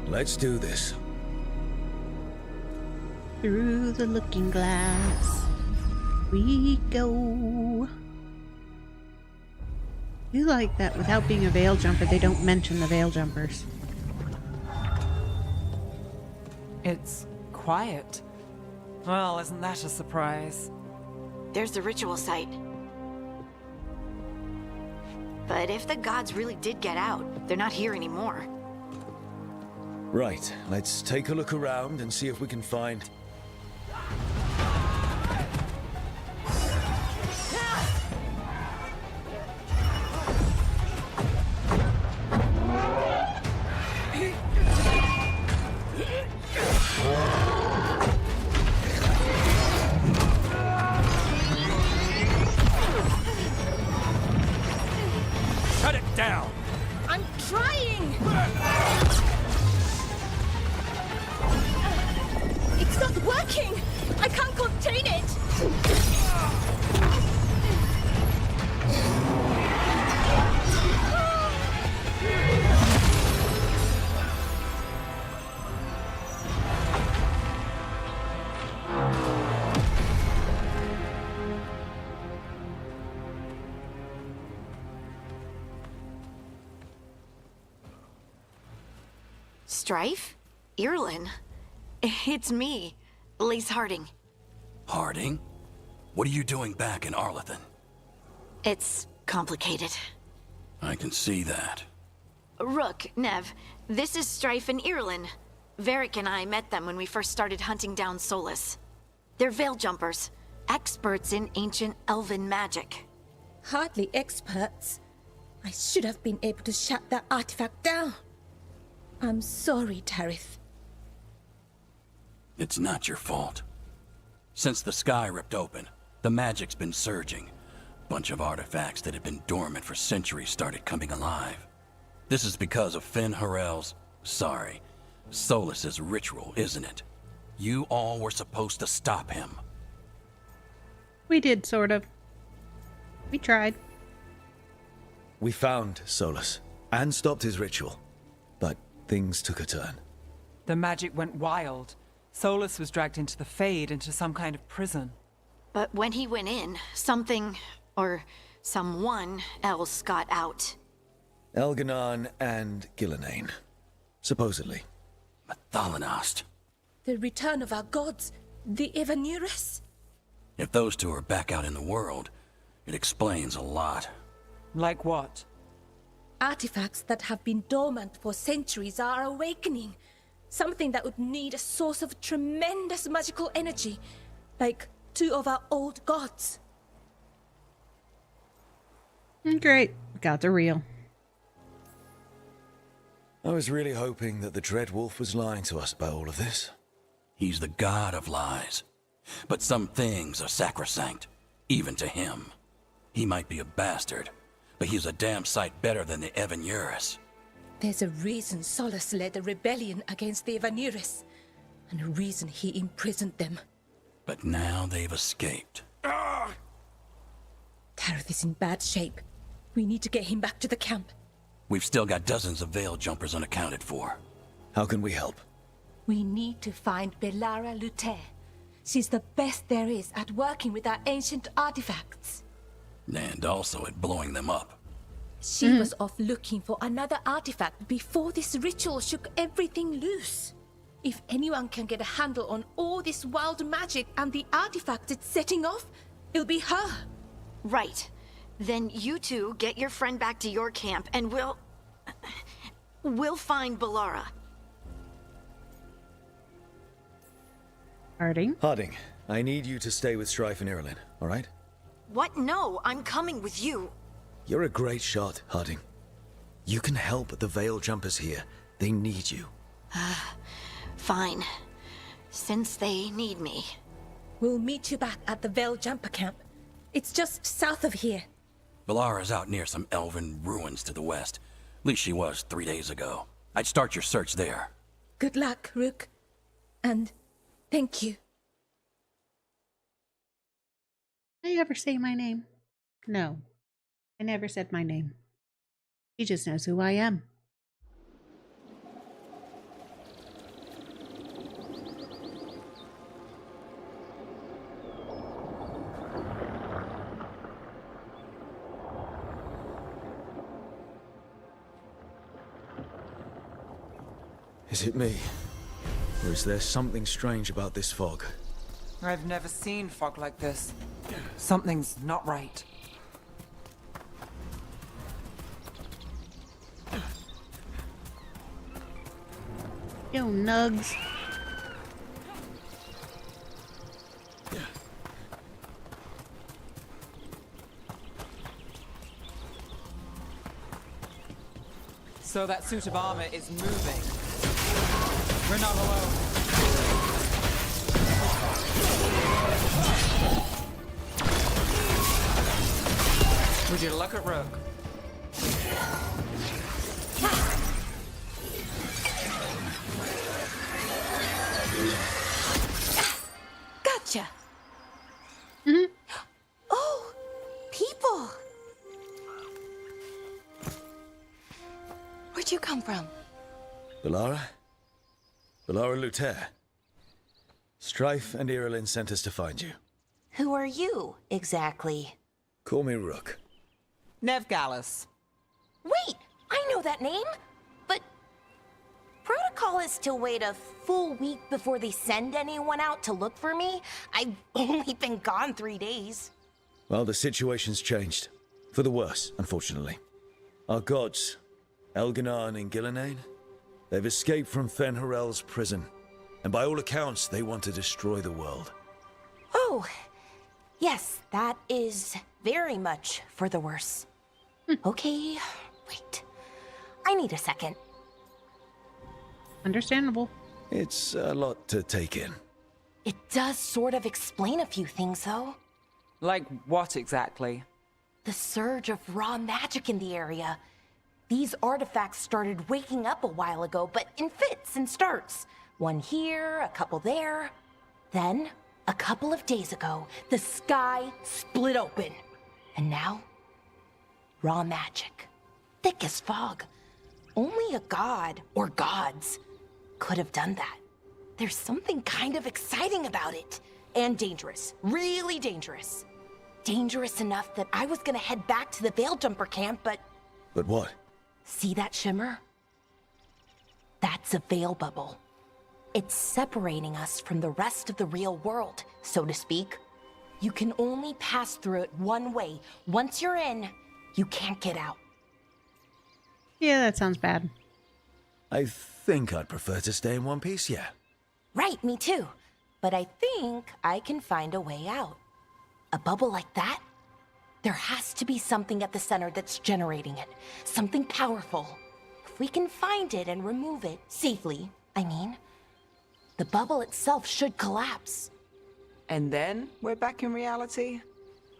Let's do this. Through the looking glass. we go. You like that without being a veil jumper, they don't mention the veil jumpers. It's quiet. Well, isn't that a surprise? There's the ritual site. But if the gods really did get out, they're not here anymore. Right, let's take a look around and see if we can find... Shut it down! I'm trying! It's not working! I can't contain it! Strife? Irlin? It's me, Lace Harding. Harding? What are you doing back in Arlethan? It's complicated. I can see that. Rook, Nev, this is Strife and Irlin. Varric and I met them when we first started hunting down Solus. They're veil jumpers, experts in ancient elven magic. Hardly experts. I should have been able to shut that artifact down. I'm sorry, Tarith. It's not your fault. Since the sky ripped open, the magic's been surging. Bunch of artifacts that had been dormant for centuries started coming alive. This is because of Solus's ritual, isn't it? You all were supposed to stop him. We did, sort of. We tried. We found Solus and stopped his ritual, but things took a turn. The magic went wild. Solus was dragged into the Fade, into some kind of prison. But when he went in, something, or someone else got out. Elganon and Gillenane, supposedly. Mathalanost. The return of our gods, the Evanurus? If those two are back out in the world, it explains a lot. Like what? Artifacts that have been dormant for centuries are awakening. Something that would need a source of tremendous magical energy, like two of our old gods. Great. Gods are real. I was really hoping that the Dreadwolf was lying to us about all of this. He's the god of lies. But some things are sacrosanct, even to him. He might be a bastard, but he's a damn sight better than the Evanurus. There's a reason Solus led a rebellion against the Evanurus, and a reason he imprisoned them. But now they've escaped. Tarith is in bad shape. We need to get him back to the camp. We've still got dozens of veil jumpers unaccounted for. How can we help? We need to find Belara Luther. She's the best there is at working with our ancient artifacts. And also at blowing them up. She was off looking for another artifact before this ritual shook everything loose. If anyone can get a handle on all this wild magic and the artifacts it's setting off, it'll be her. Right. Then you two get your friend back to your camp and we'll find Belara. Harding? Harding, I need you to stay with Strife and Irlin, alright? What? No, I'm coming with you. You're a great shot, Harding. You can help the veil jumpers here. They need you. Fine. Since they need me. We'll meet you back at the Veil Jumper camp. It's just south of here. Belara's out near some elven ruins to the west. At least she was 3 days ago. I'd start your search there. Good luck, Rook. And thank you. Did I ever say my name? No. I never said my name. He just knows who I am. Is it me? Or is there something strange about this fog? I've never seen fog like this. Something's not right. Yo, Nugs. So that suit of armor is moving. We're not alone. Would you look at Rook? Gotcha. Oh, people. Where'd you come from? Bellara? Bellara Luther. Strife and Irilyn sent us to find you. Who are you, exactly? Call me Rook. Nev Gallus. Wait, I know that name. But protocol is to wait a full week before they send anyone out to look for me. I've only been gone 3 days. Well, the situation's changed. For the worse, unfortunately. Our gods, Elganar and Ingillinane, they've escaped from Fen'Harel's prison. And by all accounts, they want to destroy the world. Oh, yes, that is very much for the worse. Okay, wait. I need a second. Understandable. It's a lot to take in. It does sort of explain a few things, though. Like what exactly? The surge of raw magic in the area. These artifacts started waking up a while ago, but in fits and starts. One here, a couple there. Then, a couple of days ago, the sky split open. And now, raw magic. Thick as fog. Only a god, or gods, could have done that. There's something kind of exciting about it. And dangerous. Really dangerous. Dangerous enough that I was gonna head back to the Veil Jumper camp, but... But what? See that shimmer? That's a veil bubble. It's separating us from the rest of the real world, so to speak. You can only pass through it one way. Once you're in, you can't get out. Yeah, that sounds bad. I think I'd prefer to stay in one piece, yeah. Right, me too. But I think I can find a way out. A bubble like that? There has to be something at the center that's generating it. Something powerful. If we can find it and remove it, safely, I mean, the bubble itself should collapse. And then we're back in reality?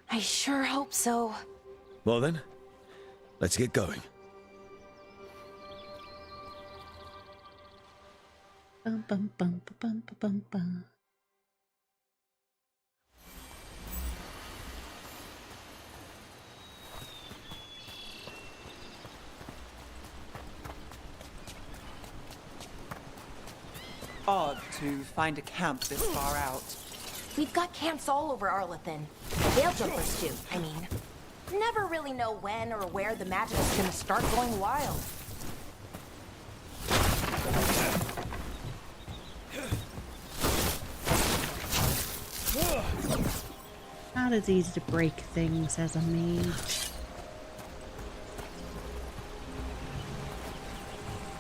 I sure hope so. Well then, let's get going. Bum, bum, bum, bum, bum, bum, bum. Odd to find a camp this far out. We've got camps all over Arlethan. Veil jumpers too, I mean. Never really know when or where the magic is gonna start going wild. Not as easy to break things as a mage.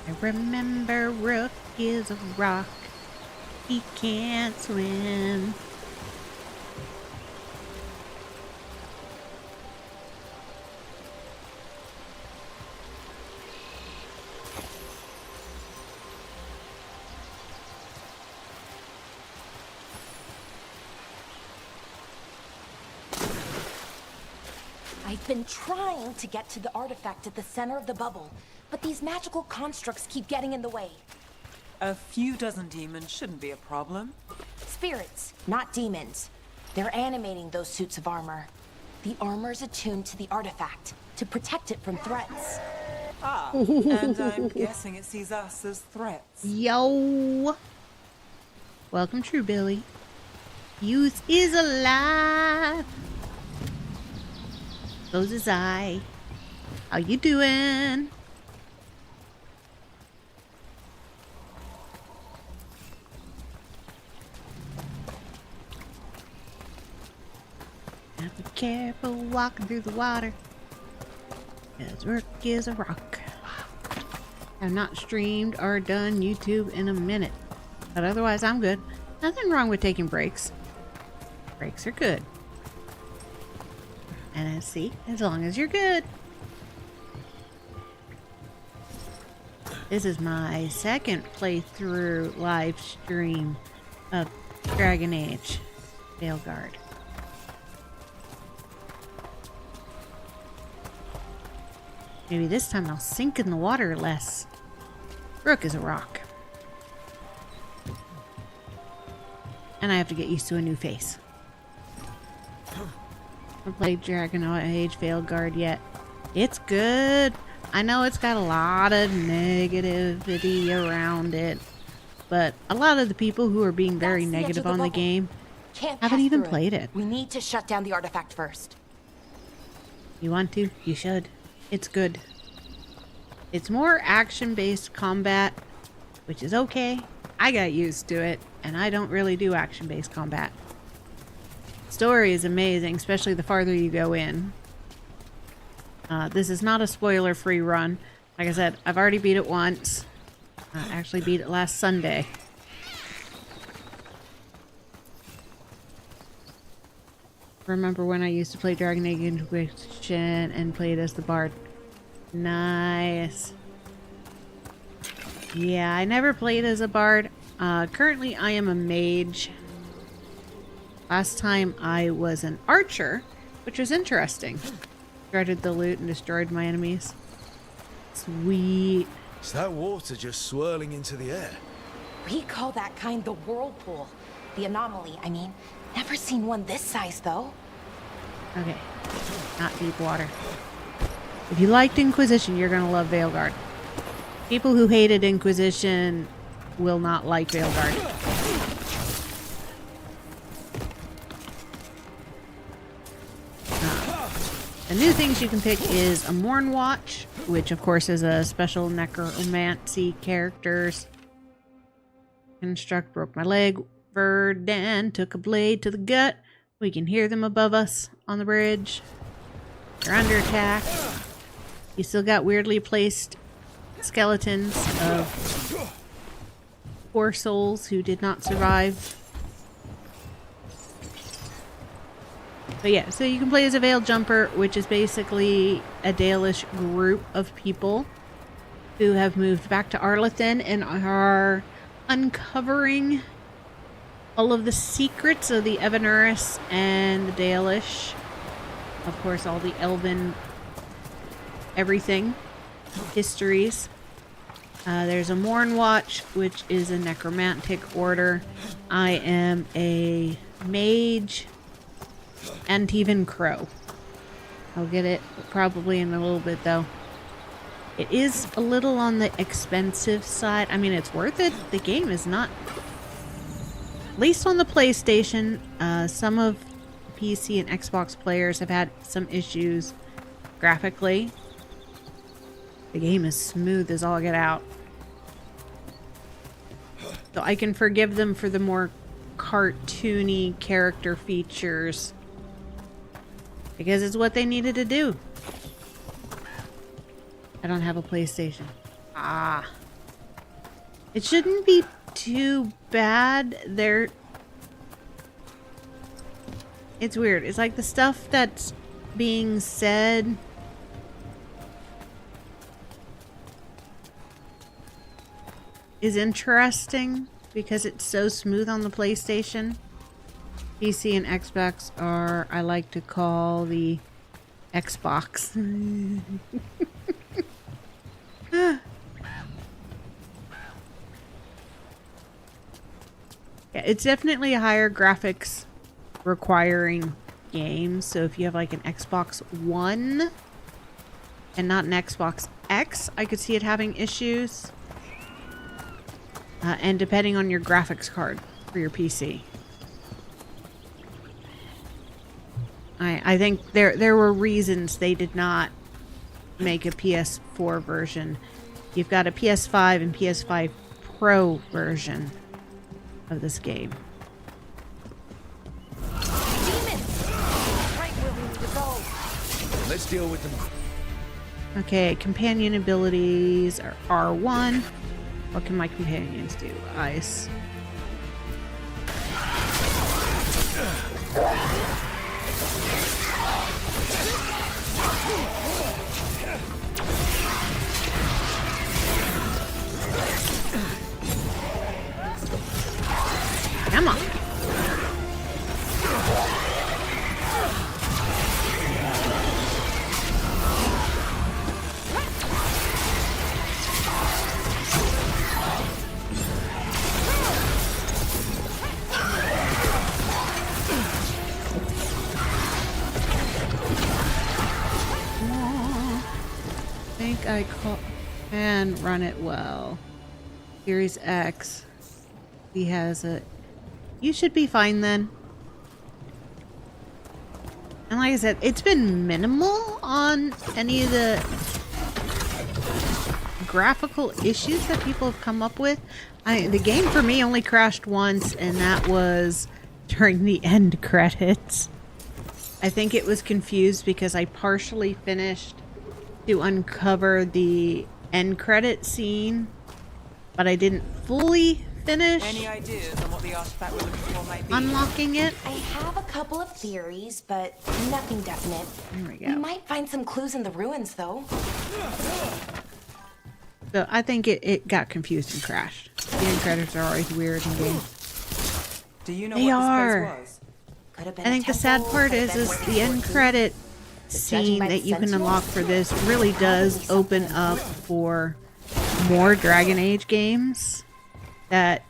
I remember Rook is a rock. He can't swim. I've been trying to get to the artifact at the center of the bubble, but these magical constructs keep getting in the way. A few dozen demons shouldn't be a problem. Spirits, not demons. They're animating those suits of armor. The armor's attuned to the artifact to protect it from threats. Ah, and I'm guessing it sees us as threats. Yo! Welcome, True Billy. Youth is alive! So is I. How you doing? Be careful walking through the water. Cause Rook is a rock. I've not streamed or done YouTube in a minute. But otherwise, I'm good. Nothing wrong with taking breaks. Breaks are good. And see, as long as you're good. This is my second playthrough live stream of Dragon Age Veilguard. Maybe this time I'll sink in the water less. Rook is a rock. And I have to get used to a new face. I haven't played Dragon Age Veilguard yet. It's good. I know it's got a lot of negativity around it. But a lot of the people who are being very That's the edge negative of the on the bubble. game Can't haven't pass even through played it. We need to shut down the artifact first. You want to? You should. It's good. It's more action-based combat, which is okay. I got used to it, and I don't really do action-based combat. Story is amazing, especially the farther you go in. This is not a spoiler-free run. Like I said, I've already beat it once. I actually beat it last Sunday. Remember when I used to play Dragon Age Inquisition and played as the Bard? Nice. Yeah, I never played as a Bard. Currently, I am a mage. Last time I was an archer, which was interesting. Shredded the loot and destroyed my enemies. Sweet. Is that water just swirling into the air? We call that kind the whirlpool. The anomaly, I mean. Never seen one this size, though. Okay. Not deep water. If you liked Inquisition, you're going to love Veilguard. People who hated Inquisition will not like Veilguard. The new things you can pick is a Morn Watch, which of course is a special necromancy characters. Construct broke my leg. Verdan took a blade to the gut. We can hear them above us on the bridge. They're under attack. You still got weirdly placed skeletons of poor souls who did not survive. But yeah, so you can play as a Veil Jumper, which is basically a Dalish group of people who have moved back to Arlethan and are uncovering all of the secrets of the Evanuris and the Dalish. Of course, all the Elven everything. Histories. There's a Morn Watch, which is a necromantic order. I am a mage. And even Crow. I'll get it probably in a little bit, though. It is a little on the expensive side. I mean, it's worth it. The game is not... At least on the PlayStation, some of PC and Xbox players have had some issues graphically. The game is smooth as all get out. So I can forgive them for the more cartoony character features. Because it's what they needed to do. I don't have a PlayStation. Ah. It shouldn't be too bad. It's weird. It's like the stuff that's being said is interesting because it's so smooth on the PlayStation. PC and Xbox are, I like to call the Xbox. Yeah, it's definitely a higher graphics requiring game. So if you have like an Xbox One and not an Xbox X, I could see it having issues. And depending on your graphics card for your PC. I think there were reasons they did not make a PS4 version. You've got a PS5 and PS5 Pro version of this game. Demons! Right let's deal with them. Okay, companion abilities are R1. What can my companions do? Ice. Come on. I think I can run it well. Series X. He has a... You should be fine then. And like I said, it's been minimal on any of the graphical issues that people have come up with. The game for me only crashed once, and that was during the end credits. I think it was confused because I partially finished to uncover the end credit scene, but I didn't fully finish Any ideas on what the artifact we're looking for might be? unlocking it. I have a couple of theories, but nothing definite. There we We go. might find some clues in the ruins, though. So I think it got confused and crashed. The end credits are always weird in games. Do you know They what are. this place was? Could have been I think the sad part is the end credit scene that you can unlock for this really does open up for more Dragon Age games that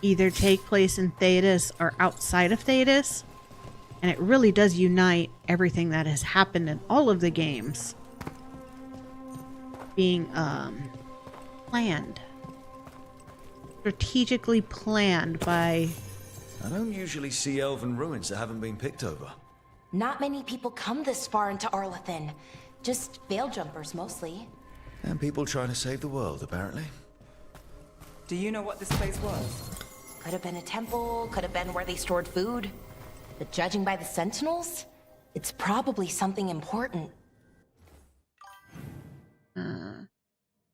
either take place in Thetis or outside of Thetis, and it really does unite everything that has happened in all of the games being planned, strategically planned by... I don't usually see elven ruins that haven't been picked over. Not many people come this far into Arlathan. Just veil jumpers, mostly. And people trying to save the world, apparently. Do you know what this place was? Could have been a temple, could have been where they stored food. But judging by the sentinels, it's probably something important.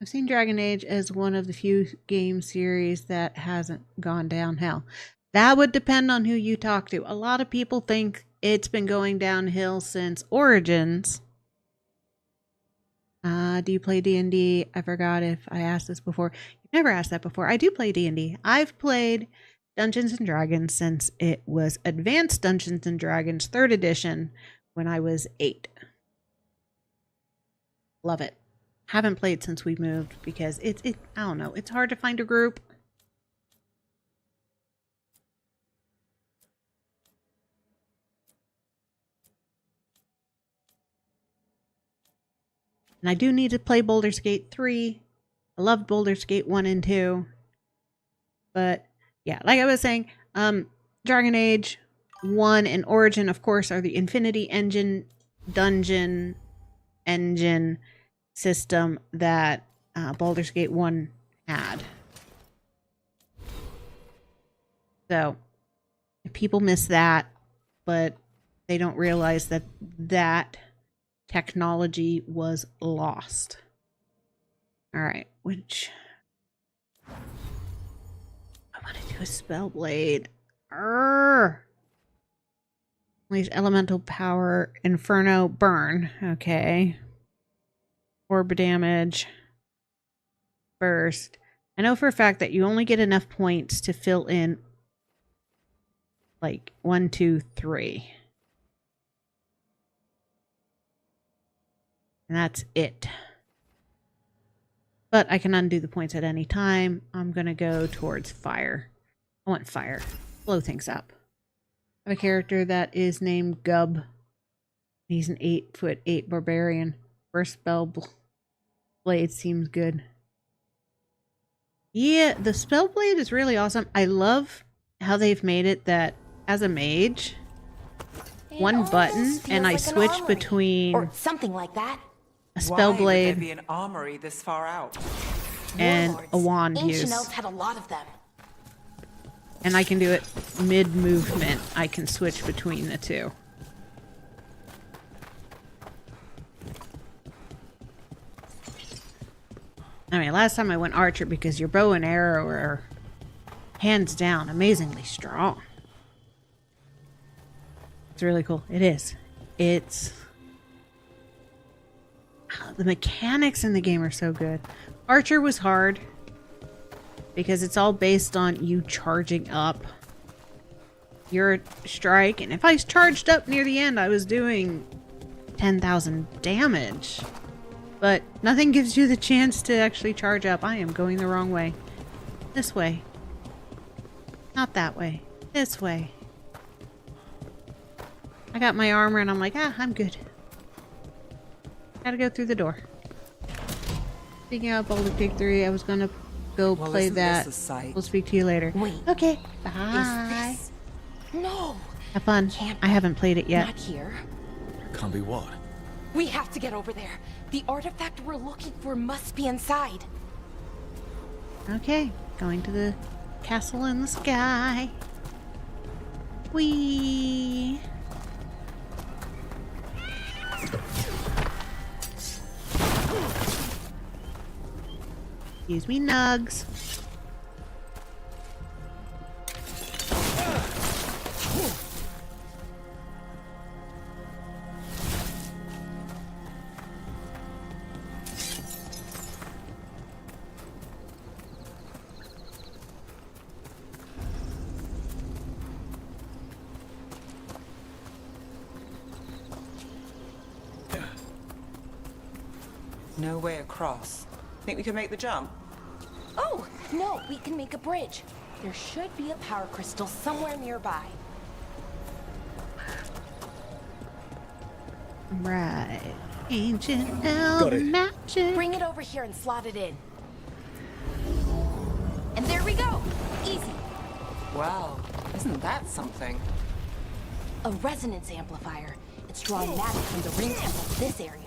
I've seen Dragon Age as one of the few game series that hasn't gone downhill. That would depend on who you talk to. A lot of people think it's been going downhill since Origins. Do you play D&D? I forgot if I asked this before. You've never asked that before. I do play D&D. I've played Dungeons & Dragons since it was Advanced Dungeons & Dragons 3rd edition when I was 8. Love it. Haven't played since we moved because I don't know, it's hard to find a group. And I do need to play Baldur's Gate 3. I love Baldur's Gate 1 and 2. But yeah, like I was saying, Dragon Age 1 and Origin, of course, are the Infinity Engine dungeon engine system that Baldur's Gate 1 had. So, people miss that, but they don't realize that that technology was lost. Alright, which... I want to do a Spellblade. Unleash elemental power, Inferno, burn. Okay. Orb damage. Burst. I know for a fact that you only get enough points to fill in like 1, 2, 3. And that's it. But I can undo the points at any time. I'm going to go towards fire. I want fire. Blow things up. I have a character that is named Gub. He's an 8'8" barbarian. First spell blade seems good. Yeah, the spell blade is really awesome. I love how they've made it that as a mage, one button and I switch between or something like that. A spell Why blade would there be an armory this far out? and a wand Ancient use. elves had a lot of them. And I can do it mid-movement. I can switch between the two. I mean, last time I went archer because your bow and arrow are hands down amazingly strong. It's really cool. It is. It's... The mechanics in the game are so good. Archer was hard because it's all based on you charging up your strike, and if I charged up near the end, I was doing 10,000 damage. But nothing gives you the chance to actually charge up. I am going the wrong way. This way. Not that way. This way. I got my armor and I'm like, I'm good. Gotta go through the door. Speaking of Boulder Pig 3, I was gonna go play that. We'll speak to you later. Wait. Okay. Bye. Is this... No. Have fun. Can't I haven't played it yet. Not here. Can't be what? We have to get over there. The artifact we're looking for must be inside. Okay. Going to the castle in the sky. Whee! Excuse me, nugs. No way across. Think we can make the jump? Oh, no, we can make a bridge. There should be a power crystal somewhere nearby. Right. Ancient elven magic. Bring it over here and slot it in. And there we go. Easy. Wow, isn't that something? A resonance amplifier. It's drawing magic from the ring temple to this area.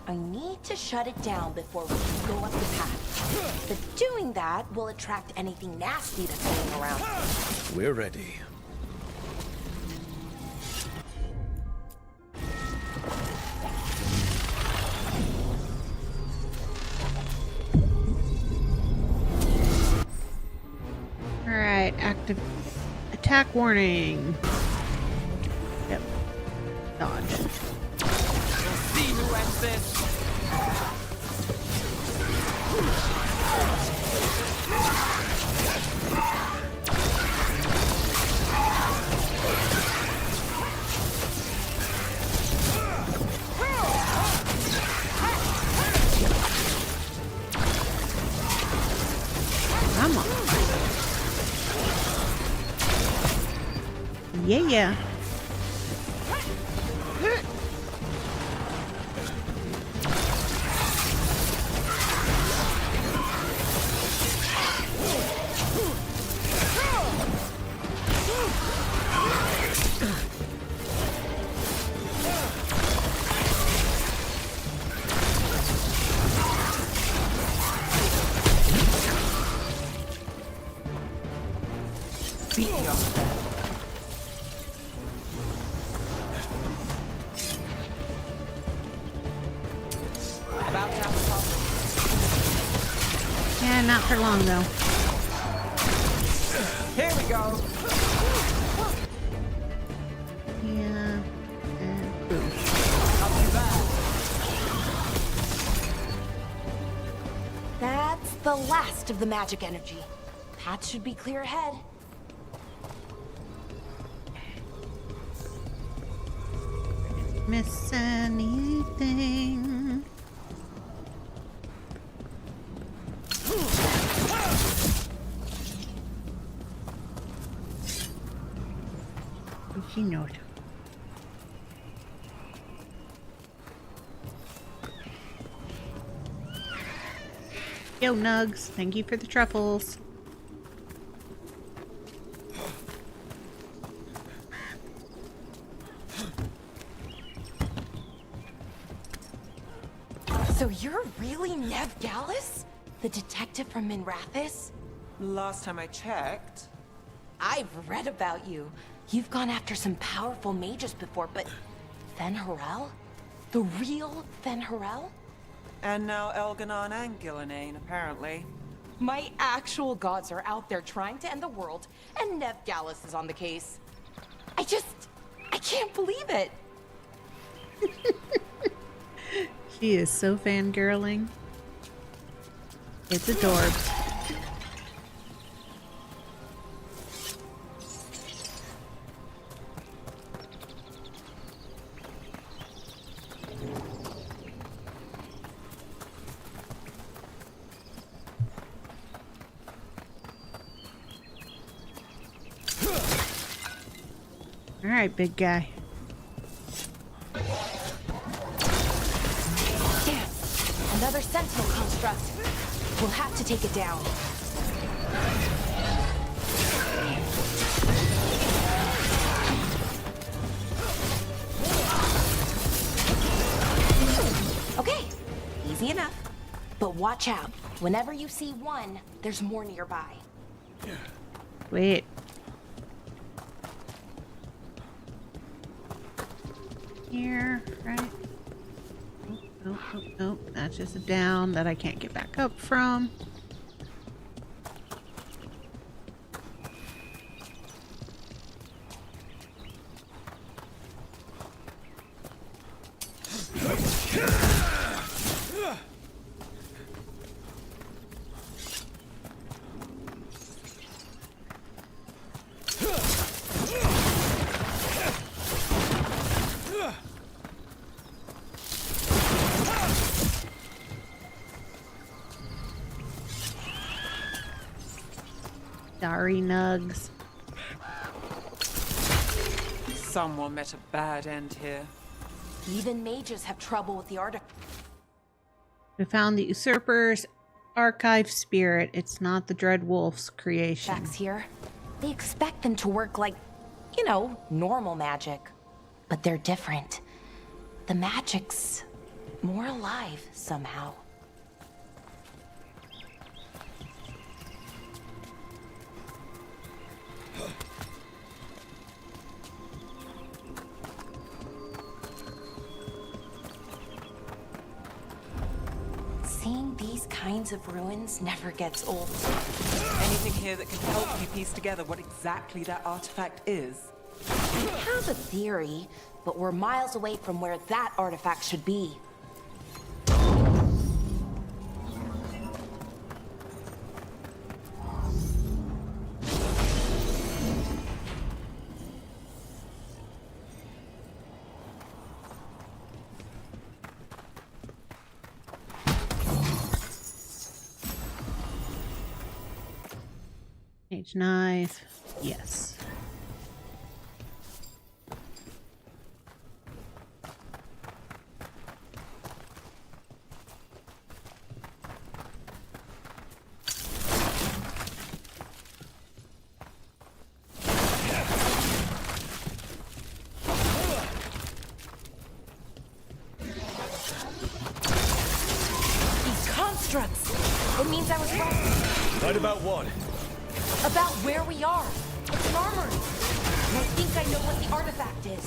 I need to shut it down before we can go up the path. But doing that will attract anything nasty that's going around. We're ready. Alright, active attack warning. Yep. Dodge. See who ends this. Come on. Yeah. Yeah, not for long though. Here we go. Yeah. And boom. Not too bad. That's the last of the magic energy. Path should be clear ahead. Miss anything? She knows. Yo, Nugs. Thank you for the truffles. So you're really Nev Gallus? The detective from Minrathis? Last time I checked. I've read about you. You've gone after some powerful mages before, but... Fen Harel? The real Fen Harel? And now Elganon and Gillenane, apparently. My actual gods are out there trying to end the world, and Nev Gallus is on the case. I can't believe it. She is so fangirling. It's adorbs. All right, big guy. Damn, another sentinel construct. We'll have to take it down. Okay, easy enough. But watch out. Whenever you see one, there's more nearby. Wait. Here, right? Nope. That's just a down that I can't get back up from. Sorry, Nugs. Someone met a bad end here. Even mages have trouble with the artifact. We found the usurper's archive spirit. It's not the Dread Wolf's creation. Facts here. They expect them to work like, normal magic. But they're different. The magic's more alive somehow. Seeing these kinds of ruins never gets old. Anything here that can help me piece together what exactly that artifact is? I have a theory, but we're miles away from where that artifact should be. Mage knife. Yes. These constructs! It means I was wrong. Right about what? About where we are. It's an armory. And I think I know what the artifact is.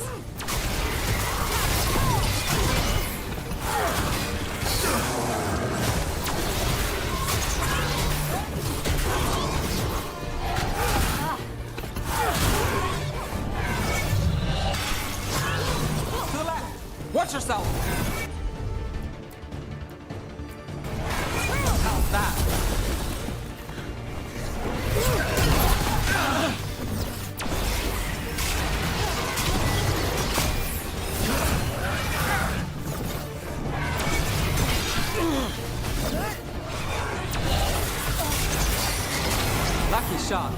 To the left! Watch yourself! How's that? Lucky shot.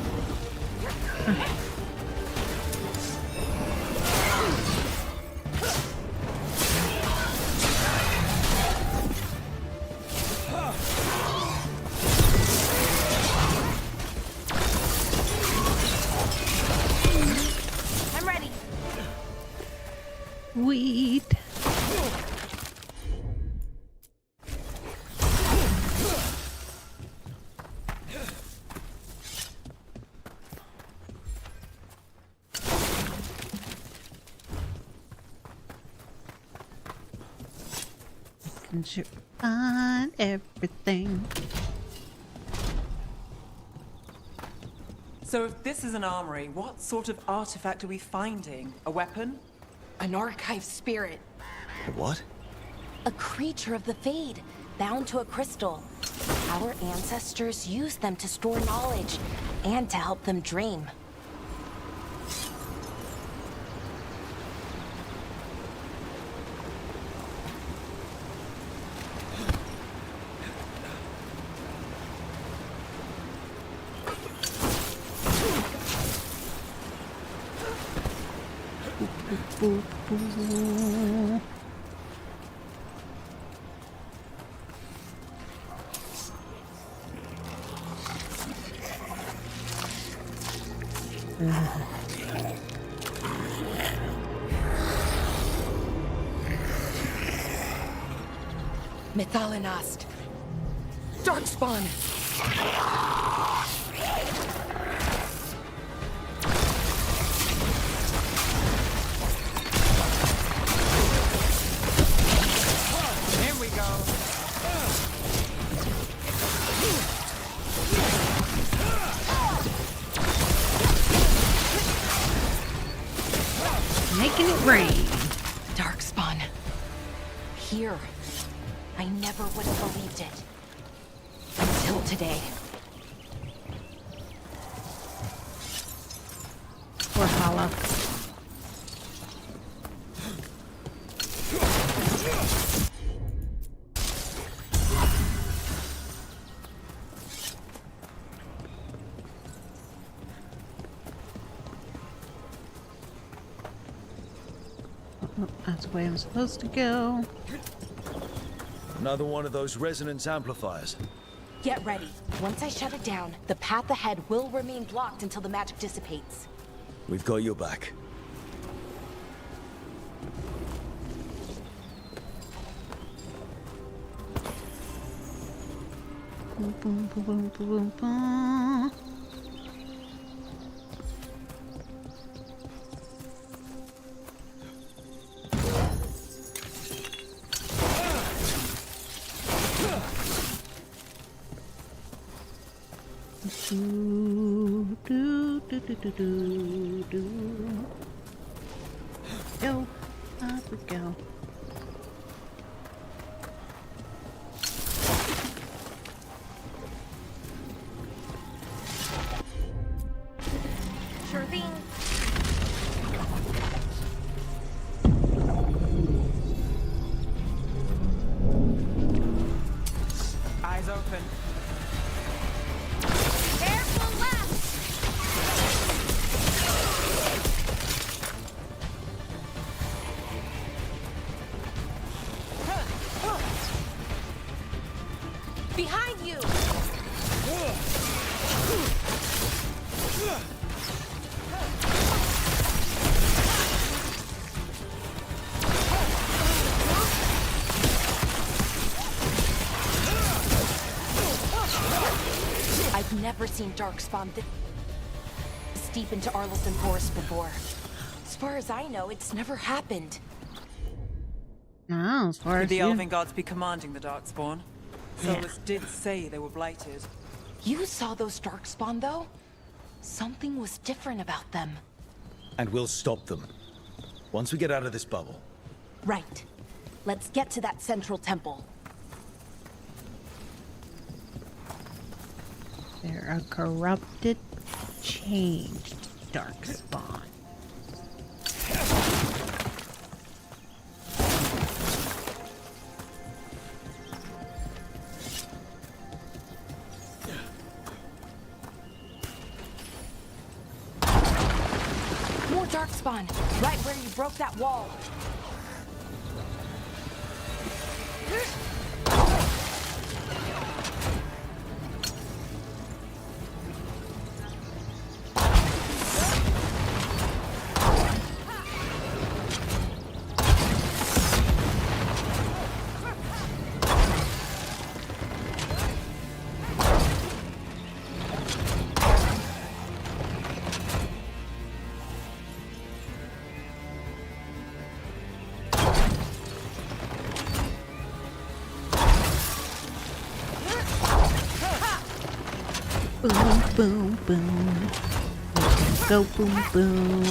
I'm ready. Weed. Sure on everything. So if this is an armory, what sort of artifact are we finding? A weapon? An archive spirit. What? A creature of the Fade, bound to a crystal. Our ancestors used them to store knowledge and to help them dream. Mythalinast. Darkspawn. Here we go. Making it rain. Darkspawn. Here. I never would have believed it. Until today. Poor Hollow. Oh, that's the way I'm supposed to go. Another one of those resonance amplifiers. Get ready. Once I shut it down, the path ahead will remain blocked until the magic dissipates. We've got your back. Boom, boom, boom, boom, boom, boom. Go, up we go. Sure thing. Eyes open. Careful left! Behind you! I've never seen Darkspawn this deep into Arleston Forest before. As far as I know, it's never happened. Oh, as far Could as the you... Elven Gods be commanding the Darkspawn? Yeah. Solus did say they were blighted. You saw those Darkspawn, though? Something was different about them. And we'll stop them. Once we get out of this bubble. Right. Let's get to that central temple. They're a corrupted, changed Darkspawn. More Darkspawn, right where you broke that wall. Boom, boom, boom. Go boom, boom.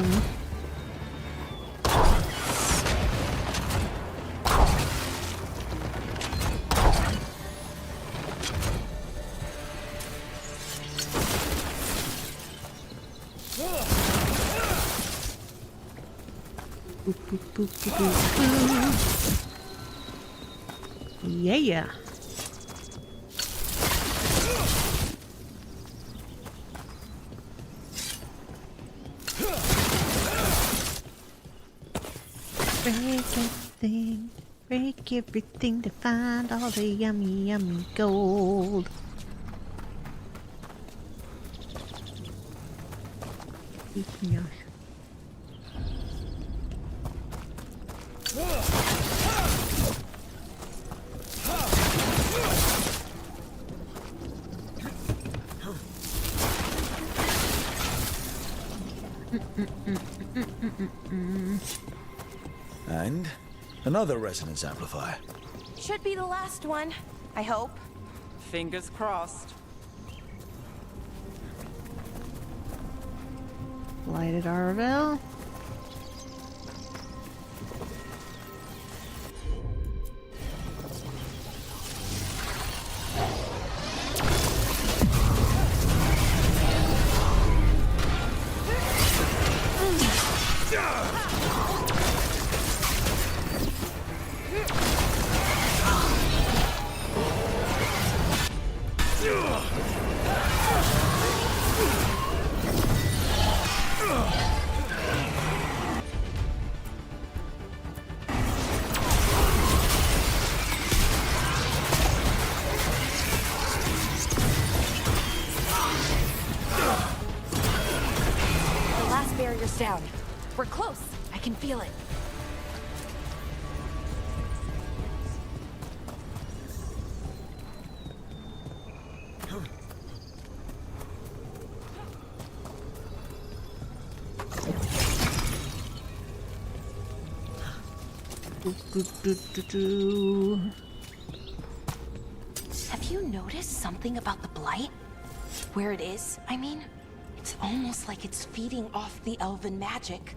Boop, boop, boop, boop, boop, boop. Yeah. Break everything to find all the yummy, yummy gold. Yeah. And another resonance amplifier. Should be the last one, I hope. Fingers crossed. Lighted Arvel. Down. We're close. I can feel it. Have you noticed something about the blight? Where it is, I mean? It's almost like it's feeding off the elven magic.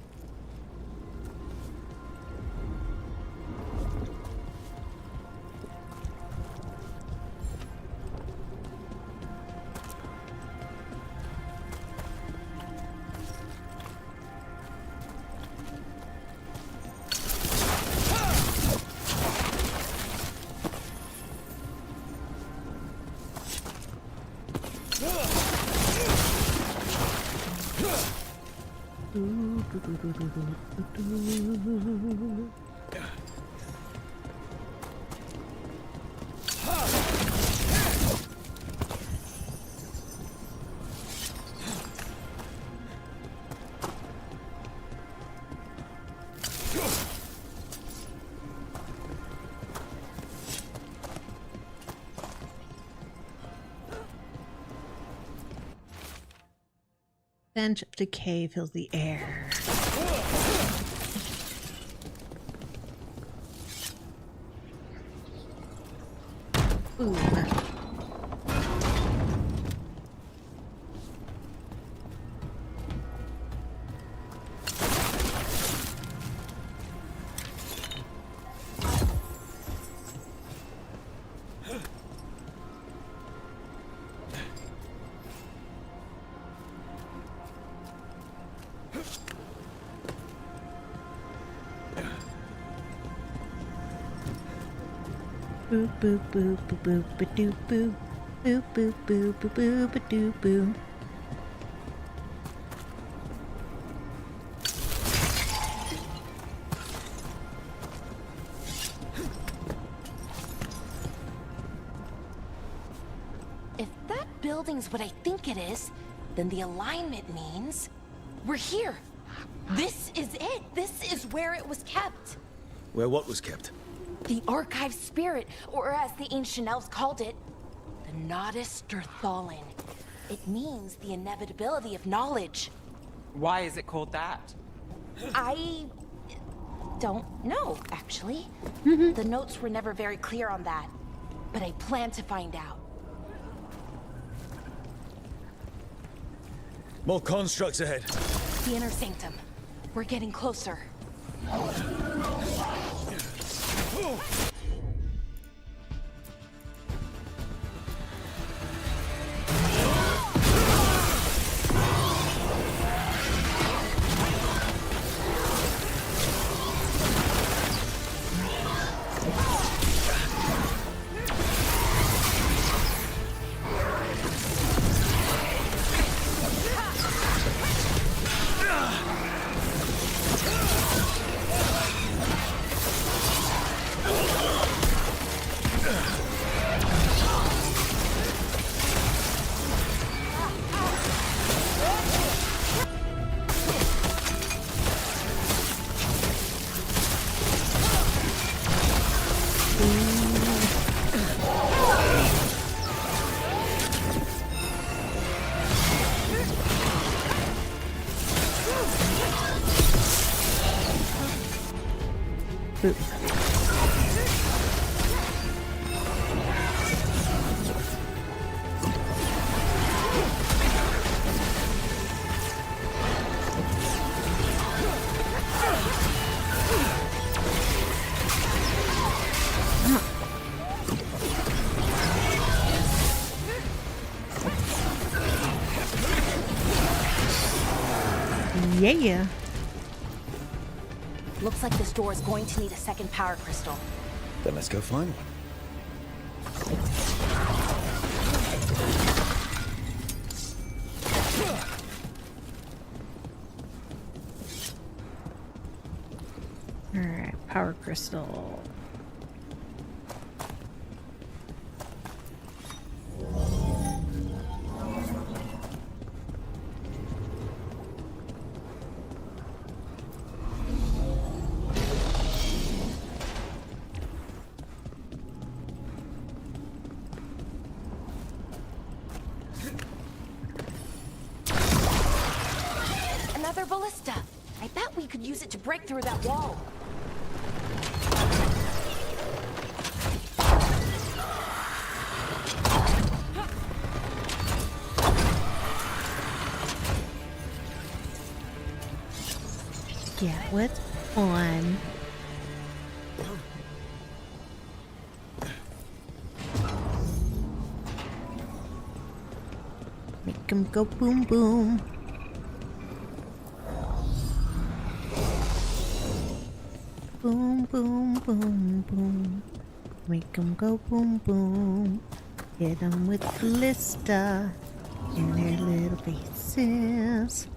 Stench of decay fills the air. Ooh. Boop boop boop boop boop ba doop boo. Boop boop boop boop boop ba doop boo. If that building's what I think it is, then the alignment means we're here. This is it. This is where it was kept. Where what was kept? The archive spirit, or as the ancient elves called it, the Nodis Derthalin. It means the inevitability of knowledge. Why is it called that? I don't know, actually. The notes were never very clear on that, but I plan to find out. More constructs ahead. The inner sanctum. We're getting closer. Yeah. Looks like this door is going to need a second power crystal. Then let's go find one. Alright, power crystal. Another ballista. I bet we could use it to break through that wall. Yeah, what's on? Make 'em go boom boom. Boom boom boom boom. Make 'em go boom boom. Hit 'em with ballista in their little faces.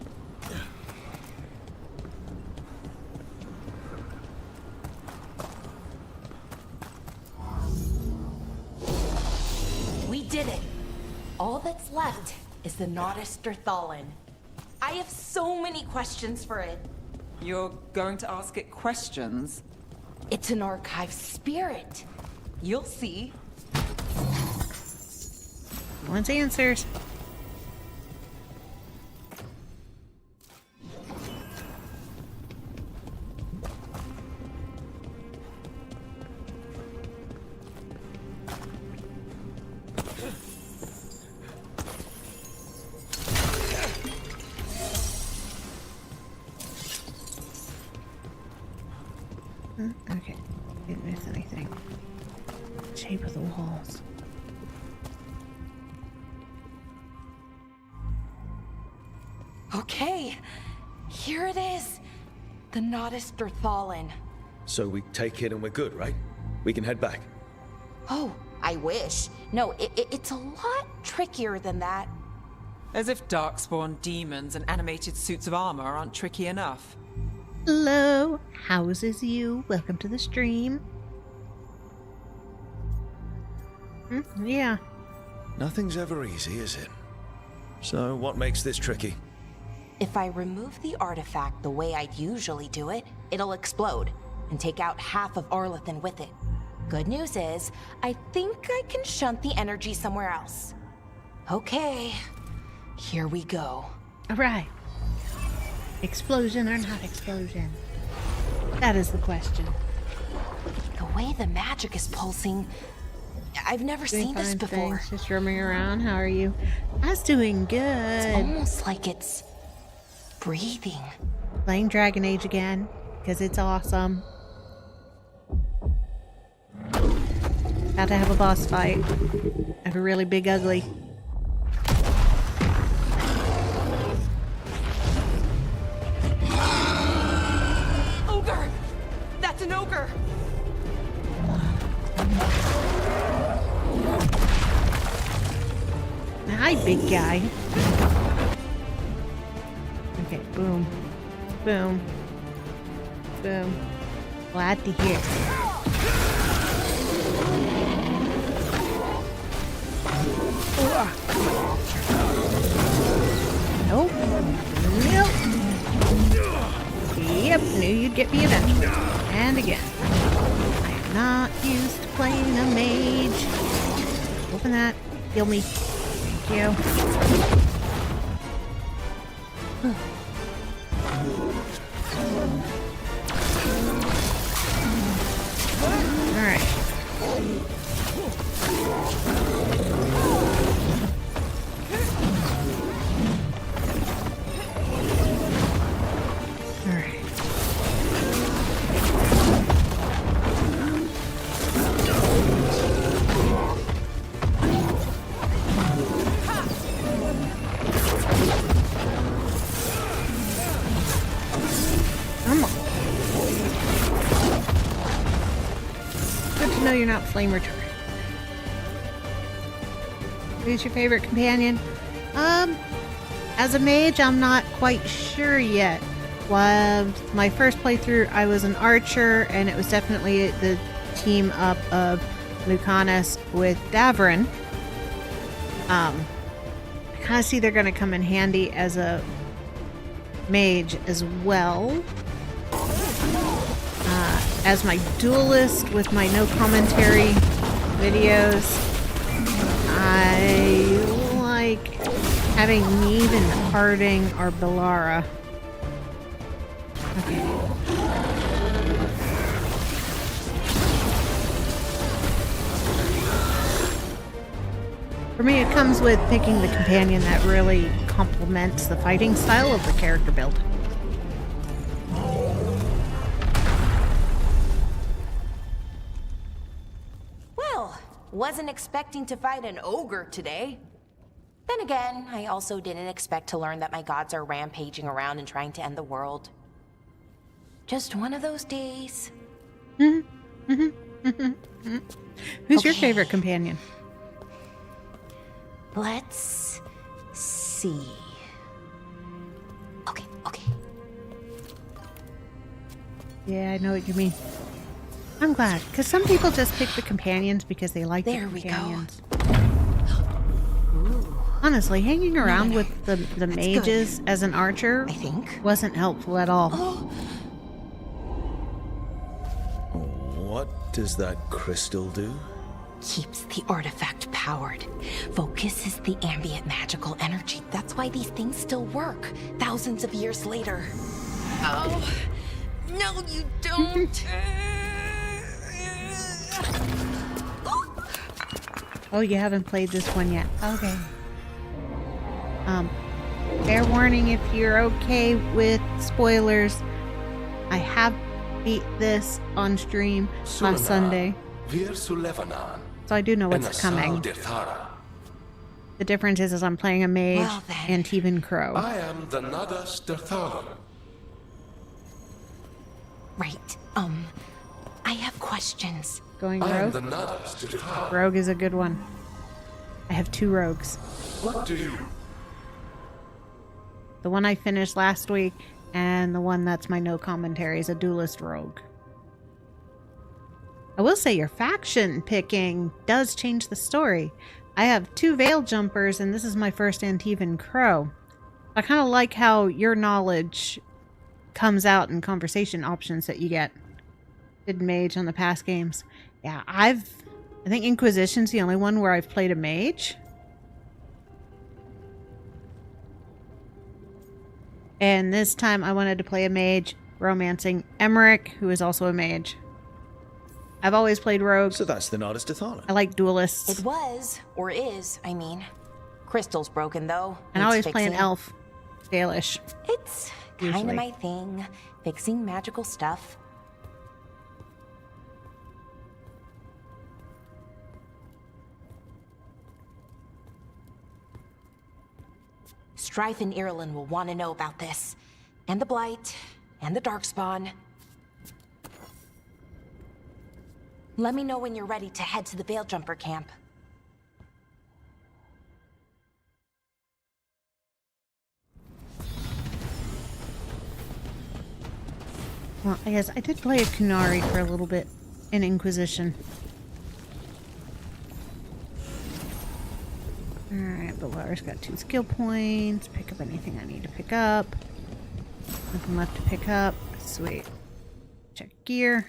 We did it. All that's left is the Nordic Thallen. I have so many questions for it. You're going to ask it questions? It's an archive spirit. You'll see. Wants answers. Okay, didn't miss anything. Shape of the walls. Okay, here it is. The Nordic Thallen. So we take it and we're good, right? We can head back. Oh, I wish. No, it's a lot trickier than that. As if darkspawn demons and animated suits of armor aren't tricky enough. Hello, houses you? Welcome to the stream. Yeah. Nothing's ever easy, is it? So what makes this tricky? If I remove the artifact the way I'd usually do it, it'll explode and take out half of Arlethan with it. Good news is, I think I can shunt the energy somewhere else. Okay, here we go. All right. Explosion or not explosion? That is the question. The way the magic is pulsing, I've never seen this fine, before. thanks. Just roaming around. How are you? I was doing good. It's almost like it's breathing. Playing Dragon Age again because it's awesome. About to have a boss fight. I have a really big ugly. Ogre! That's an ogre! Hi, big guy. Okay, boom. Boom. Boom. Glad to hear. Nope. Nope. Yep, knew you'd get me eventually. And again. I am not used to playing a mage. Open that. Heal me. Thank you. Alright. Alright. Come on. Good to know you're not flame retardant. Who's your favorite companion? As a mage, I'm not quite sure yet. My first playthrough, I was an archer, and it was definitely the team up of Lucanus with Davrin. I kind of see they're going to come in handy as a mage as well. As my duelist with my no commentary videos, I like having Neve and Harding or Bellara. Okay. For me, it comes with picking the companion that really complements the fighting style of the character build. Well, wasn't expecting to fight an ogre today. Then again, I also didn't expect to learn that my gods are rampaging around and trying to end the world. Just one of those days. Who's your favorite companion? Let's see. Okay. Yeah, I know what you mean. I'm glad, because some people just pick the companions because they like the companions. Honestly, hanging around with the mages as an archer wasn't helpful at all. What does that crystal do? Keeps the artifact powered. Focuses the ambient magical energy. That's why these things still work, thousands of years later. Oh, no you don't. Oh, you haven't played this one yet. Okay. Fair warning if you're okay with spoilers. I have beat this on stream last Sunday. So I do know what's coming. The difference is I'm playing a mage and Teven Crow. I am the Nadas Derthalan. Right. I have questions. Going I am rogue? the Nadas Derthalan. Rogue is a good one. I have 2 rogues. What do you? The one I finished last week and the one that's my no commentary is a duelist rogue. I will say your faction picking does change the story. I have 2 veil jumpers and this is my first Antivan Crow. I kind of like how your knowledge comes out in conversation options that you get. Did mage on the past games. Yeah, I think Inquisition's the only one where I've played a mage. And this time I wanted to play a mage romancing Emmerich, who is also a mage. I've always played rogue. So that's the Nardus Dathala. I like duelists. It was, or is, I mean. Crystal's broken, though. And I Needs always play an fixing. elf. Dalish. It's kind Usually. of my thing, fixing magical stuff. Strife and Ireland will want to know about this. And the Blight, and the Darkspawn. Let me know when you're ready to head to the Veilguard camp. Well, I guess I did play a Kunari for a little bit in Inquisition. Alright, Balar's got 2 skill points. Pick up anything I need to pick up. Nothing left to pick up. Sweet. Check gear.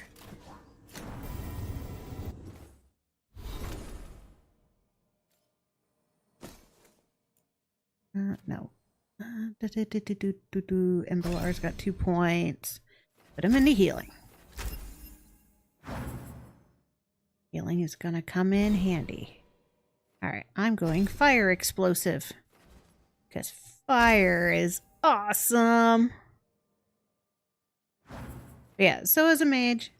No. And Balar's got 2 points. Put him into healing. Healing is gonna come in handy. Alright, I'm going fire explosive. Because fire is awesome. Yeah, so as a mage,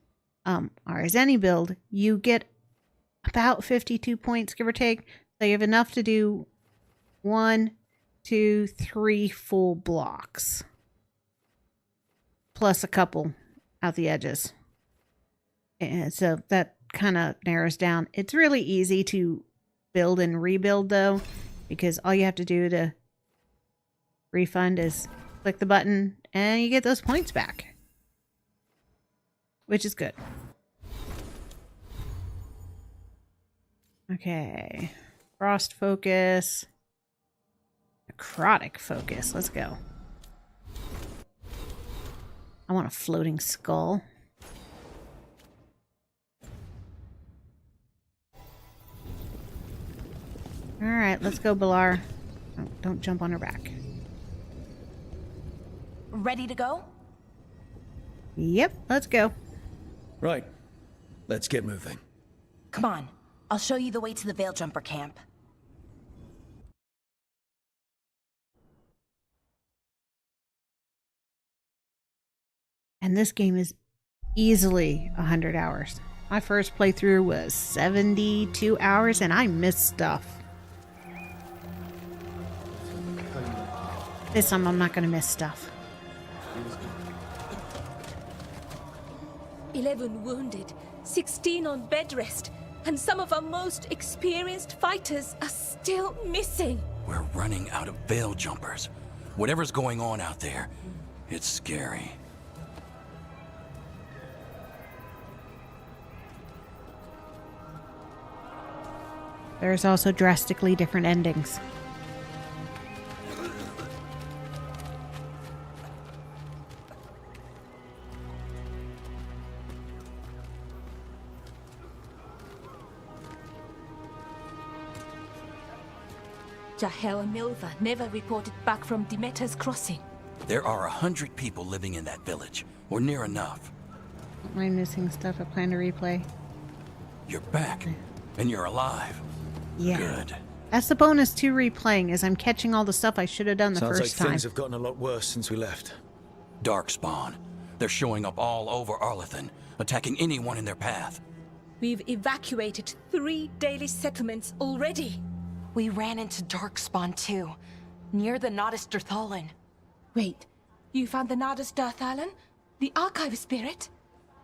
or as any build, you get about 52 points, give or take. So you have enough to do 1, 2, 3 full blocks. Plus a couple out the edges. And so that kind of narrows down. It's really easy to build and rebuild though, because all you have to do to refund is click the button and you get those points back, which is good. Okay, frost focus, necrotic focus. Let's go. I want a floating skull. All right, let's go, Balar. Oh, don't jump on her back. Ready to go? Yep, let's go. Right. Let's get moving. Come on. I'll show you the way to the Veilguard camp. And this game is easily 100 hours. My first playthrough was 72 hours and I missed stuff. This time I'm not going to miss stuff. 11 wounded, 16 on bed rest, and some of our most experienced fighters are still missing. We're running out of veil jumpers. Whatever's going on out there, it's scary. There's also drastically different endings. Jahel and Milva never reported back from Demeter's crossing. There are 100 people living in that village, or near enough. Am I missing stuff I plan to replay? You're back, and you're alive. Yeah. Good. That's the bonus to replaying, is I'm catching all the stuff I should have done the Sounds first like time. things have gotten a lot worse since we left. Darkspawn. They're showing up all over Arlethan, attacking anyone in their path. We've evacuated 3 daily settlements already. We ran into Darkspawn too, near the Nardus Dathala. Wait, you found the Nardus Dathala? The archive spirit?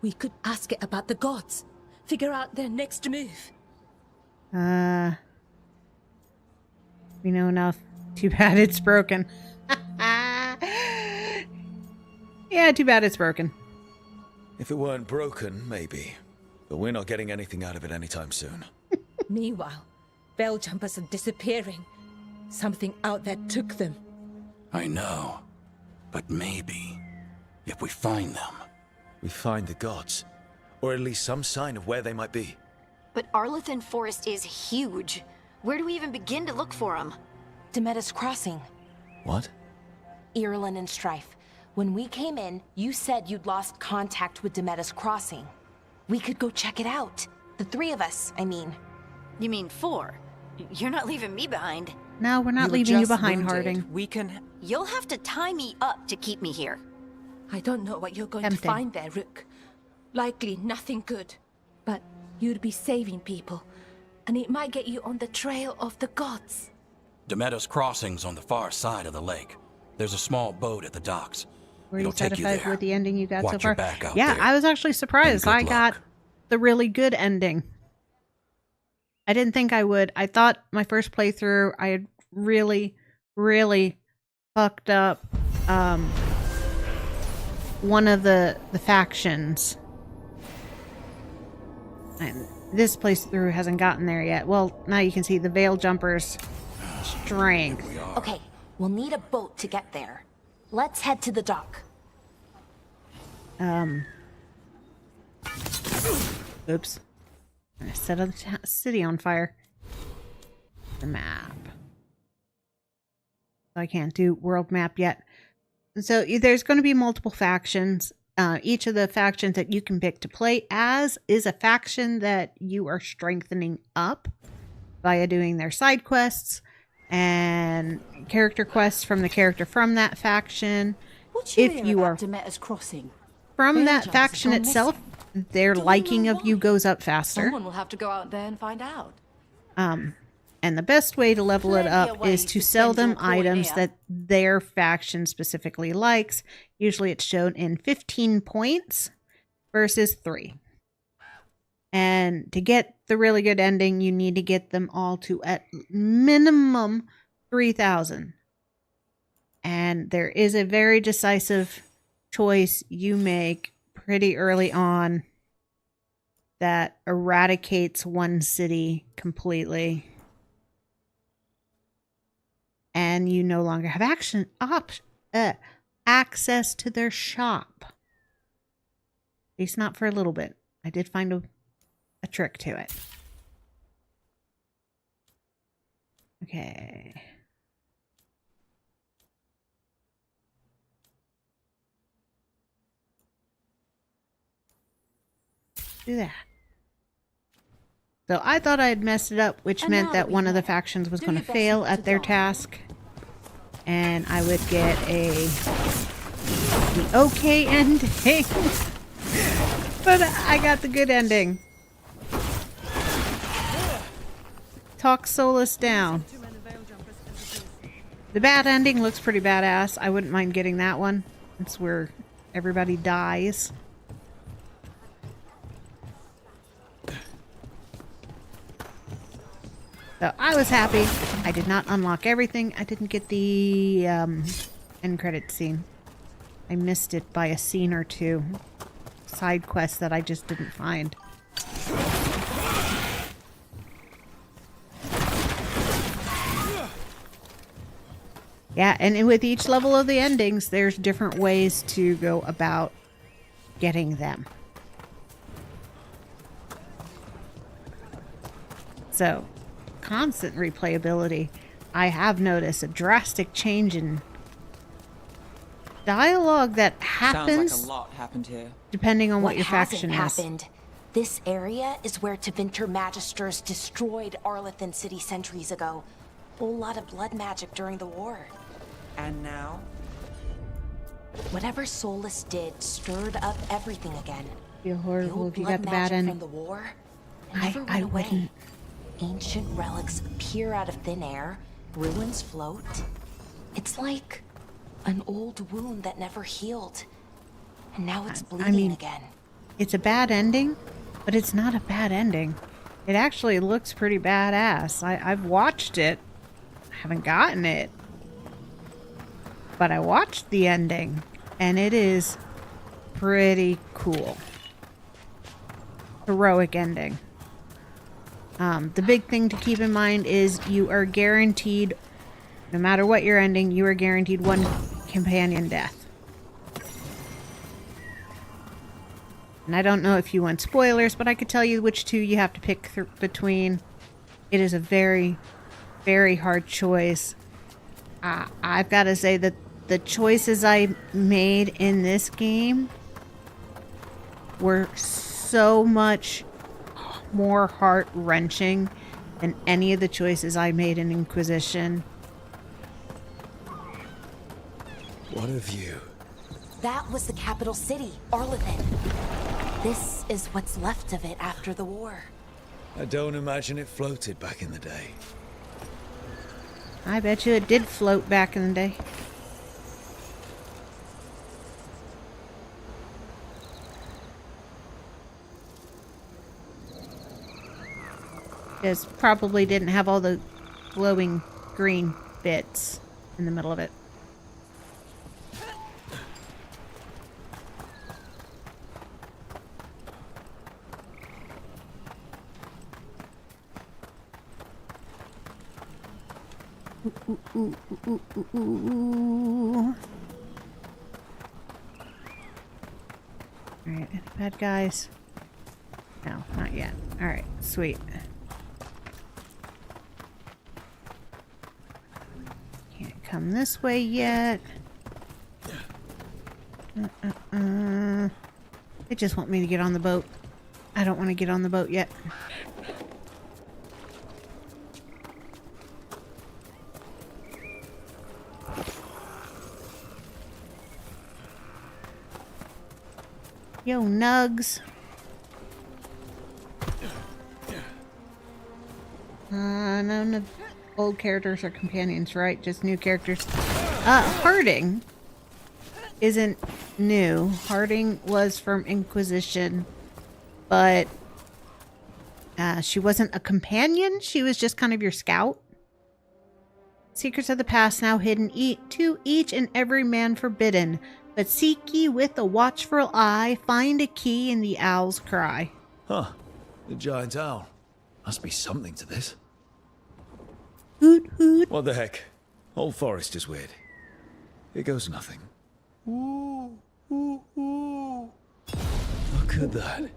We could ask it about the gods. Figure out their next move. We know enough. Too bad it's broken. Yeah, too bad it's broken. If it weren't broken, maybe. But we're not getting anything out of it anytime soon. Meanwhile, bell jumpers are disappearing. Something out there took them. I know. But maybe, if we find them... We find the gods. Or at least some sign of where they might be. But Arlethan Forest is huge. Where do we even begin to look for them? Demeter's crossing. What? Ireland and Strife. When we came in, you said you'd lost contact with Demeter's crossing. We could go check it out. The three of us, I mean. You mean 4? You're not leaving me behind. No, we're not leaving you behind, Harding. We can... You'll have to tie me up to keep me here. I don't know what you're going Tempting. to find there, Rook. Likely nothing good. But you'd be saving people. And it might get you on the trail of the gods. Demeter's Crossing's on the far side of the lake. There's a small boat at the docks. Were you It'll take you satisfied there. with the ending you got Watch so your far? back out Yeah, there. I was actually surprised. And I good got luck. the really good ending. I didn't think I would. I thought my first playthrough, I had really, really fucked up one of the factions. And this playthrough hasn't gotten there yet. Well, now you can see the Veil Jumper's strength. Okay, we'll need a boat to get there. Let's head to the dock. Oops. I set the city on fire. The map. I can't do world map yet. So there's going to be multiple factions. Each of the factions that you can pick to play as is a faction that you are strengthening up via doing their side quests and character quests from the character from that faction. If you are Demeter's Crossing? from that Veil faction Jumpers gone itself, their liking of you goes up faster. Someone will have to go out there and find out. And the best way to level it Plenty of up ways is to to sell spend them your coin items here. that their faction specifically likes. Usually it's shown in 15 points versus 3. And to get the really good ending, you need to get them all to at minimum 3,000. And there is a very decisive choice you make pretty early on that eradicates one city completely. And you no longer have access to their shop. At least not for a little bit. I did find a trick to it. Okay. Do that. So I thought I had messed it up, which And meant now that that one we've of the met, factions was do going your to best fail not at to their die. task. And I would get the okay ending. But I got the good ending. Talk Solus down. The bad ending looks pretty badass. I wouldn't mind getting that one. It's where everybody dies. So I was happy. I did not unlock everything. I didn't get the end credit scene. I missed it by a scene or two. Side quests that I just didn't find. Yeah, and with each level of the endings, there's different ways to go about getting them. So, constant replayability. I have noticed a drastic change in dialogue that happens Sounds like a lot happened here. depending on what your hasn't faction is. happened? This area is where Tevinter Magisters destroyed Arlethan City centuries ago. Whole lot of blood magic during the war. And now? Whatever Solus did stirred up everything again. Feel horrible old if you blood got the bad magic end. from the war I never went away. wouldn't. Ancient relics appear out of thin air. Ruins float. It's like an old wound that never healed. And now it's bleeding mean, again. It's a bad ending, but it's not a bad ending. It actually looks pretty badass. I've watched it. I haven't gotten it. But I watched the ending, and it is pretty cool. Heroic ending. The big thing to keep in mind is you are guaranteed, no matter what your ending, you are guaranteed one companion death. And I don't know if you want spoilers, but I could tell you which two you have to pick between. It is a very, very hard choice. I've got to say that the choices I made in this game were so much more heart-wrenching than any of the choices I made in Inquisition. What of you? That was the capital city, Arlethan. This is what's left of it after the war. I don't imagine it floated back in the day. I bet you it did float back in the day. Just probably didn't have all the glowing green bits in the middle of it. Ooh. Alright, any bad guys? No, not yet. Alright, sweet. Can't come this way yet. They just want me to get on the boat. I don't want to get on the boat yet. Yo, Nugs. None of old characters are companions, right? Just new characters. Harding isn't new. Harding was from Inquisition, but she wasn't a companion. She was just kind of your scout. Secrets of the past now hidden to each and every man forbidden. But seek ye with a watchful eye, find a key in the owl's cry. Huh. The giant owl. Must be something to this. Hoot hoot. What the heck? Whole forest is weird. Here goes nothing. Ooh, ooh, ooh. Look at that.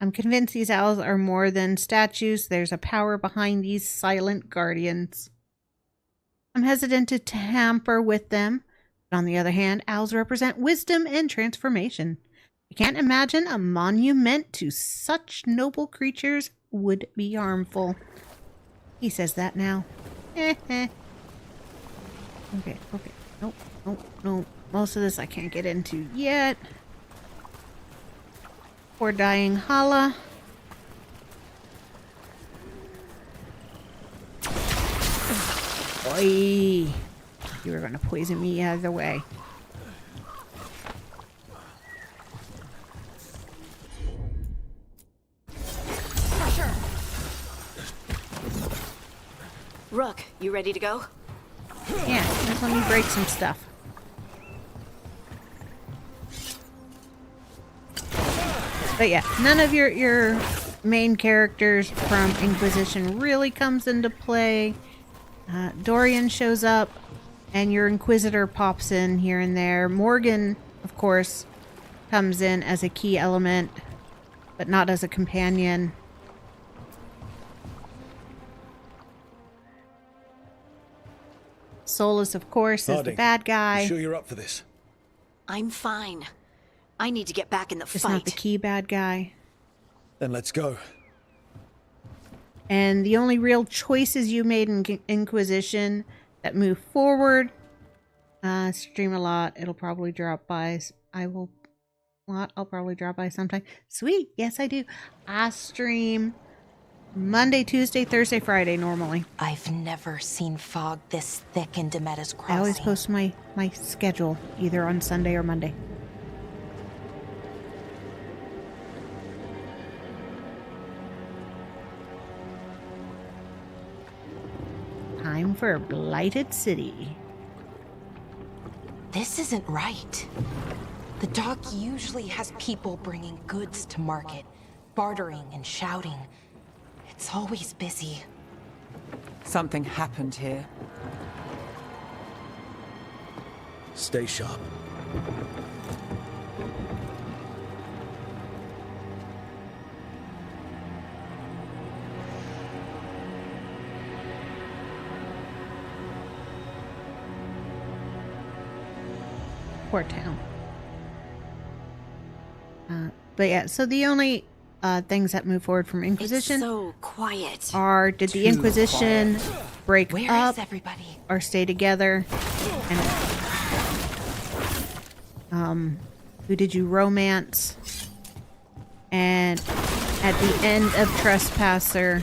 I'm convinced these owls are more than statues. There's a power behind these silent guardians. I'm hesitant to tamper with them, but on the other hand, owls represent wisdom and transformation. I can't imagine a monument to such noble creatures would be harmful. He says that now. Okay. Nope. Most of this I can't get into yet. Poor dying Hala. Oi! You were going to poison me either way. Pressure. Rook, you ready to go? Yeah, just let me break some stuff. But yeah, none of your main characters from Inquisition really comes into play. Dorian shows up, and your Inquisitor pops in here and there. Morgan, of course, comes in as a key element, but not as a companion. Solus, of course, is the bad guy. You sure you're up for this? I'm fine. I need to get back in the Just fight. not the key bad guy. Then let's go. And the only real choices you made in Inquisition that move forward, stream a lot. It'll probably drop by. I'll probably drop by sometime. Sweet. Yes, I do. I stream Monday, Tuesday, Thursday, Friday normally. I've never seen fog this thick in Demetta's Crossing. I always post my schedule either on Sunday or Monday. Time for Blighted City. This isn't right. The dock usually has people bringing goods to market, bartering and shouting. It's always busy. Something happened here. Stay sharp. poor town. But yeah, so the only things that move forward from Inquisition It's so quiet. are did the Inquisition break Where up is everybody? or stay together? And who did you romance? And at the end of Trespasser,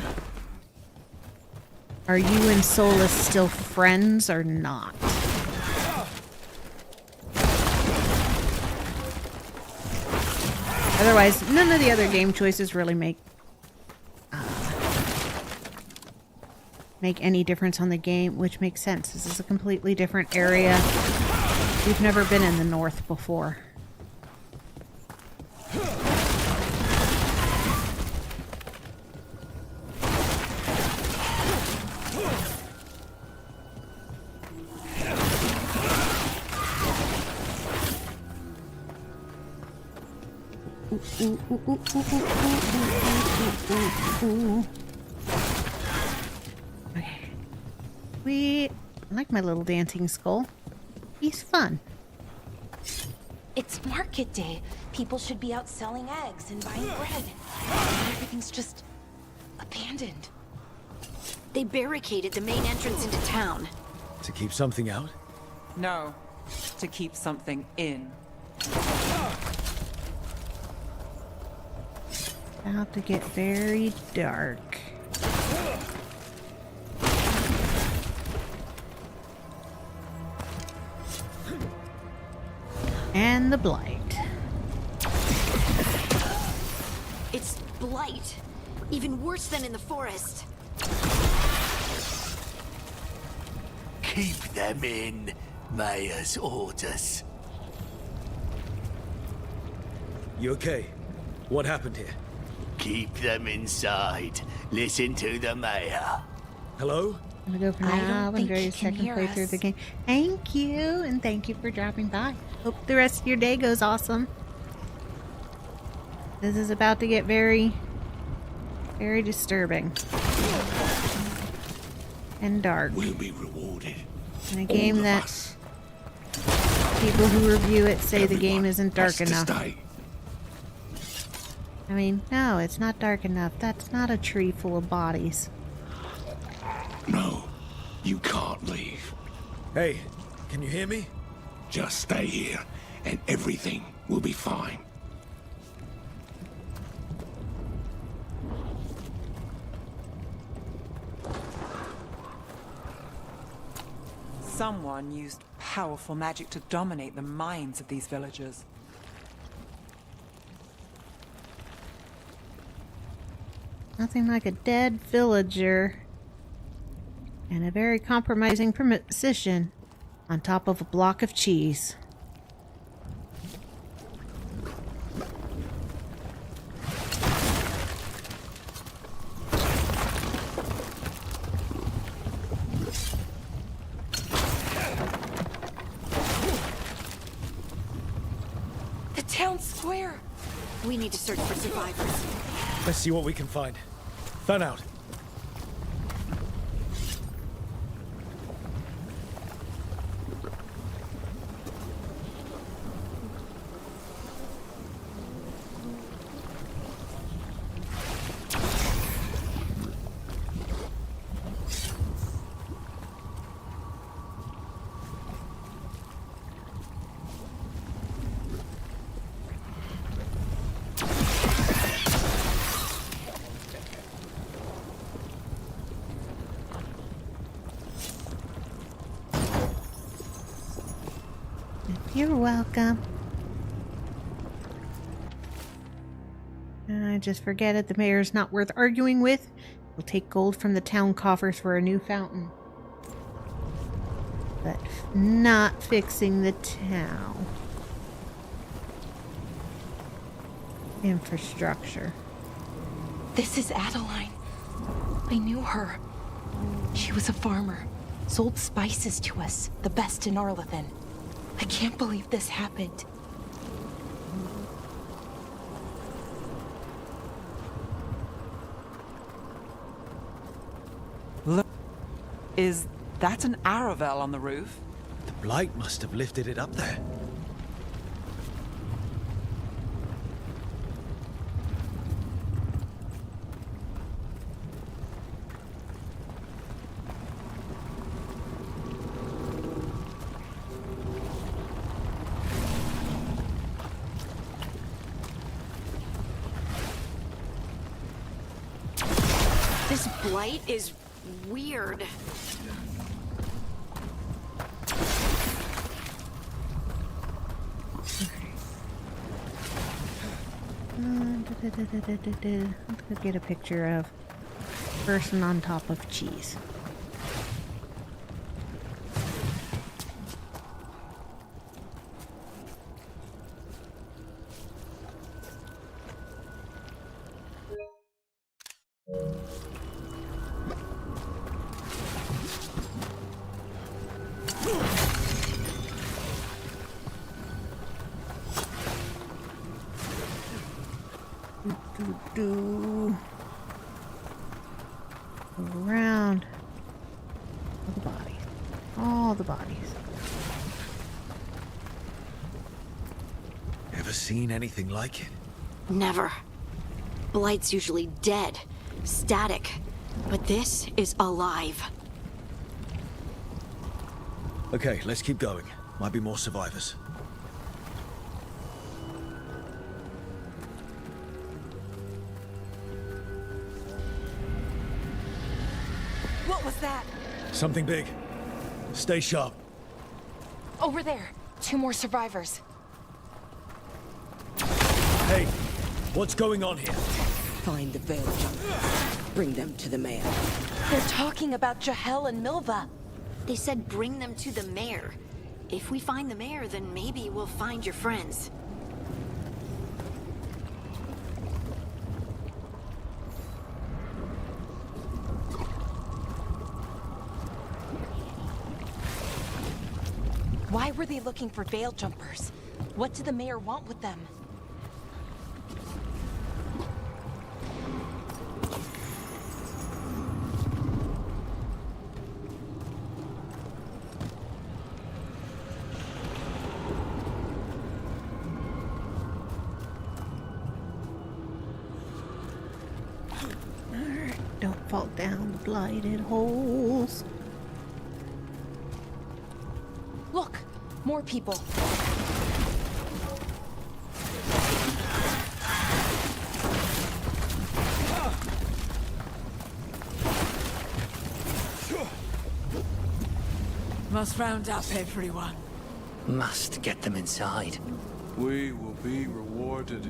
are you and Solus still friends or not? Otherwise, none of the other game choices really make any difference on the game, which makes sense. This is a completely different area. We've never been in the north before. Okay. I like my little dancing skull. He's fun. It's market day. People should be out selling eggs and buying bread. Everything's just abandoned. They barricaded the main entrance into town. To keep something out? No, to keep something in. About to get very dark. And the blight. It's blight. Even worse than in the forest. Keep them in, Mayor's orders. You okay? What happened here? Keep them inside. Listen to the mayor. Hello? I'm gonna go for now. Enjoy your second playthrough of the game. Thank you, and thank you for dropping by. Hope the rest of your day goes awesome. This is about to get very, very disturbing. And dark. We'll be rewarded. In a game that people who review it say the game isn't dark enough. I mean, no, it's not dark enough. That's not a tree full of bodies. No, you can't leave. Hey, can you hear me? Just stay here, and everything will be fine. Someone used powerful magic to dominate the minds of these villagers. Nothing like a dead villager and a very compromising position on top of a block of cheese. The town square. We need to search for survivors. Let's see what we can find. Fan out. You're welcome. I just forget it. The mayor's not worth arguing with. We'll take gold from the town coffers for a new fountain. But not fixing the town. Infrastructure. This is Adeline. I knew her. She was a farmer. Sold spices to us, the best in Arlethan. I can't believe this happened. Look, is that an Aravel on the roof? The blight must have lifted it up there. This blight is weird. Let's get a picture of person on top of cheese. Around all the bodies. All the bodies. Ever seen anything like it? Never. Blight's usually dead, static, but this is alive. Okay, let's keep going. Might be more survivors. What was that? Something big. Stay sharp. Over there. 2 more survivors. Hey, what's going on here? Find the veil jumpers. Bring them to the mayor. They're talking about Jahel and Milva. They said bring them to the mayor. If we find the mayor, then maybe we'll find your friends. Why were they looking for veil jumpers? What did the mayor want with them? Don't fall down the blighted holes. Look, more people. Must round up everyone. Must get them inside. We will be rewarded.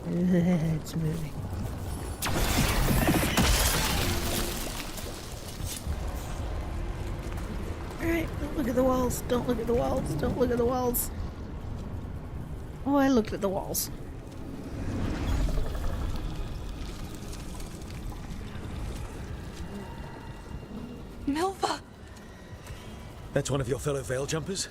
It's moving. Alright, don't look at the walls. Don't look at the walls. Don't look at the walls. Oh, I looked at the walls. Milva! That's one of your fellow veil jumpers?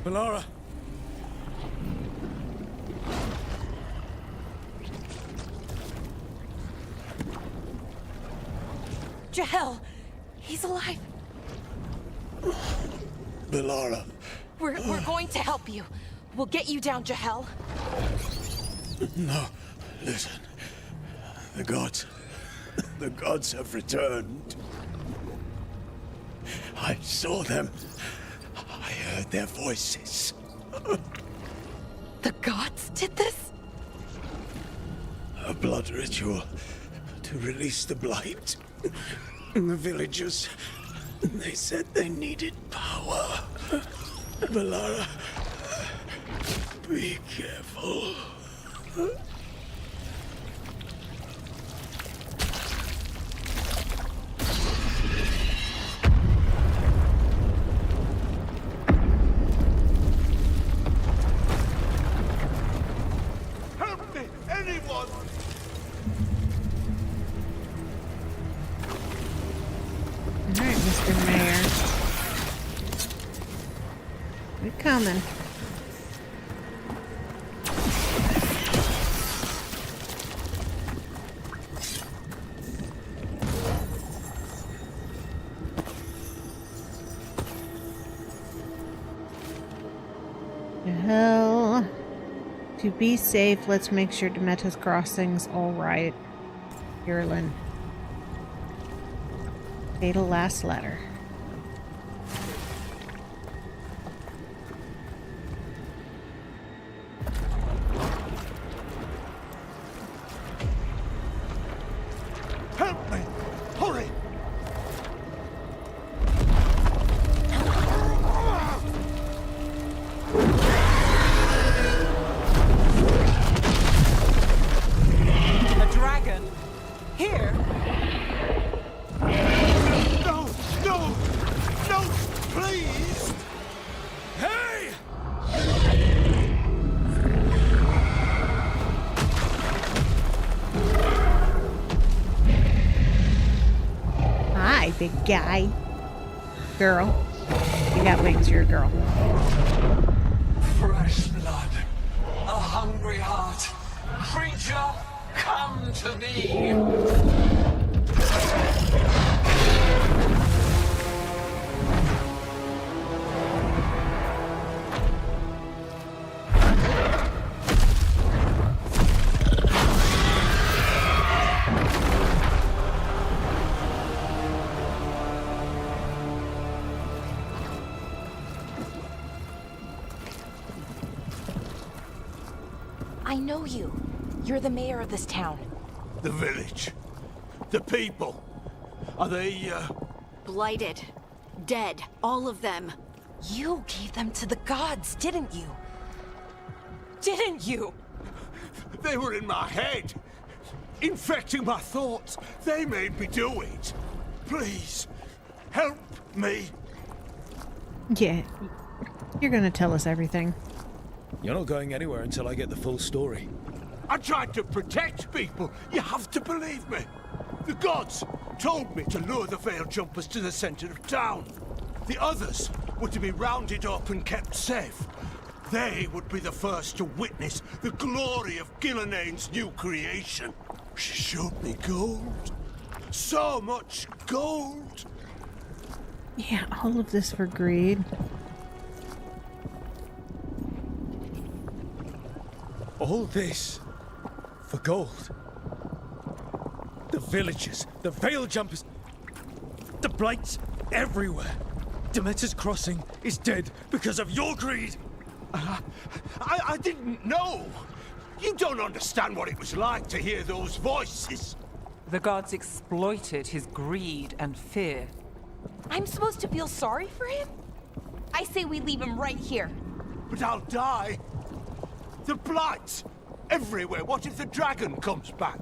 Melara! Jahel! He's alive! Melara. We're going to help you. We'll get you down, Jahel. No, listen. The gods have returned. I saw them. I heard their voices. The gods did this? A blood ritual to release the blight. The villagers, they said they needed power. Melara, be careful. Help me, anyone! Alright, Mr. Mayor. We're coming. Hell. To be safe, let's make sure Demeta's crossing's alright. Yerlin. Fatal last letter. Help me! Hurry! A dragon? Here? No! No! No! Please! Hey! Hi, big guy. Girl. You got wings, you're a girl. Fresh blood, a hungry heart. Creature, come to me. I know you. You're the mayor of this town. The village. The people. Are they, Blighted. Dead. All of them. You gave them to the gods, didn't you? Didn't you? They were in my head. Infecting my thoughts. They made me do it. Please, help me. Yeah. You're gonna tell us everything. You're not going anywhere until I get the full story. I tried to protect people. You have to believe me. The gods told me to lure the Veil Jumpers to the center of town. The others were to be rounded up and kept safe. They would be the first to witness the glory of Gillenane's new creation. She showed me gold. So much gold. Yeah, all of this for greed. All this for gold. The villagers, the Veil Jumpers, the Blights everywhere. Demeter's Crossing is dead because of your greed. I didn't know. You don't understand what it was like to hear those voices. The gods exploited his greed and fear. I'm supposed to feel sorry for him? I say we leave him right here. But I'll die. The Blights everywhere. What if the dragon comes back?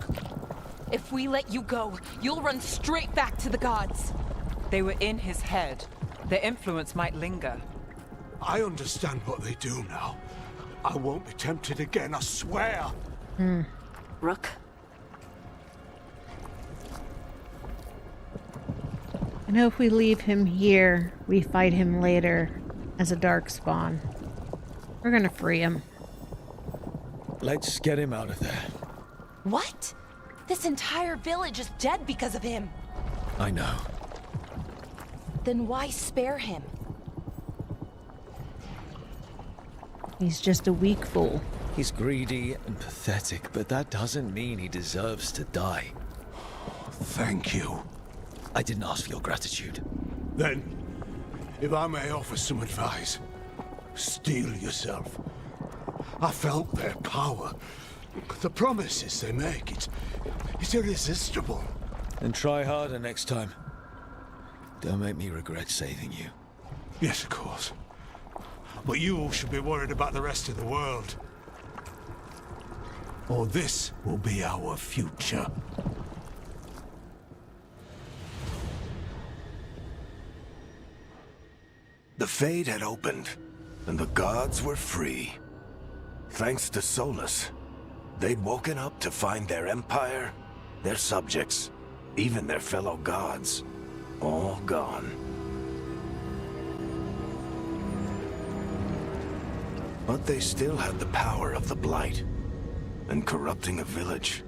If we let you go, you'll run straight back to the gods. They were in his head. Their influence might linger. I understand what they do now. I won't be tempted again, I swear. Rook? I know if we leave him here, we fight him later as a darkspawn. We're gonna free him. Let's get him out of there. What? This entire village is dead because of him. I know. Then why spare him? He's just a weak fool. He's greedy and pathetic, but that doesn't mean he deserves to die. Thank you. I didn't ask for your gratitude. Then, if I may offer some advice, steel yourself. I felt their power. The promises they make, it's irresistible. And try harder next time. Don't make me regret saving you. Yes, of course. But you should be worried about the rest of the world. Or this will be our future. The Fade had opened, and the gods were free. Thanks to Solus, they'd woken up to find their empire, their subjects, even their fellow gods, all gone. But they still had the power of the Blight, and corrupting a village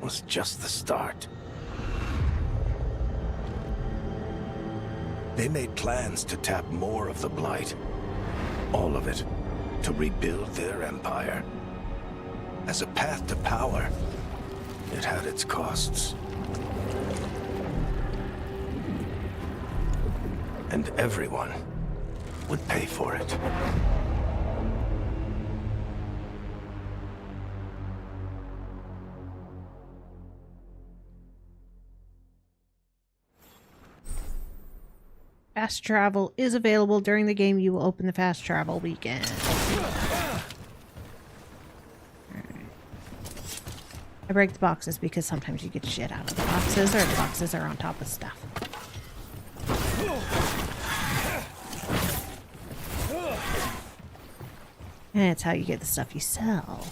was just the start. They made plans to tap more of the Blight, all of it, to rebuild their empire. As a path to power, it had its costs. And everyone would pay for it. Fast travel is available during the game. You will open the fast travel weekend. I break the boxes because sometimes you get shit out of the boxes, or the boxes are on top of stuff. And it's how you get the stuff you sell.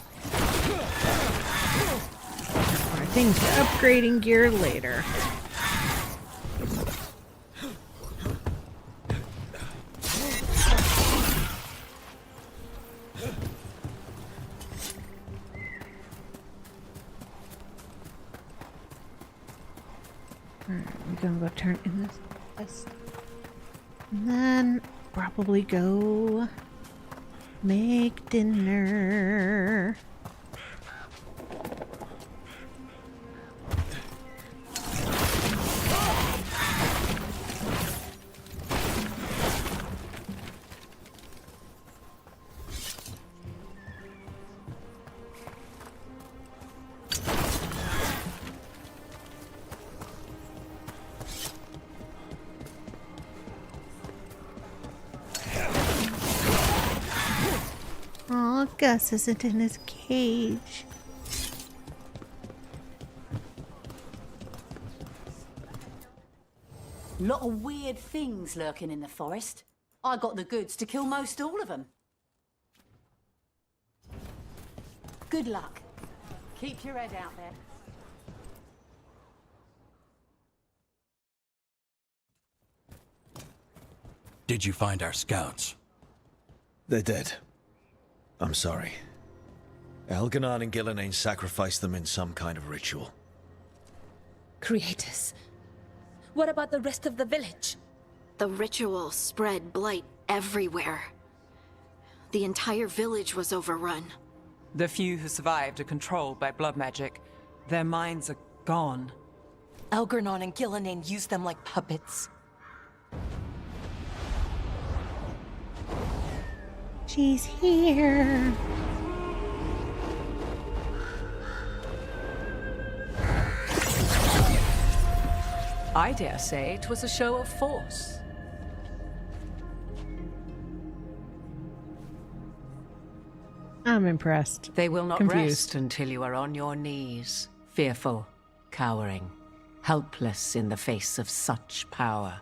Or things for upgrading gear later. We're gonna go turn in this. And then probably go make dinner. Aw, Gus isn't in his cage. Lot of weird things lurking in the forest. I got the goods to kill most all of them. Good luck. Keep your head out there. Did you find our scouts? They're dead. I'm sorry. Elganon and Gillenane sacrificed them in some kind of ritual. Creators. What about the rest of the village? The ritual spread blight everywhere. The entire village was overrun. The few who survived are controlled by blood magic. Their minds are gone. Elganon and Gillenane used them like puppets. She's here. I dare say it was a show of force. I'm impressed. They will not Confused. rest until you are on your knees, fearful, cowering, helpless in the face of such power.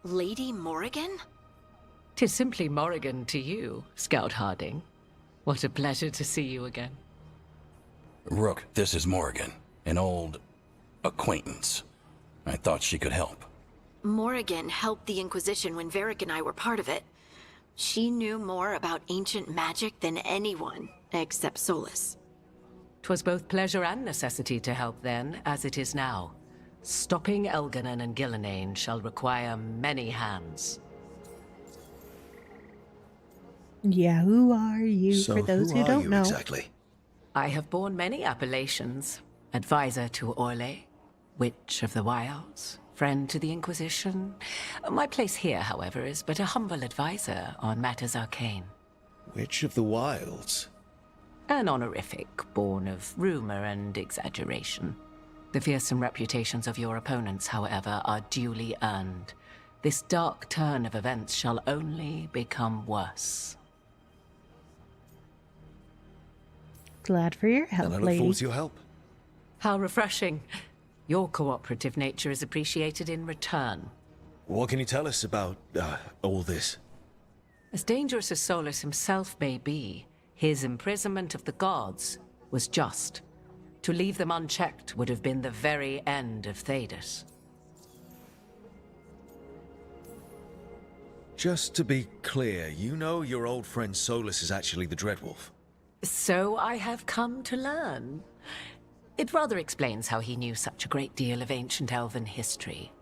Lady Morrigan? 'Tis simply Morrigan to you, Scout Harding. What a pleasure to see you again. Rook, this is Morrigan, an old acquaintance. I thought she could help. Morrigan helped the Inquisition when Varric and I were part of it. She knew more about ancient magic than anyone, except Solis. 'Twas both pleasure and necessity to help then, as it is now. Stopping Elganon and Gillenane shall require many hands. Yeah, who are you, So for those who are don't you know? exactly? I have borne many appellations. Advisor to Orlais, Witch of the Wilds, friend to the Inquisition. My place here, however, is but a humble advisor on matters arcane. Witch of the Wilds? An honorific born of rumor and exaggeration. The fearsome reputations of your opponents, however, are duly earned. This dark turn of events shall only become worse. Glad for your help, And I look lady. forward to your help. How refreshing. Your cooperative nature is appreciated in return. What can you tell us about all this? As dangerous as Solis himself may be, his imprisonment of the gods was just. To leave them unchecked would have been the very end of Thedas. Just to be clear, you know your old friend Solis is actually the Dreadwolf. So I have come to learn. It rather explains how he knew such a great deal of ancient elven history,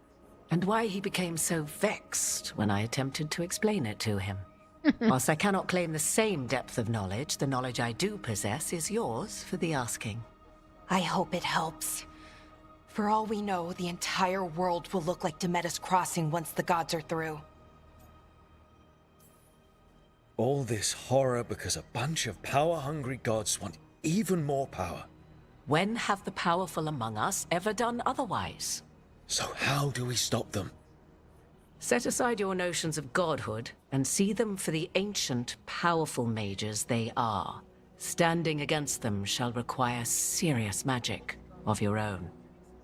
and why he became so vexed when I attempted to explain it to him. Whilst I cannot claim the same depth of knowledge, the knowledge I do possess is yours for the asking. I hope it helps. For all we know, the entire world will look like Demeter's Crossing once the gods are through. All this horror because a bunch of power-hungry gods want even more power. When have the powerful among us ever done otherwise? So how do we stop them? Set aside your notions of godhood and see them for the ancient, powerful mages they are. Standing against them shall require serious magic of your own.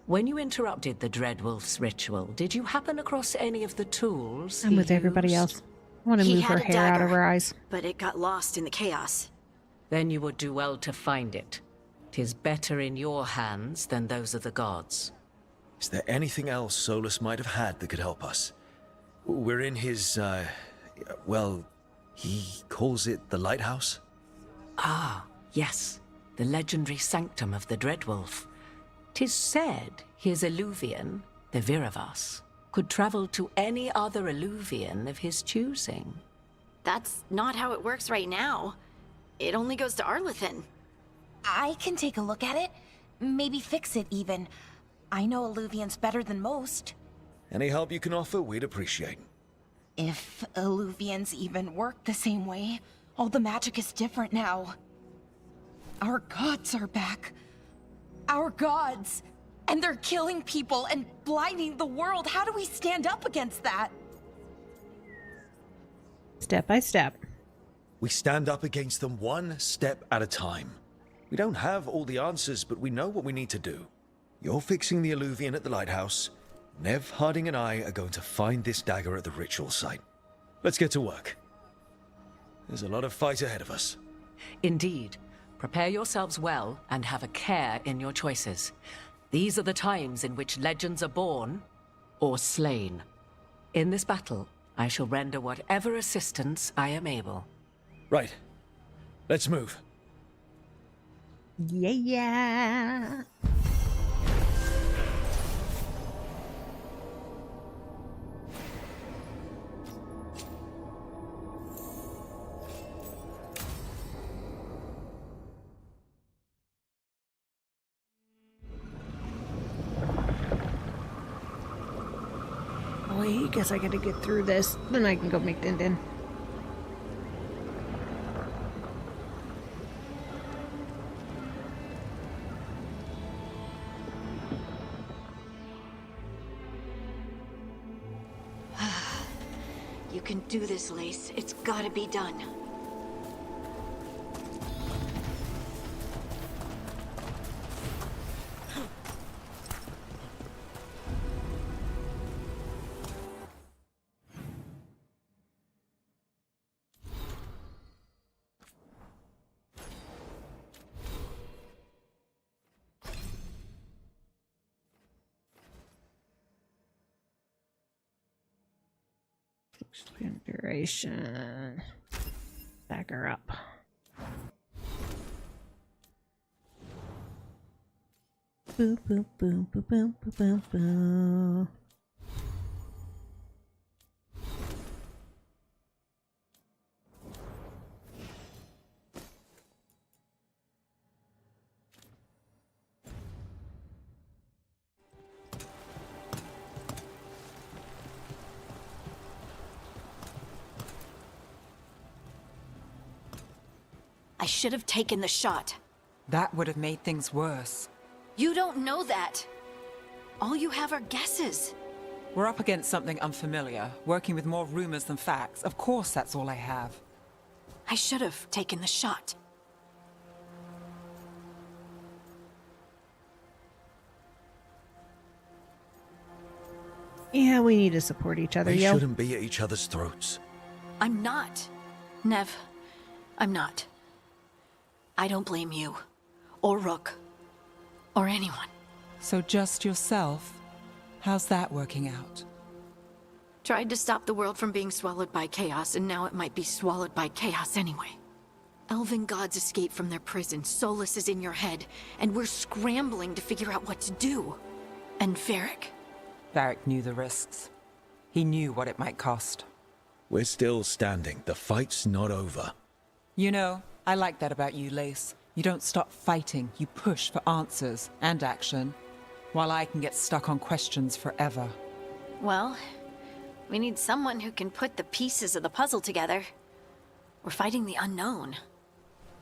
When you interrupted the Dreadwolf's ritual, did you happen across any of the tools I'm he with everybody used? else. I want to He move had her a hair out of dagger, her eyes. but it got lost in the chaos. Then you would do well to find it. 'Tis better in your hands than those of the gods. Is there anything else Solus might have had that could help us? We're in his, well, he calls it the lighthouse? Ah, yes. The legendary sanctum of the Dreadwolf. 'Tis said his Illuvian, the Viravas, could travel to any other Illuvian of his choosing. That's not how it works right now. It only goes to Arlethan. I can take a look at it. Maybe fix it, even. I know Illuvians better than most. Any help you can offer, we'd appreciate. If Illuvians even work the same way, all the magic is different now. Our gods are back. Our gods! And they're killing people and blinding the world. How do we stand up against that? Step by step. We stand up against them one step at a time. We don't have all the answers, but we know what we need to do. You're fixing the Illuvian at the lighthouse. Nev, Harding, and I are going to find this dagger at the ritual site. Let's get to work. There's a lot of fight ahead of us. Indeed. Prepare yourselves well and have a care in your choices. These are the times in which legends are born or slain. In this battle, I shall render whatever assistance I am able. Right. Let's move. Yeah. I guess I gotta get through this, then I can go make Din Din. You can do this, Lace. It's gotta be done. Duration. Back her up. Boo boo boo boo boo boo boo boo. I should have taken the shot. That would have made things worse. You don't know that. All you have are guesses. We're up against something unfamiliar, working with more rumors than facts. Of course, that's all I have. I should have taken the shot. Yeah, we need to support each other, We yo. shouldn't be at each other's throats. I'm not. Nev, I'm not. I don't blame you, or Rook, or anyone. So just yourself? How's that working out? Tried to stop the world from being swallowed by chaos, and now it might be swallowed by chaos anyway. Elven gods escape from their prison, Solus is in your head, and we're scrambling to figure out what to do. And Varric. Varric knew the risks. He knew what it might cost. We're still standing. The fight's not over. You know, I like that about you, Lace. You don't stop fighting, you push for answers and action. while I can get stuck on questions forever. Well, we need someone who can put the pieces of the puzzle together. We're fighting the unknown.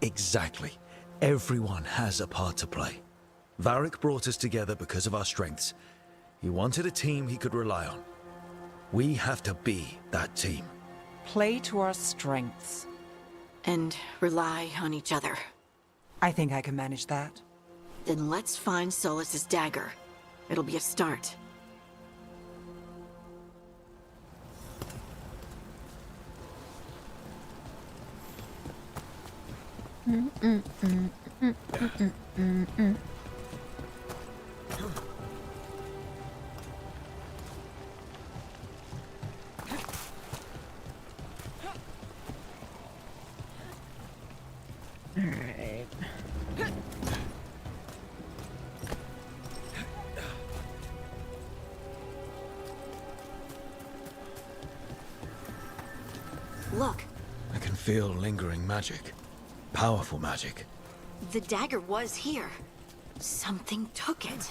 Exactly. Everyone has a part to play. Varric brought us together because of our strengths. He wanted a team he could rely on. We have to be that team. Play to our strengths. And rely on each other. I think I can manage that. Then let's find Solis's dagger. It'll be a start. Alright. Look, I can feel lingering magic. Powerful magic. the dagger was here. Something took it.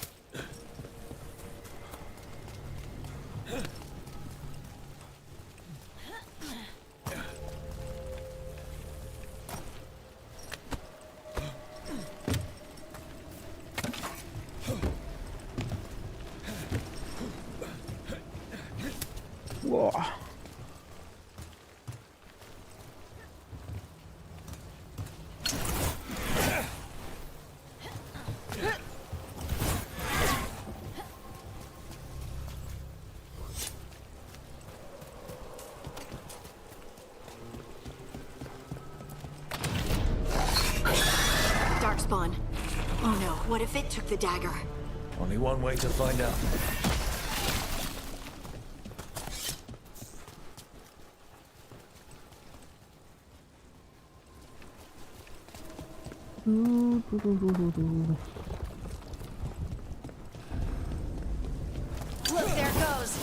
Whoa. Darkspawn. Oh no, what if it took the dagger? Only one way to find out. Look, there it goes.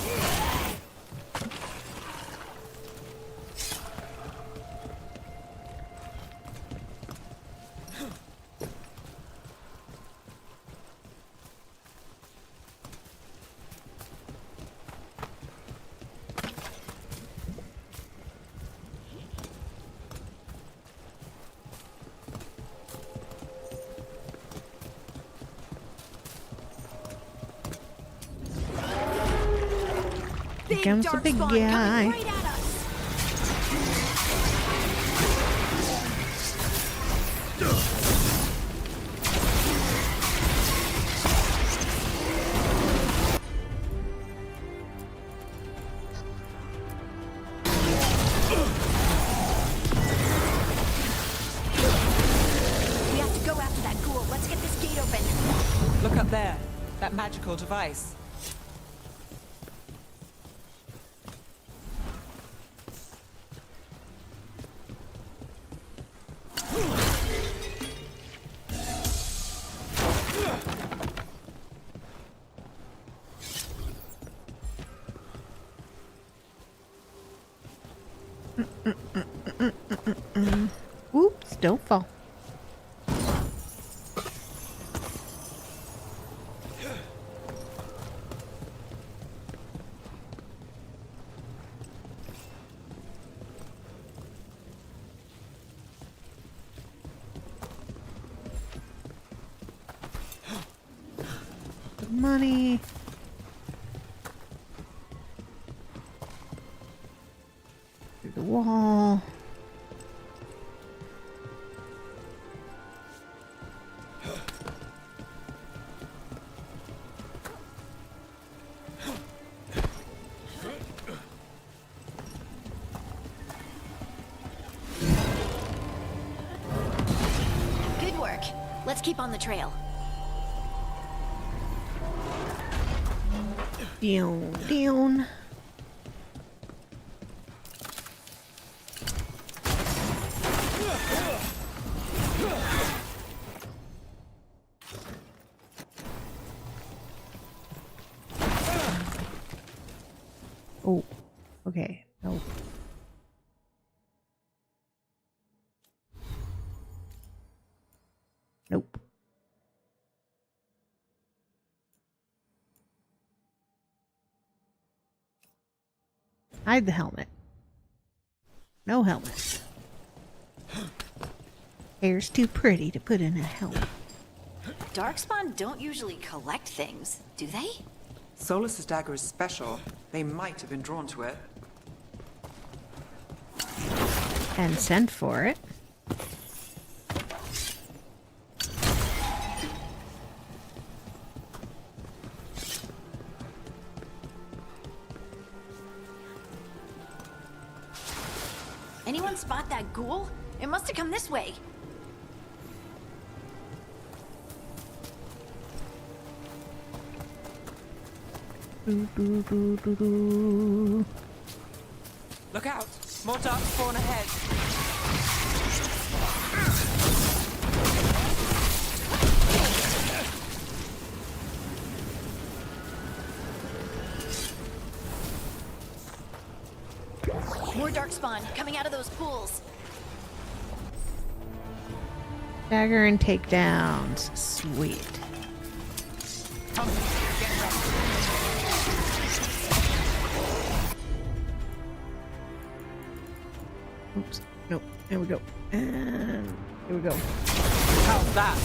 Here comes the big guy. Right at us. We have to go after that ghoul. Let's get this gate open. Look up there. That magical device. Oops, don't fall. The money. Through the wall. Good work. Let's keep on the trail. Down, down. Oh, okay. No. Nope. Hide the helmet. No helmet. Hair's too pretty to put in a helmet. Darkspawn don't usually collect things, do they? Solus's dagger is special. They might have been drawn to it. And sent for it. Anyone spot that ghoul? It must have come this way. Look out! More dark spawn ahead. More darkspawn coming out of those pools. Dagger and takedowns. Sweet. Oops. Nope. There we go. And here we go. How's that?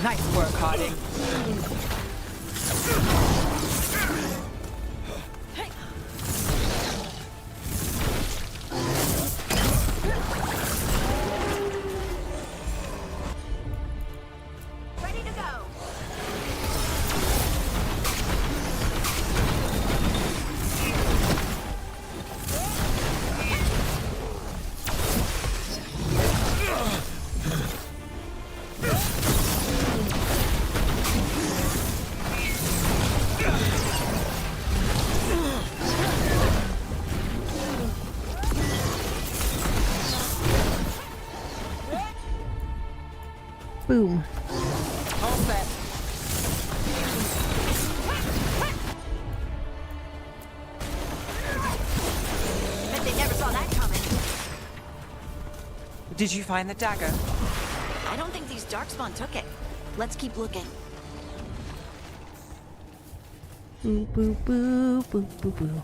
Nice work, Harding. Ready to go. Boom. All set. Bet they never saw that coming. Did you find the dagger? I don't think these darkspawn took it. Let's keep looking. Boo, boo, boo, boo, boo, boo.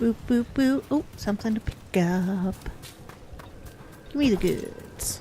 Boop, boop, boop. Oh, something to pick up. Give me the goods.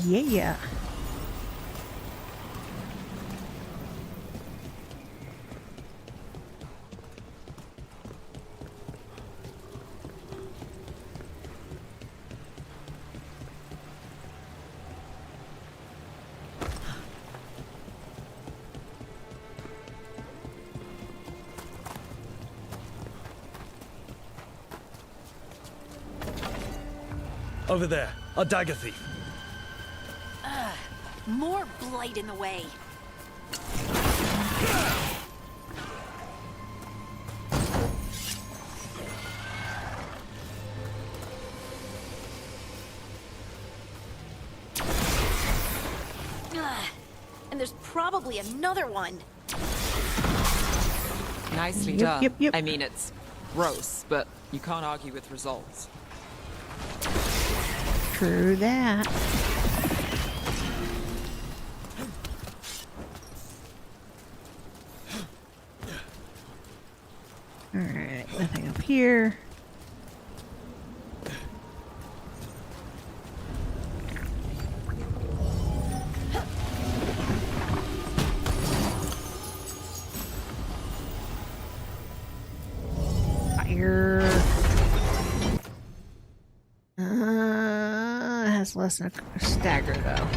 Yeah. Over there, a dagger thief. More blight in the way. And there's probably another one. Nicely Yep, done. yep, yep. I mean, it's gross, but you can't argue with results. True that. Alright, nothing up here. Fire. It has less than a stagger though.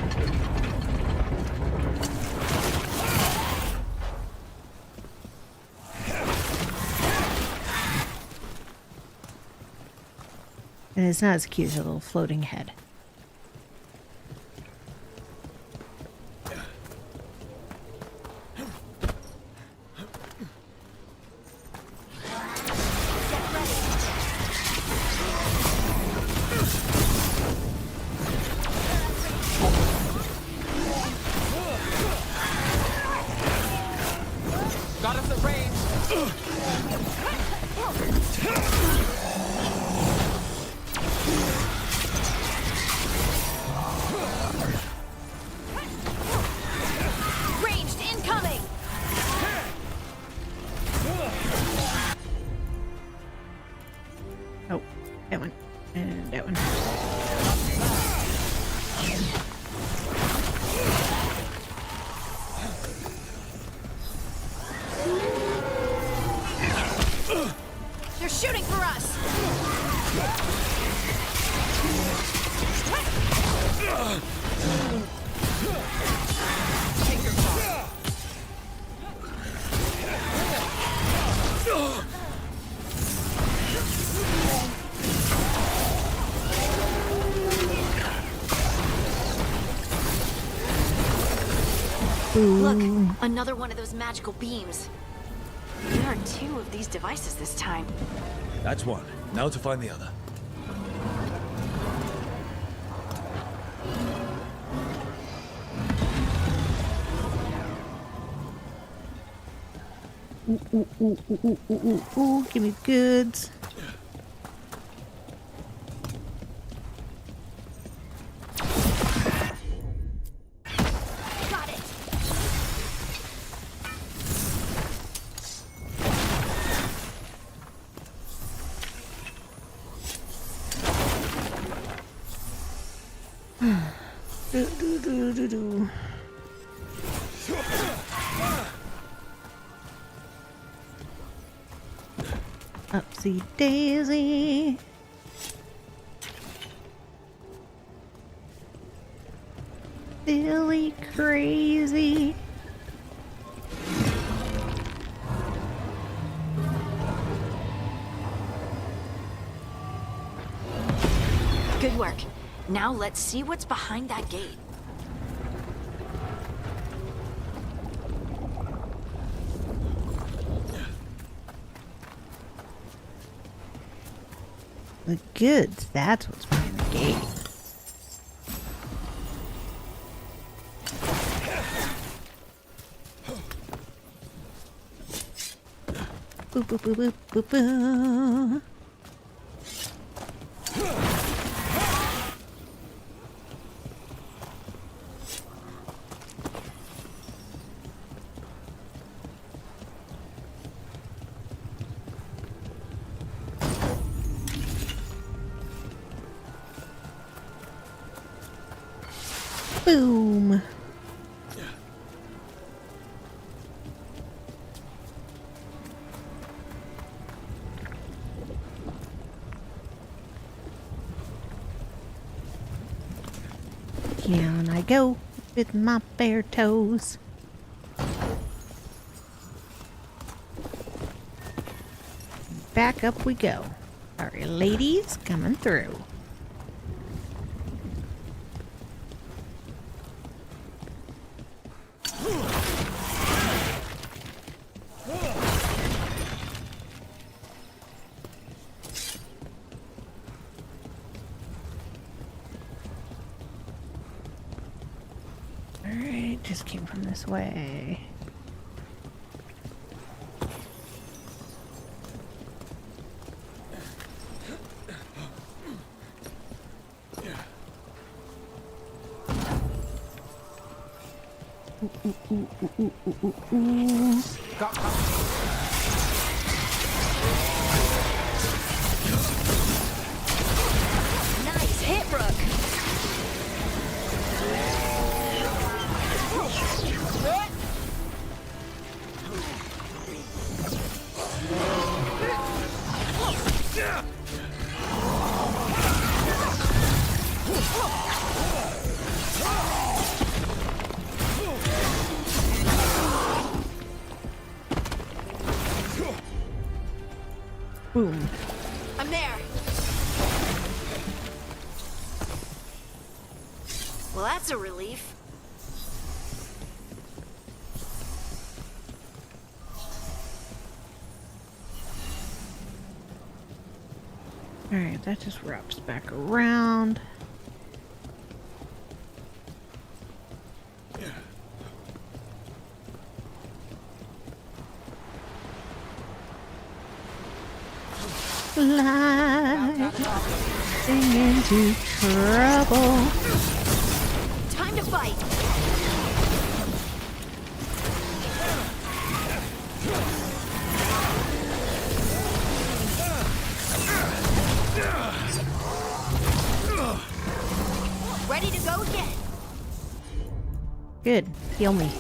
And it's not as cute as a little floating head. Got us at range. Ranged incoming! Oh, that one. And that one. They're shooting for us! Look, another one of those magical beams. There are 2 of these devices this time. That's one. Now to find the other. Ooh, give me goods. Got it! Do. Upsy daisy. Silly crazy. Good work. Now let's see what's behind that gate. The goods, that's what's behind the gate. Boop, boop, boop, boop, boop, boop. Boom. Down I go with my bare toes. Back up we go. Sorry, ladies, coming through. Alright, just came from this way. Nice hit, Brooke. Boom. I'm there. Well, that's a relief. Alright, that just wraps back around. Sliding into trouble. Time to fight. Ready to go again. Good. Heal me.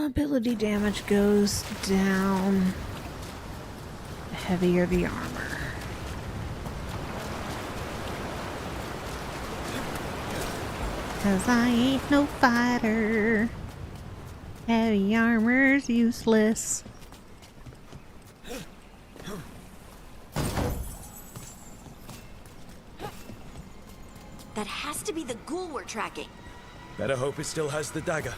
Ability damage goes down the heavier the armor. Cause I ain't no fighter. Heavy armor's useless. That has to be the ghoul we're tracking. Better hope it still has the dagger.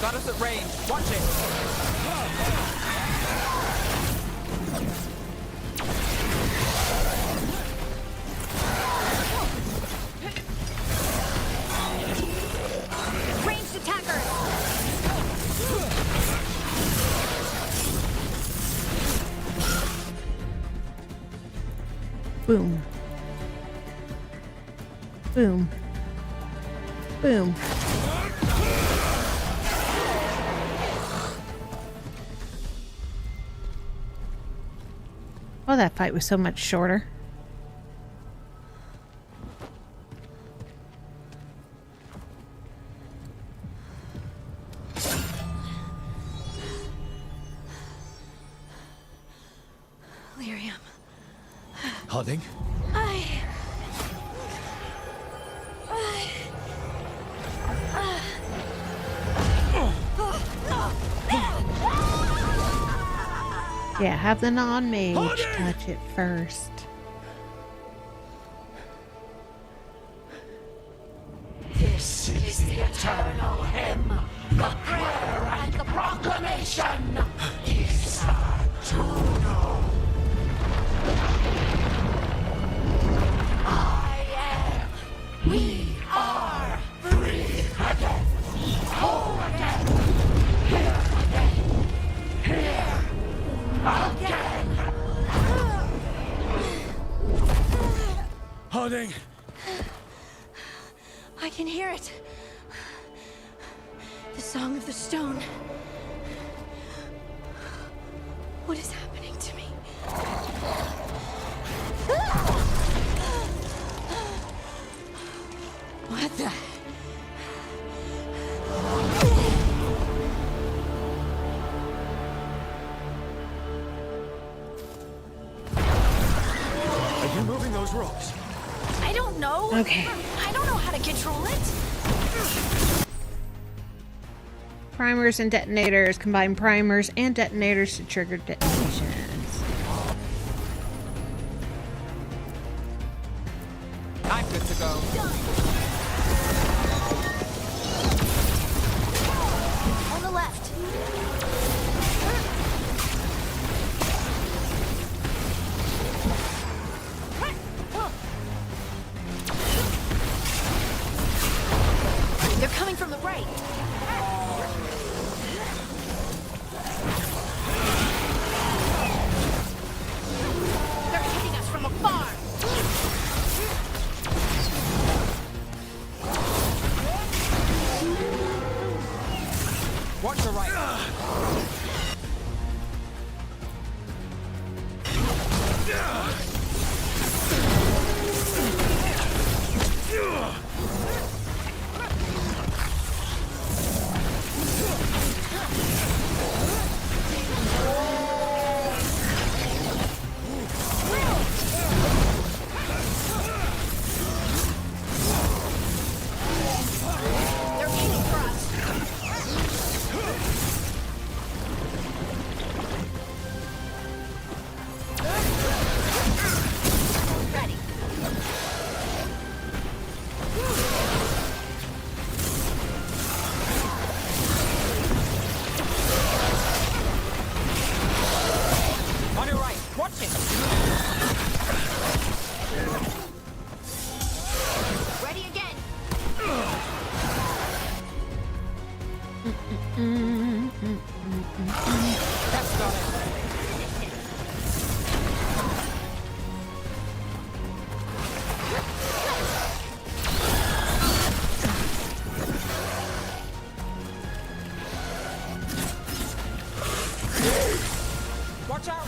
Got us at range. Watch it. Ranged attacker. Boom. Boom. Boom. Oh, that fight was so much shorter. Lyrium. Harding? Yeah, have the non-mage touch it first. This is the eternal hymn, the prayer and the proclamation. Isatuno. I am. We are free again. Whole again. Here again. Here again. Harding! I can hear it. The song of the stone. What is happening to me? What the? Are you moving those rocks? I don't know. Okay. I don't know how Primers and detonators. Combine primers and detonators to trigger detonations. I'm good to go. On the left. They're coming from the right. They're hitting us from afar. Watch your right. They're aiming for us. Ready. On your right. Watch it. Ready again. That's got it. Watch out!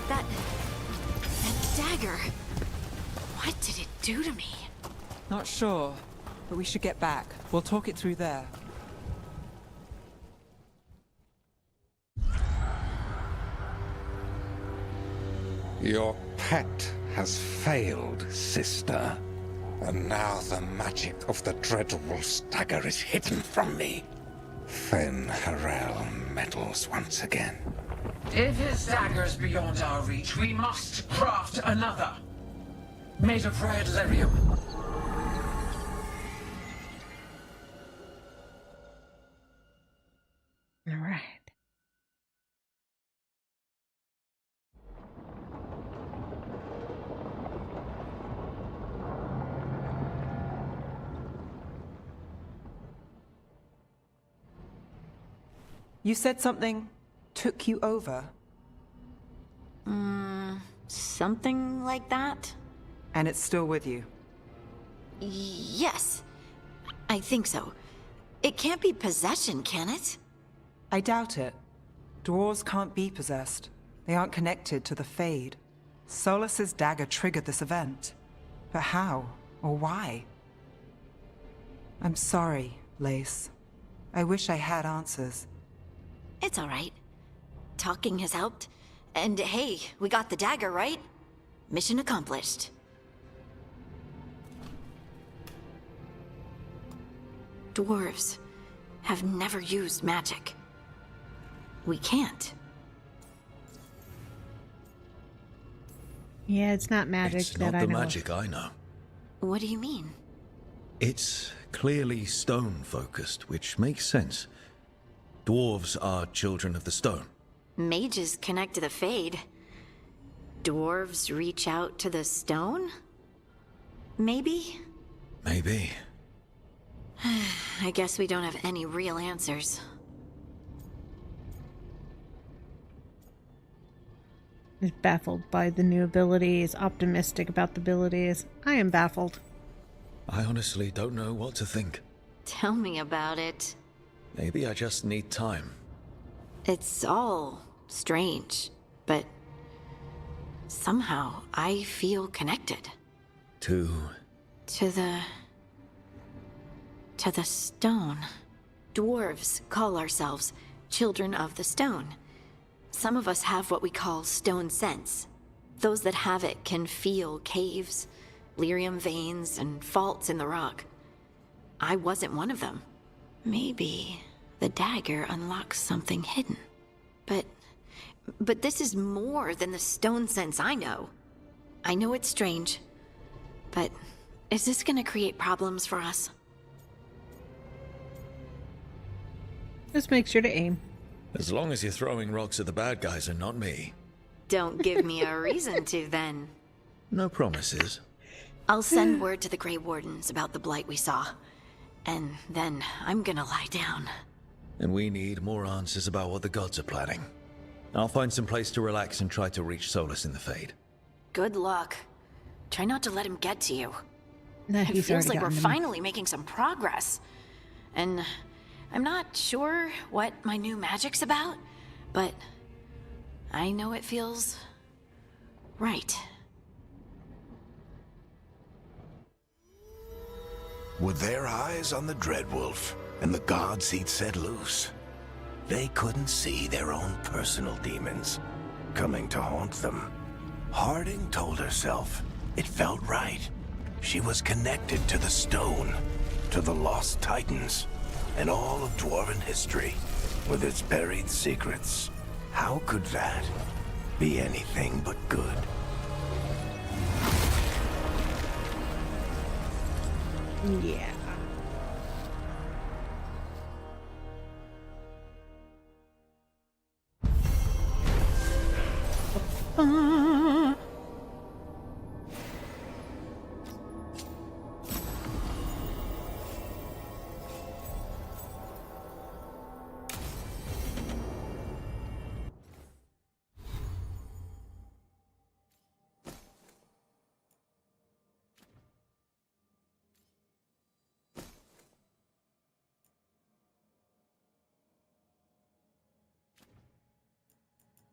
That dagger. What did it do to me? Not sure, but we should get back. We'll talk it through there. Your pet has failed, sister. And now the magic of the Dreadwolf's dagger is hidden from me. Fen Harel meddles once again. If his dagger's beyond our reach, we must craft another. Made of red lyrium. All right. You said something took you over, Something like that? and it's still with you. Yes. I think so. It can't be possession, can it? I doubt it. Dwarves can't be possessed. They aren't connected to the Fade. Solus's dagger triggered this event. But how? Or why? I'm sorry, Lace. I wish I had answers. It's all right. Talking has helped. And hey, we got the dagger, right? Mission accomplished. Dwarves have never used magic. We can't. Yeah, it's not magic It's that not I the know. magic I know. What do you mean? It's clearly stone-focused, which makes sense. Dwarves are children of the stone. Mages connect to the Fade. Dwarves reach out to the stone? Maybe? Maybe. I guess we don't have any real answers. Is baffled by the new abilities, optimistic about the abilities. I am baffled. I honestly don't know what to think. Tell me about it. Maybe I just need time. It's all strange, but somehow I feel connected. To To the stone. Dwarves call ourselves children of the stone. Some of us have what we call stone sense. Those that have it can feel caves, lyrium veins, and faults in the rock. I wasn't one of them. Maybe the dagger unlocks something hidden. But this is more than the stone sense I know. I know it's strange, but is this gonna create problems for us? Just make sure to aim. As long as you're throwing rocks at the bad guys and not me. Don't give me a reason to, then. No promises. I'll send word to the Grey Wardens about the blight we saw. And then I'm gonna lie down. And we need more answers about what the gods are planning. I'll find some place to relax and try to reach solace in the Fade. Good luck. Try not to let him get to you. Nah, It he's feels already like we're gotten to me. finally making some progress. And I'm not sure what my new magic's about, but I know it feels right. With their eyes on the Dreadwolf and the gods he'd set loose, they couldn't see their own personal demons coming to haunt them. Harding told herself it felt right. She was connected to the stone, to the lost titans, and all of Dwarven history with its buried secrets. How could that be anything but good? Yeah.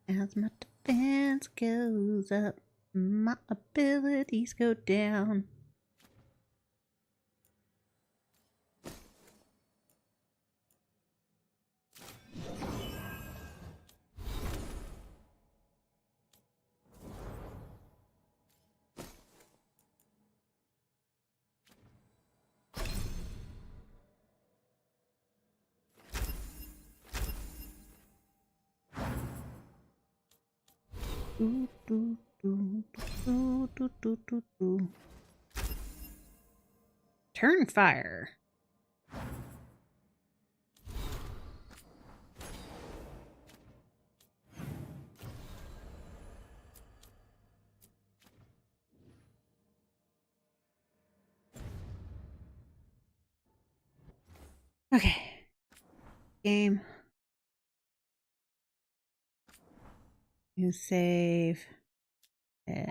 As my defense goes up, my abilities go down. Do, do, do, do, do, do, do, do. Turn fire. Okay. Game. You save it.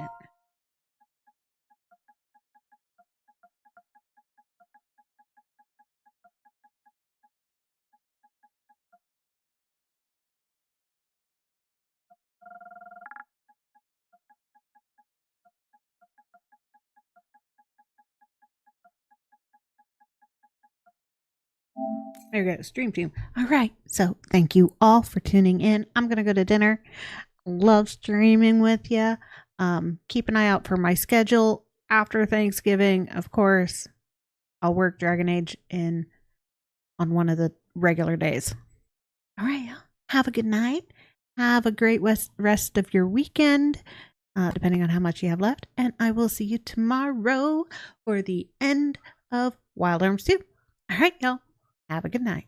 There we go, stream team. All right, so thank you all for tuning in. I'm gonna go to dinner. Love streaming with you. Keep an eye out for my schedule after Thanksgiving. Of course, I'll work Dragon Age in on one of the regular days. All right, have a good night. Have a great rest of your weekend, depending on how much you have left. And I will see you tomorrow for the end of Wild Arms 2. All right, y'all. Have a good night.